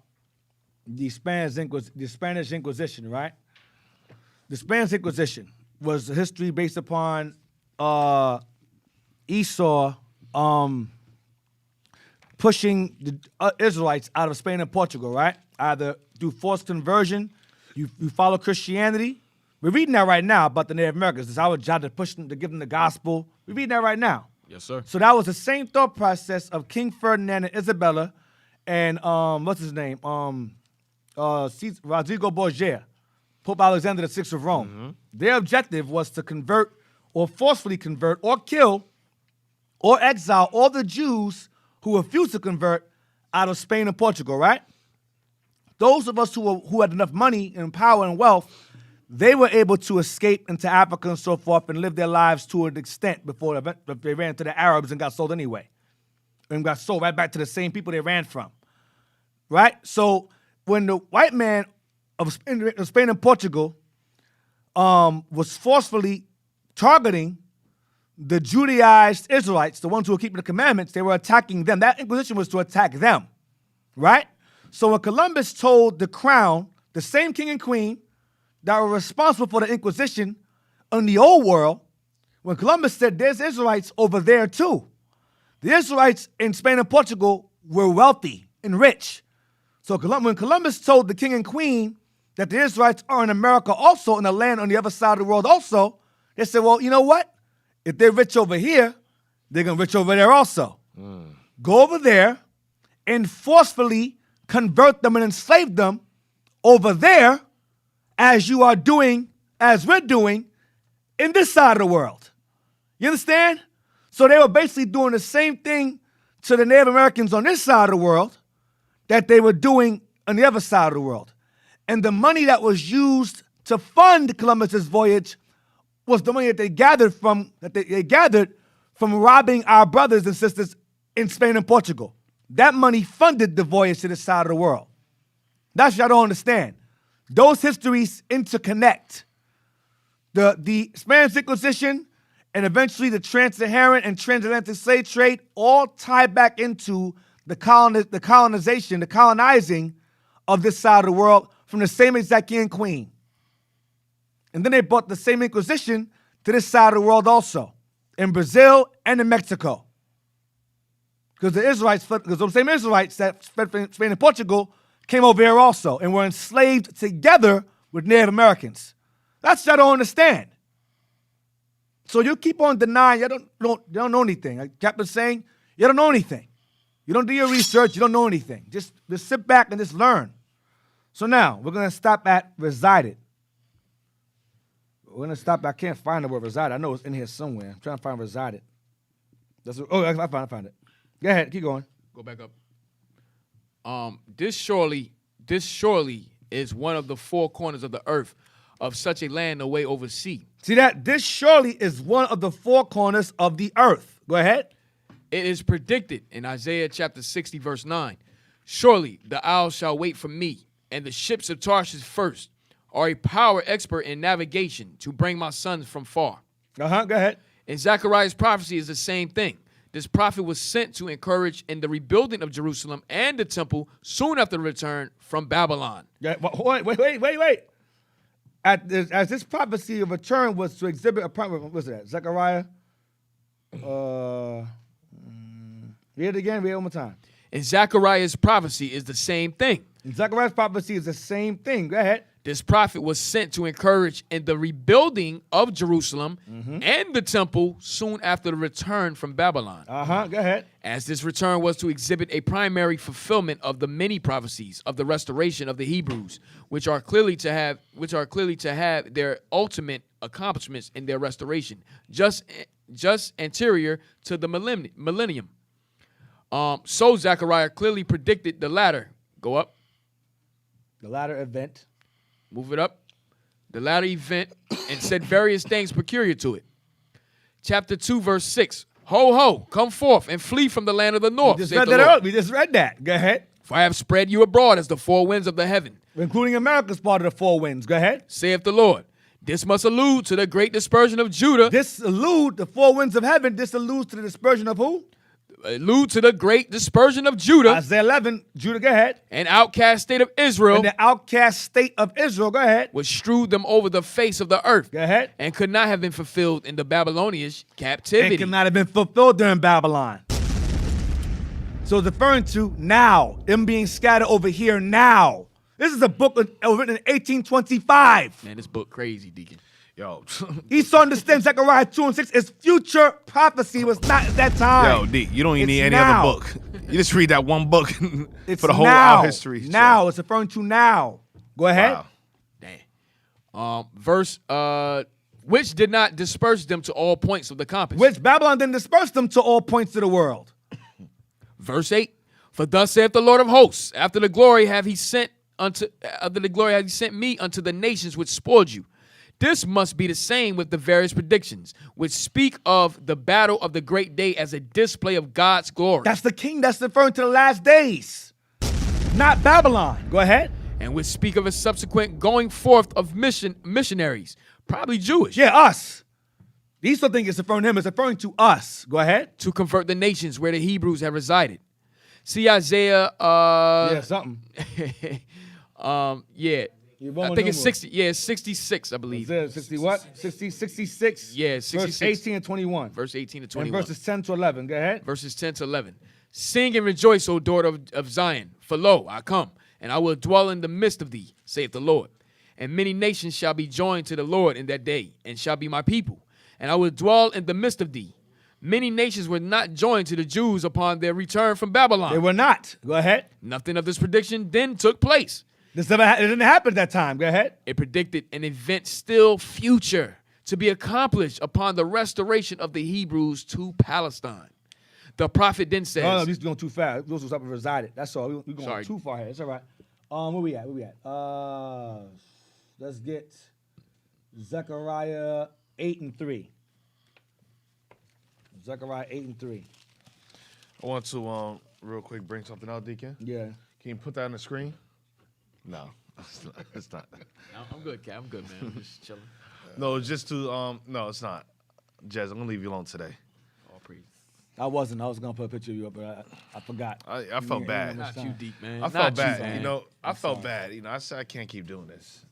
the Spanish Inquisition, right? The Spanish Inquisition was a history based upon Esau pushing the Israelites out of Spain and Portugal, right? Either through forced conversion, You follow Christianity. We're reading that right now about the Native Americans. It's our job to push them, to give them the gospel. We're reading that right now. Yes, sir. So that was the same thought process of King Ferdinand and Isabella and what's his name? Rodrigo Borgia, Pope Alexander VI of Rome. Their objective was to convert or forcefully convert or kill or exile all the Jews who refused to convert out of Spain and Portugal, right? Those of us who had enough money and power and wealth, they were able to escape into Africa and so forth and live their lives to an extent before they ran to the Arabs and got sold anyway. And got sold right back to the same people they ran from, right? So when the white man of Spain and Portugal was forcefully targeting the Judaized Israelites, the ones who were keeping the commandments, they were attacking them. That Inquisition was to attack them, right? So when Columbus told the crown, the same king and queen that were responsible for the Inquisition in the old world, when Columbus said there's Israelites over there too, the Israelites in Spain and Portugal were wealthy and rich. So when Columbus told the king and queen that the Israelites are in America also, in the land on the other side of the world also, they said, well, you know what? If they're rich over here, they're going to be rich over there also. Go over there and forcefully convert them and enslave them over there as you are doing, as we're doing in this side of the world. You understand? So they were basically doing the same thing to the Native Americans on this side of the world that they were doing on the other side of the world. And the money that was used to fund Columbus's voyage was the money that they gathered from robbing our brothers and sisters in Spain and Portugal. That money funded the voyage to this side of the world. That's what I don't understand. Those histories interconnect. The Spanish Inquisition and eventually the trans-Saharan and transatlantic slave trade all tie back into the colonizing of this side of the world from the same exact king and queen. And then they brought the same Inquisition to this side of the world also, in Brazil and in Mexico. Because those same Israelites that fled from Spain and Portugal came over here also and were enslaved together with Native Americans. That's what I don't understand. So you keep on denying you don't know anything. Like Captain saying, you don't know anything. You don't do your research, you don't know anything. Just sit back and just learn. So now, we're going to stop at resided. We're going to stop. I can't find the word resided. I know it's in here somewhere. I'm trying to find resided. I found it. Go ahead. Keep going. Go back up. This surely is one of the four corners of the earth of such a land away over sea. See that? This surely is one of the four corners of the earth. Go ahead. It is predicted in Isaiah chapter 60, verse 9. Surely the isles shall wait for me, and the ships of Tarshish first are a power expert in navigation to bring my sons from far. Go ahead. And Zechariah's prophecy is the same thing. This prophet was sent to encourage in the rebuilding of Jerusalem and the temple soon after the return from Babylon. Yeah, wait. As this prophecy of return was to exhibit a promise, what's that? Zechariah? Read it again, read it one more time. And Zechariah's prophecy is the same thing. And Zechariah's prophecy is the same thing. Go ahead. This prophet was sent to encourage in the rebuilding of Jerusalem and the temple soon after the return from Babylon. Go ahead. As this return was to exhibit a primary fulfillment of the many prophecies of the restoration of the Hebrews, which are clearly to have their ultimate accomplishments in their restoration, just anterior to the millennium. So Zechariah clearly predicted the latter. Go up. The latter event. Move it up. The latter event, and said various things peculiar to it. Chapter 2, verse 6. Ho, ho, come forth and flee from the land of the north. We just read that. Go ahead. For I have spread you abroad as the four winds of the heaven. Including America's part of the four winds. Go ahead. Saith the Lord. This must allude to the great dispersion of Judah. The four winds of heaven. This alludes to the dispersion of who? Allude to the great dispersion of Judah. Isaiah 11, Judah, go ahead. An outcast state of Israel. And the outcast state of Israel, go ahead. Which strewed them over the face of the earth. Go ahead. And could not have been fulfilled in the Babylonian captivity. And could not have been fulfilled during Babylon. So it's referring to now, them being scattered over here now. This is a book written in 1825. Man, this book crazy, Deacon. Yo. Esau understands Zechariah 2 and 6 is future prophecy. It was not at that time. Yo, D, you don't even need any now. other book. You just read that one book It's for the whole now. our history. Now. It's referring to now. Go ahead. Wow. Verse, which did not disperse them to all points of the compass. Which Babylon didn't disperse them to all points of the world. Verse 8. For thus saith the Lord of hosts, after the glory have he sent me unto the nations which spoiled you. This must be the same with the various predictions, which speak of the battle of the great day as a display of God's glory. That's the king that's referring to the last days, not Babylon. Go ahead. And which speak of a subsequent going forth of missionaries, probably Jewish. Yeah, us. These don't think it's referring to him. It's referring to us. Go ahead. To convert the nations where the Hebrews have resided. See Isaiah. Yeah, something. Yeah. I think it's 60. Yeah, it's 66, I believe. 60 what? 66? Yeah, 66. Verse 18 and 21. Verse 18 to 21. And verses 10 to 11. Go ahead. Verses 10 to 11. Sing and rejoice, O daughter of Zion, for lo, I come, and I will dwell in the midst of thee, saith the Lord. And many nations shall be joined to the Lord in that day, and shall be my people. And I will dwell in the midst of thee. Many nations were not joined to the Jews upon their return from Babylon. They were not. Go ahead. Nothing of this prediction then took place. This never it didn't happen at that time. Go ahead. It predicted an event still future to be accomplished upon the restoration of the Hebrews to Palestine. The prophet then says... No, he's going too fast. Those was up and resided. That's all. We're going too far ahead. It's all right. Where we at? Let's get Zechariah 8 and 3. Zechariah 8 and 3. I want to real quick bring something out, Deacon. Yeah. Can you put that on the screen? No, it's not. No, I'm good, Cat. I'm good, man. I'm just chilling. No, it's just to no, it's not. Jez, I'm gonna leave you alone today. All praise. I was gonna put a picture of you up, but I forgot. I felt bad. Not you, deep man. I felt Not you, bad. man. You know, I felt bad. You know, I said I can't keep doing this.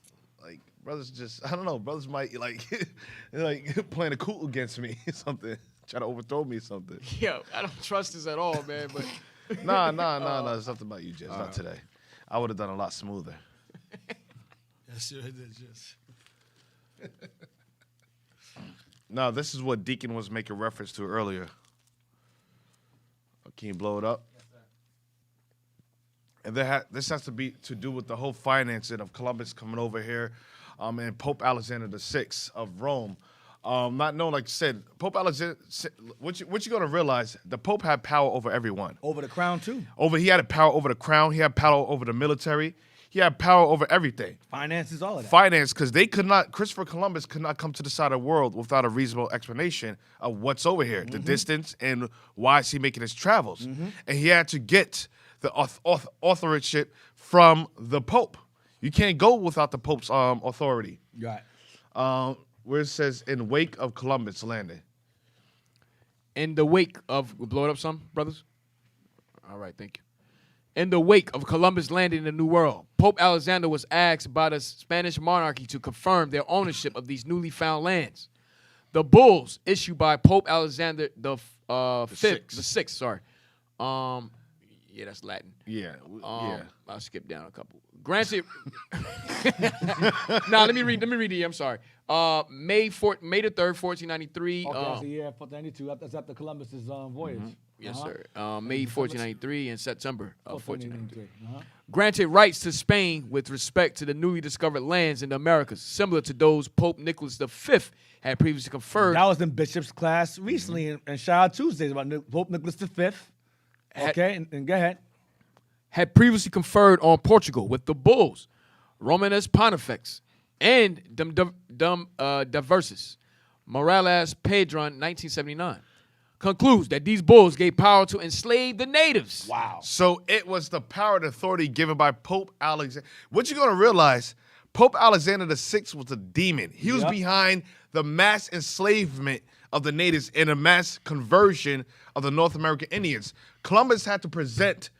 Like brothers, just I don't know. Brothers might like like playing a coup against me or something, try to overthrow me or something. Yo, I don't trust this at all, man. But Nah. It's nothing about you, Jez. Not today. I would have done a lot smoother. Yes, you did, just. Now, this is what Deacon was making reference to earlier. Can you blow it up? Yes, sir. And this has to be to do with the whole financing of Columbus coming over here, and Pope Alexander VI of Rome. Not known, like I said, Pope Alexander. What you gonna realize? The Pope had power over everyone. Over the crown too. He had power over the crown. He had power over the military. He had power over everything. Finances, all of that. Finance, because they could not. Christopher Columbus could not come to the side of the world without a reasonable explanation of what's over here, the distance, and why is he making his travels. And he had to get the authorship from the Pope. You can't go without the Pope's authority. Right. Where it says, in wake of Columbus landing. in the wake of, blow it up some, brothers? All right, thank you. In the wake of Columbus landing in the New World, Pope Alexander was asked by the Spanish monarchy to confirm their ownership of these newly found lands. The bulls issued by Pope Alexander the sixth. Yeah, that's Latin. Yeah. I'll skip down a couple. Granted, let me read the year. I'm sorry. May the 3rd, 1493. Okay, that's the year 1492. That's after Columbus's voyage. Yes, sir. May 1493 and September 1493. Uh-huh. Granted rights to Spain with respect to the newly discovered lands in the Americas, similar to those Pope Nicholas V had previously conferred. That was in Bishop's class recently in Shout Out Tuesdays about Pope Nicholas V. Okay, and go ahead. Had previously conferred on Portugal with the bulls, Romanus Pontifex, and Diversis, Morales Pedron, 1979. Concludes that these bulls gave power to enslave the natives. Wow. So it was the power and authority given by Pope Alexander. What you're going to realize, Pope Alexander VI was a demon. He was behind the mass enslavement of the natives and a mass conversion of the North American Indians. Columbus had to present,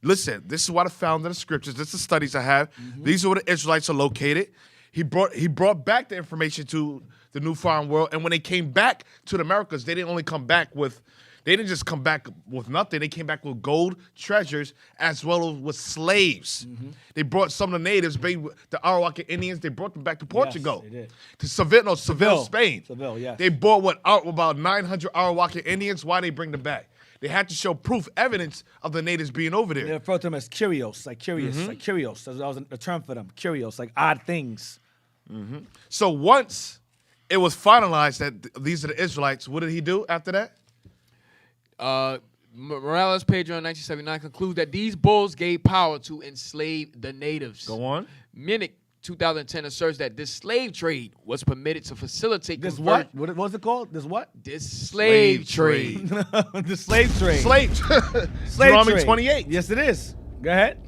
listen, this is what I found in the scriptures. This is the studies I have. These are where the Israelites are located. He brought back the information to the new foreign world. And when they came back to the Americas, they didn't only come back with They didn't just come back with nothing. They came back with gold, treasures, as well as with slaves. They brought some of the natives, the Arawakan Indians, they brought them back to Portugal. Yes, they did. To Seville, Spain. Seville, yes. They bought about 900 Arawakan Indians. Why they bring them back? They had to show proof, evidence of the natives being over there. They refer to them as curios, like curious, like curios. That was a term for them, curios, like odd things. So once it was finalized that these are the Israelites, what did he do after that? Morales Pedro in 1979 concludes that these bulls gave power to enslave the natives. Go on. Minnick 2010 asserts that this slave trade was permitted to facilitate This what? What was it called? This what? This slave trade. The slave trade. Slave Deuteronomy trade. 28. Yes, it is. Go ahead.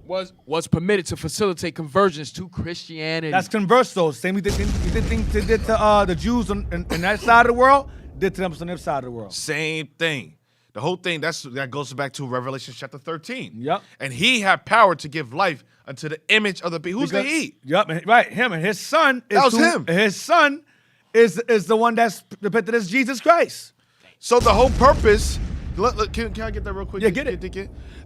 Was permitted to facilitate conversions to Christianity. That's converse though. Same thing they did to the Jews on that side of the world, did to them on this side of the world. Same thing. The whole thing, that goes back to Revelation chapter 13. Yep. And he had power to give life unto the image of the beast. Who's the he? Yep, right, him. And his son is That was him. His son is the one that's depicted as Jesus Christ. So the whole purpose, can I get that real quick? Yeah, get it.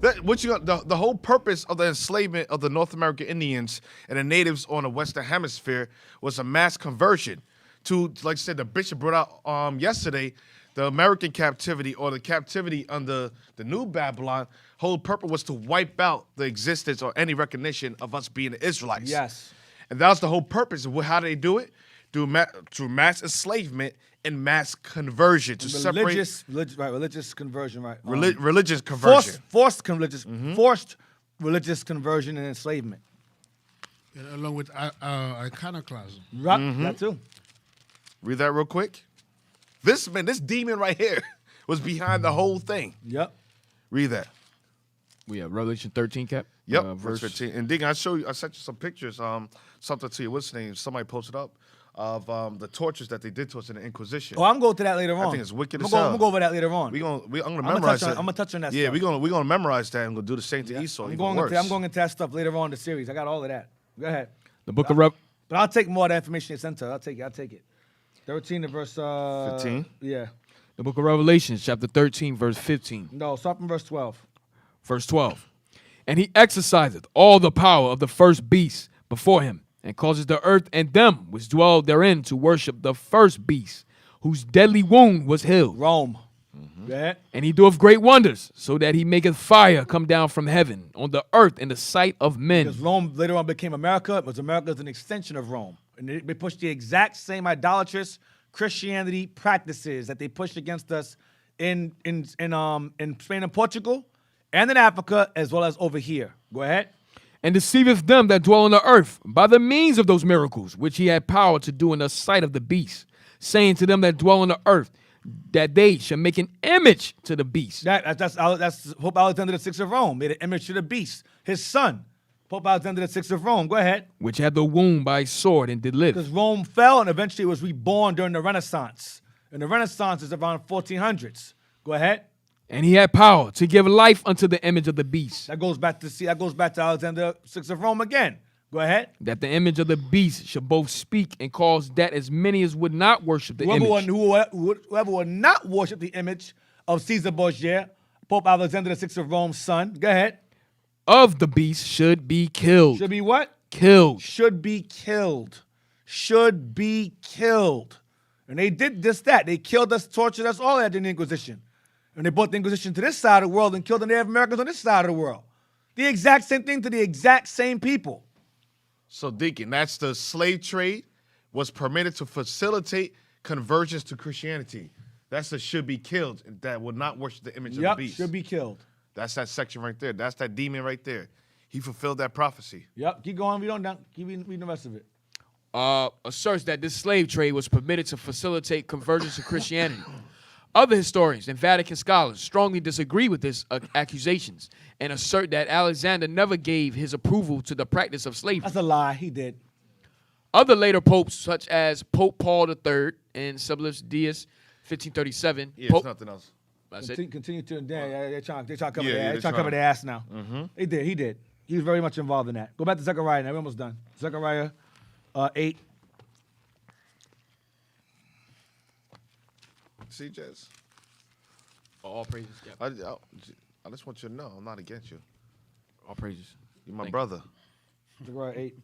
The whole purpose of the enslavement of the North American Indians and the natives on the Western Hemisphere was a mass conversion to, like I said, the bishop brought out yesterday, the American captivity or the captivity under the New Babylon. Whole purpose was to wipe out the existence or any recognition of us being the Israelites. Yes. And that was the whole purpose. How do they do it? Through mass enslavement and mass conversion to religious conversion, right? Religious conversion. Forced religious conversion and enslavement. And along with iconoclasm. Right, that too. Read that real quick. This demon right here was behind the whole thing. Yep. Read that. We have Revelation 13, Cap. Yep, verse 15. And Deacon, I sent you some pictures, something to you, what's the name? Somebody posted up of the tortures that they did to us in the Inquisition. Oh, I'm going to that later on. I think it's wicked I'm as hell. going to go over that later on. I'm gonna memorize it. I'm gonna touch on that. Yeah, stuff. we're gonna memorize that and we're gonna do the same to Esau. I'm going into that stuff later on in the series. I got all of that. Go ahead. The book of Rev. But I'll take more of the information you sent to. I'll take it. 13 to verse 15. Yeah. The book of Revelation, chapter 13, verse 15. No, start from verse 12. Verse 12. And he exerciseth all the power of the first beast before him, and causes the earth and them which dwell therein to worship the first beast, whose deadly wound was healed. Rome. Yeah. And he doeth great wonders, so that he maketh fire come down from heaven on the earth in the sight of men. Because Rome later on became America, but America is an extension of Rome. And they pushed the exact same idolatrous Christianity practices that they pushed against us in Spain and Portugal, and in Africa, as well as over here. Go ahead. And deceiveth them that dwell on the earth by the means of those miracles which he had power to do in the sight of the beast, saying to them that dwell on the earth that they shall make an image to the beast. That's Pope Alexander VI of Rome made an image to the beast. His son, Pope Alexander VI of Rome. Go ahead. Which had the wound by sword and did live. Because Rome fell and eventually was reborn during the Renaissance. And the Renaissance is around 1400s. Go ahead. And he had power to give life unto the image of the beast. That goes back to Alexander VI of Rome again. Go ahead. That the image of the beast shall both speak and cause that as many as would not worship the image. Whoever would not worship the image of Caesar Borgia, Pope Alexander VI of Rome's son. Go ahead. Of the beast should be killed. Should be what? Killed. Should be killed. Should be killed. And they did just that. They killed us, tortured us all at the Inquisition. And they brought the Inquisition to this side of the world and killed the Native Americans on this side of the world. The exact same thing to the exact same people. So, Deacon, that's the slave trade was permitted to facilitate conversions to Christianity. That's the should be killed that would not worship the image of the beast. Should be killed. That's that section right there. That's that demon right there. He fulfilled that prophecy. Yep. Keep going. Keep reading the rest of it. Asserts that this slave trade was permitted to facilitate conversions to Christianity. Other historians and Vatican scholars strongly disagree with these accusations and assert that Alexander never gave his approval to the practice of slavery. That's a lie. He did. Other later popes, such as Pope Paul III in Sublius Deus, 1537. Yeah, it's nothing else. Continue to they're trying to cover their ass now. Mm-hmm. He did. He was very much involved in that. Go back to Zechariah now. We're almost done. Zechariah 8. See, Jess? All praises. Yep. I just want you to know I'm not against you. All praises. You're my Thank brother. Right, 8.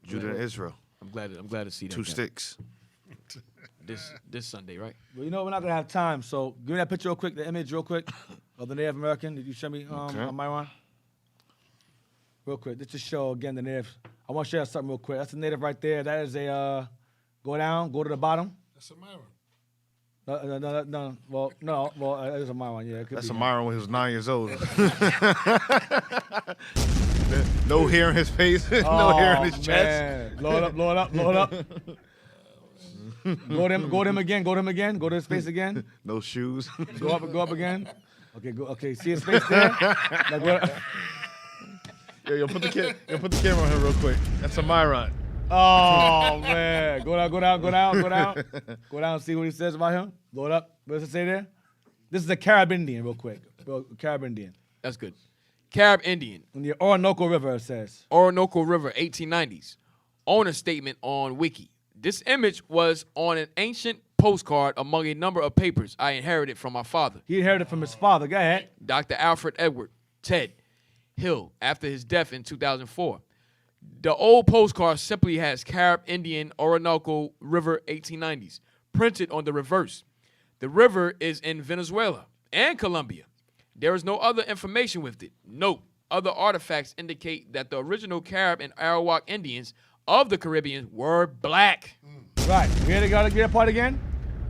Judah and Israel. I'm glad to see that. 2 sticks. This Sunday, right? Well, you know, we're not going to have time, so give me that picture real quick, the image real quick of the Native American. Did you show me, Myron? Real quick. This just show, again, the Native. I want to share something real quick. That's a Native right there. That is a, go down, go to the bottom. That's a Myron. No. Well, it was a Myron, yeah. That's a Myron when he was 9 years old. No hair in his face, no hair in his chest. Blow it up. Go to him again. Go to his face again. No shoes. Go up again. Okay, see his face there? Yo, put the camera on him real quick. That's a Myron. Oh, man. Go down, see what he says about him. Blow it up. What does it say there? This is a Carib Indian, real quick. Carib Indian. That's good. Carib Indian. On the Orinoco River, it says. Orinoco River, 1890s. Owner statement on Wiki. This image was on an ancient postcard among a number of papers I inherited from my father. He inherited from his father. Go ahead. Dr. Alfred Edward Ted Hill, after his death in 2004. The old postcard simply has Carib Indian Orinoco River 1890s printed on the reverse. The river is in Venezuela and Colombia. There is no other information with it. Note, other artifacts indicate that the original Carib and Arawak Indians of the Caribbean were black. Right. We got to get that part again?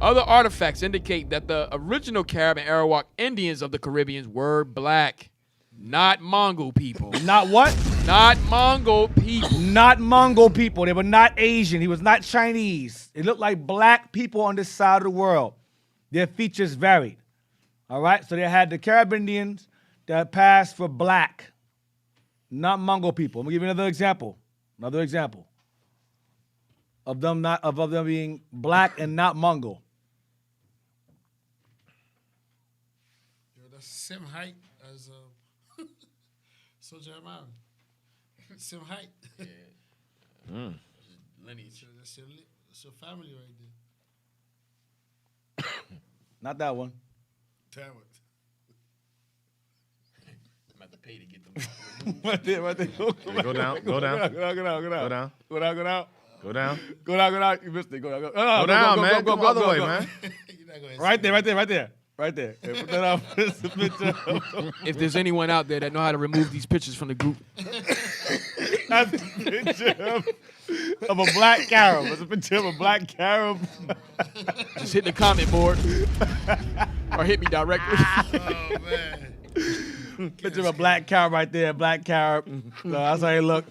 Other artifacts indicate that the original Carib and Arawak Indians of the Caribbean were black. Not Mongol people. Not what? Not Mongol people. Not Mongol people. They were not Asian. He was not Chinese. It looked like black people on this side of the world. Their features varied. All right? So they had the Carib Indians that passed for black. Not Mongol people. I'm going to give you another example. Of them being black and not Mongol. That's the same height as Soldier Man. Same height. Yeah. Lineage. So that's your family right there. Not that one. Damn it. I'm about to pay to get them. Right there. Go down. Go down. You missed it. Go down, man. Go all the way, man. Right there. Put that up. It's a picture. If there's anyone out there that know how to remove these pictures from the group. That's a picture of a black Carib. It's a picture of a black Carib. Just hit the comment board. Or hit me directly. Oh, man. Picture of a black Carib right there. Black Carib. So that's how he look.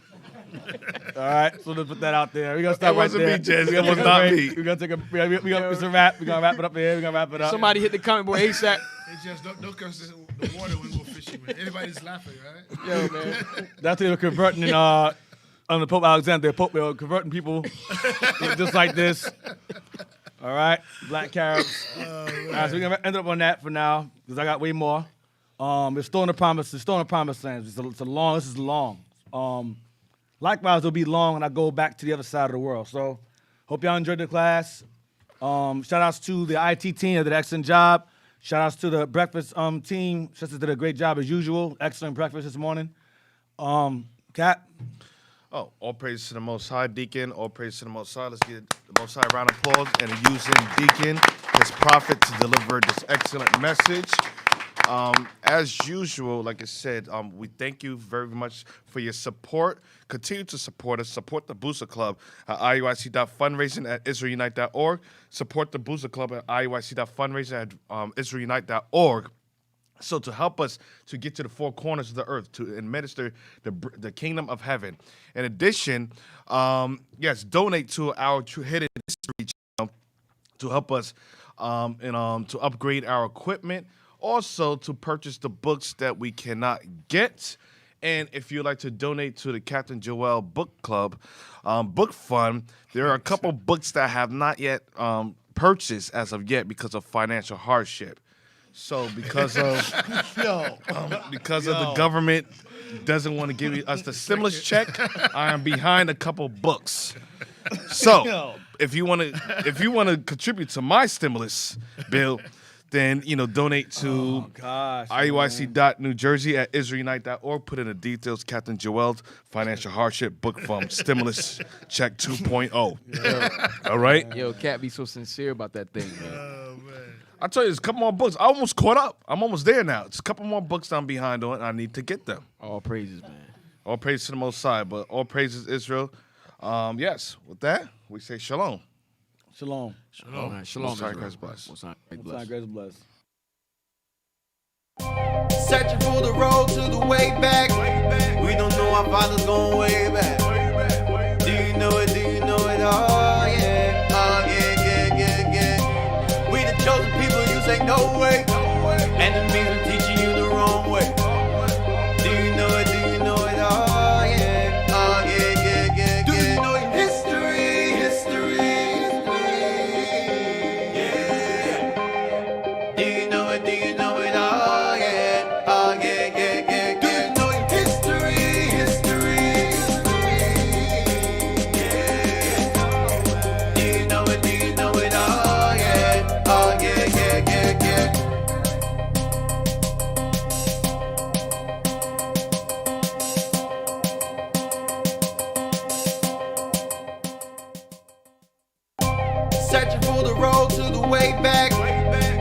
All right, so let's put that out there. We're going to stop right there. It was not me. We're going to take it's a wrap. We're going to wrap it up here. We're going to wrap it up. Somebody hit the comment board ASAP. It's just don't curse the water when we go fishing, man. Everybody's laughing, right? Yo, man. That's what they were converting in, on the Pope Alexander. They were converting people just like this. All right, black Caribs. All right, so we're going to end up on that for now because I got way more. It's still in the promise land. This is long. Likewise, it'll be long when I go back to the other side of the world. So, hope y'all enjoyed the class. Shout outs to the IT team that did an excellent job. Shout outs to the breakfast team. Sisters did a great job as usual. Excellent breakfast this morning. Kat? Oh, all praise to the Most High, Deacon. All praise to the Most High. Let's get the Most High round of applause and using Deacon, his prophet, to deliver this excellent message. As usual, like I said, we thank you very much for your support. Continue to support us. Support the Booster Club at IUIC.fundraising at IsraelUnite.org. Support the Booster Club at IUIC.fundraising at IsraelUnite.org. So to help us to get to the four corners of the earth, to administer the kingdom of heaven. In addition, donate to our Hidden History channel to help us to upgrade our equipment. Also, to purchase the books that we cannot get. And if you'd like to donate to the Captain Joel Book Club book fund, there are a couple books that I have not yet purchased as of yet because of financial hardship. So because of the government doesn't want to give us the stimulus check, I am behind a couple books. So if you want to contribute to my stimulus bill, then donate to IUIC.NewJersey at IsraelUnite.org. Put in the details. Captain Joel's financial hardship book from stimulus check 2.0. All right. Yo, Cat be so sincere about that thing, man. I tell you, there's a couple more books. I almost caught up. I'm almost there now. It's a couple more books I'm behind on. I need to get them. All praises, man. All praises to the Most High, but all praises Israel. Yes. With that, we say shalom. Shalom. All right, shalom. Most High Christ bless. Most High Christ Most High bless. Christ bless. Searching for the road to the way back. We don't know our father's going way back. Do you know it? Do you know it? Oh yeah. Oh yeah, yeah, yeah, yeah. We the chosen people, you say no way. Enemies are teaching you the wrong way. Do you know it? Do you know it? Oh yeah. Oh yeah, yeah, yeah, yeah. Do you know your history? History. Yeah. Do you know it? Do you know it? Oh yeah. Oh yeah, yeah, yeah, yeah. Do you know your history? History. Yeah. Do you know it? Do you know it? Oh yeah. Oh yeah, yeah, yeah, yeah. Searching for the road to the way back.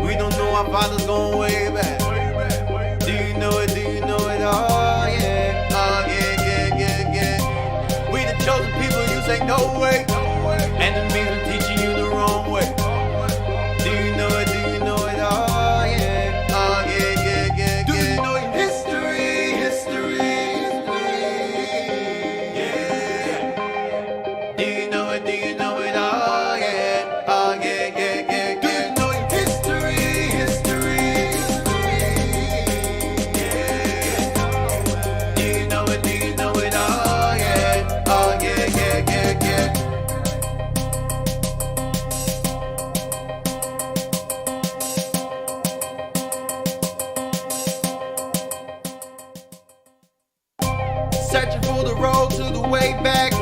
We don't know our father's going way back. Do you know it? Do you know it? Oh yeah. Oh yeah, yeah, yeah, yeah. We the chosen people, you say no way. Enemies are teaching you the wrong way. Do you know it? Do you know it? Oh yeah. Oh yeah, yeah, yeah, yeah. Do you know your history? History. Yeah. Do you know it? Do you know it? Oh yeah. Oh yeah, yeah, yeah. Do you know your history? History. Yeah. Do you know it? Do you know it? Oh yeah. Oh yeah, yeah, yeah, yeah. Searching for the road to the way back.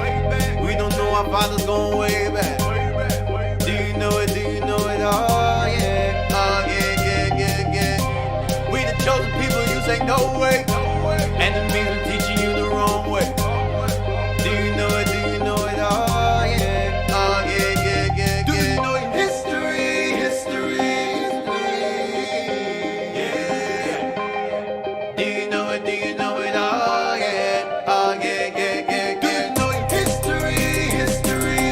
We don't know our father's going way back. Do you know it? Do you know it? Oh yeah. Oh yeah, yeah, yeah, yeah. We the chosen people, you say no way. Enemies are teaching you the wrong way. Do you know it? Do you know it? Oh yeah. Oh yeah, yeah, yeah, yeah. Do you know your history? History. Yeah. Do you know it? Do you know it? Oh yeah. Oh yeah, yeah, yeah, yeah. Do you know your history? History.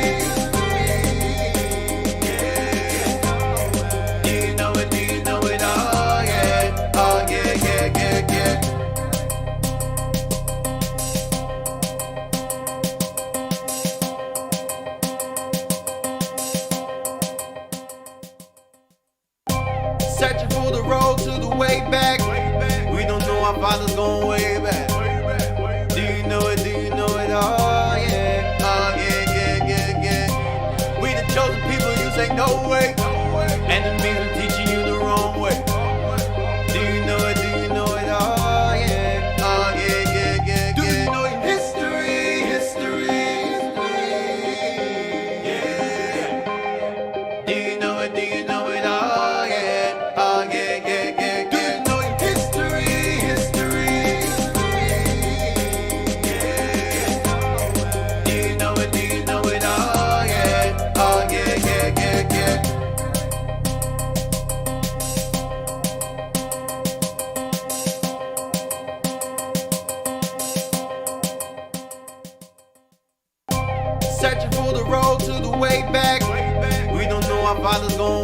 Yeah. Do you know it? Do you know it? Oh yeah. Oh yeah, yeah, yeah, yeah. Searching for the road to the way back. We don't know our father's going way back. Do you know it? Do you know it? Oh yeah. Oh yeah, yeah, yeah, yeah. We the chosen people, you say no way. Enemies are teaching you the wrong way. Do you know it? Do you know it? Oh yeah. Oh yeah, yeah, yeah, yeah. Do you know your history? History. Yeah. Do you know it? Do you know it? Oh yeah. Oh yeah, yeah, yeah, yeah. Do you know your history? History. Yeah. Do you know it? Do you know it? Oh yeah. Oh yeah, yeah, yeah, yeah. Searching for the road to the way back. We don't know our father's going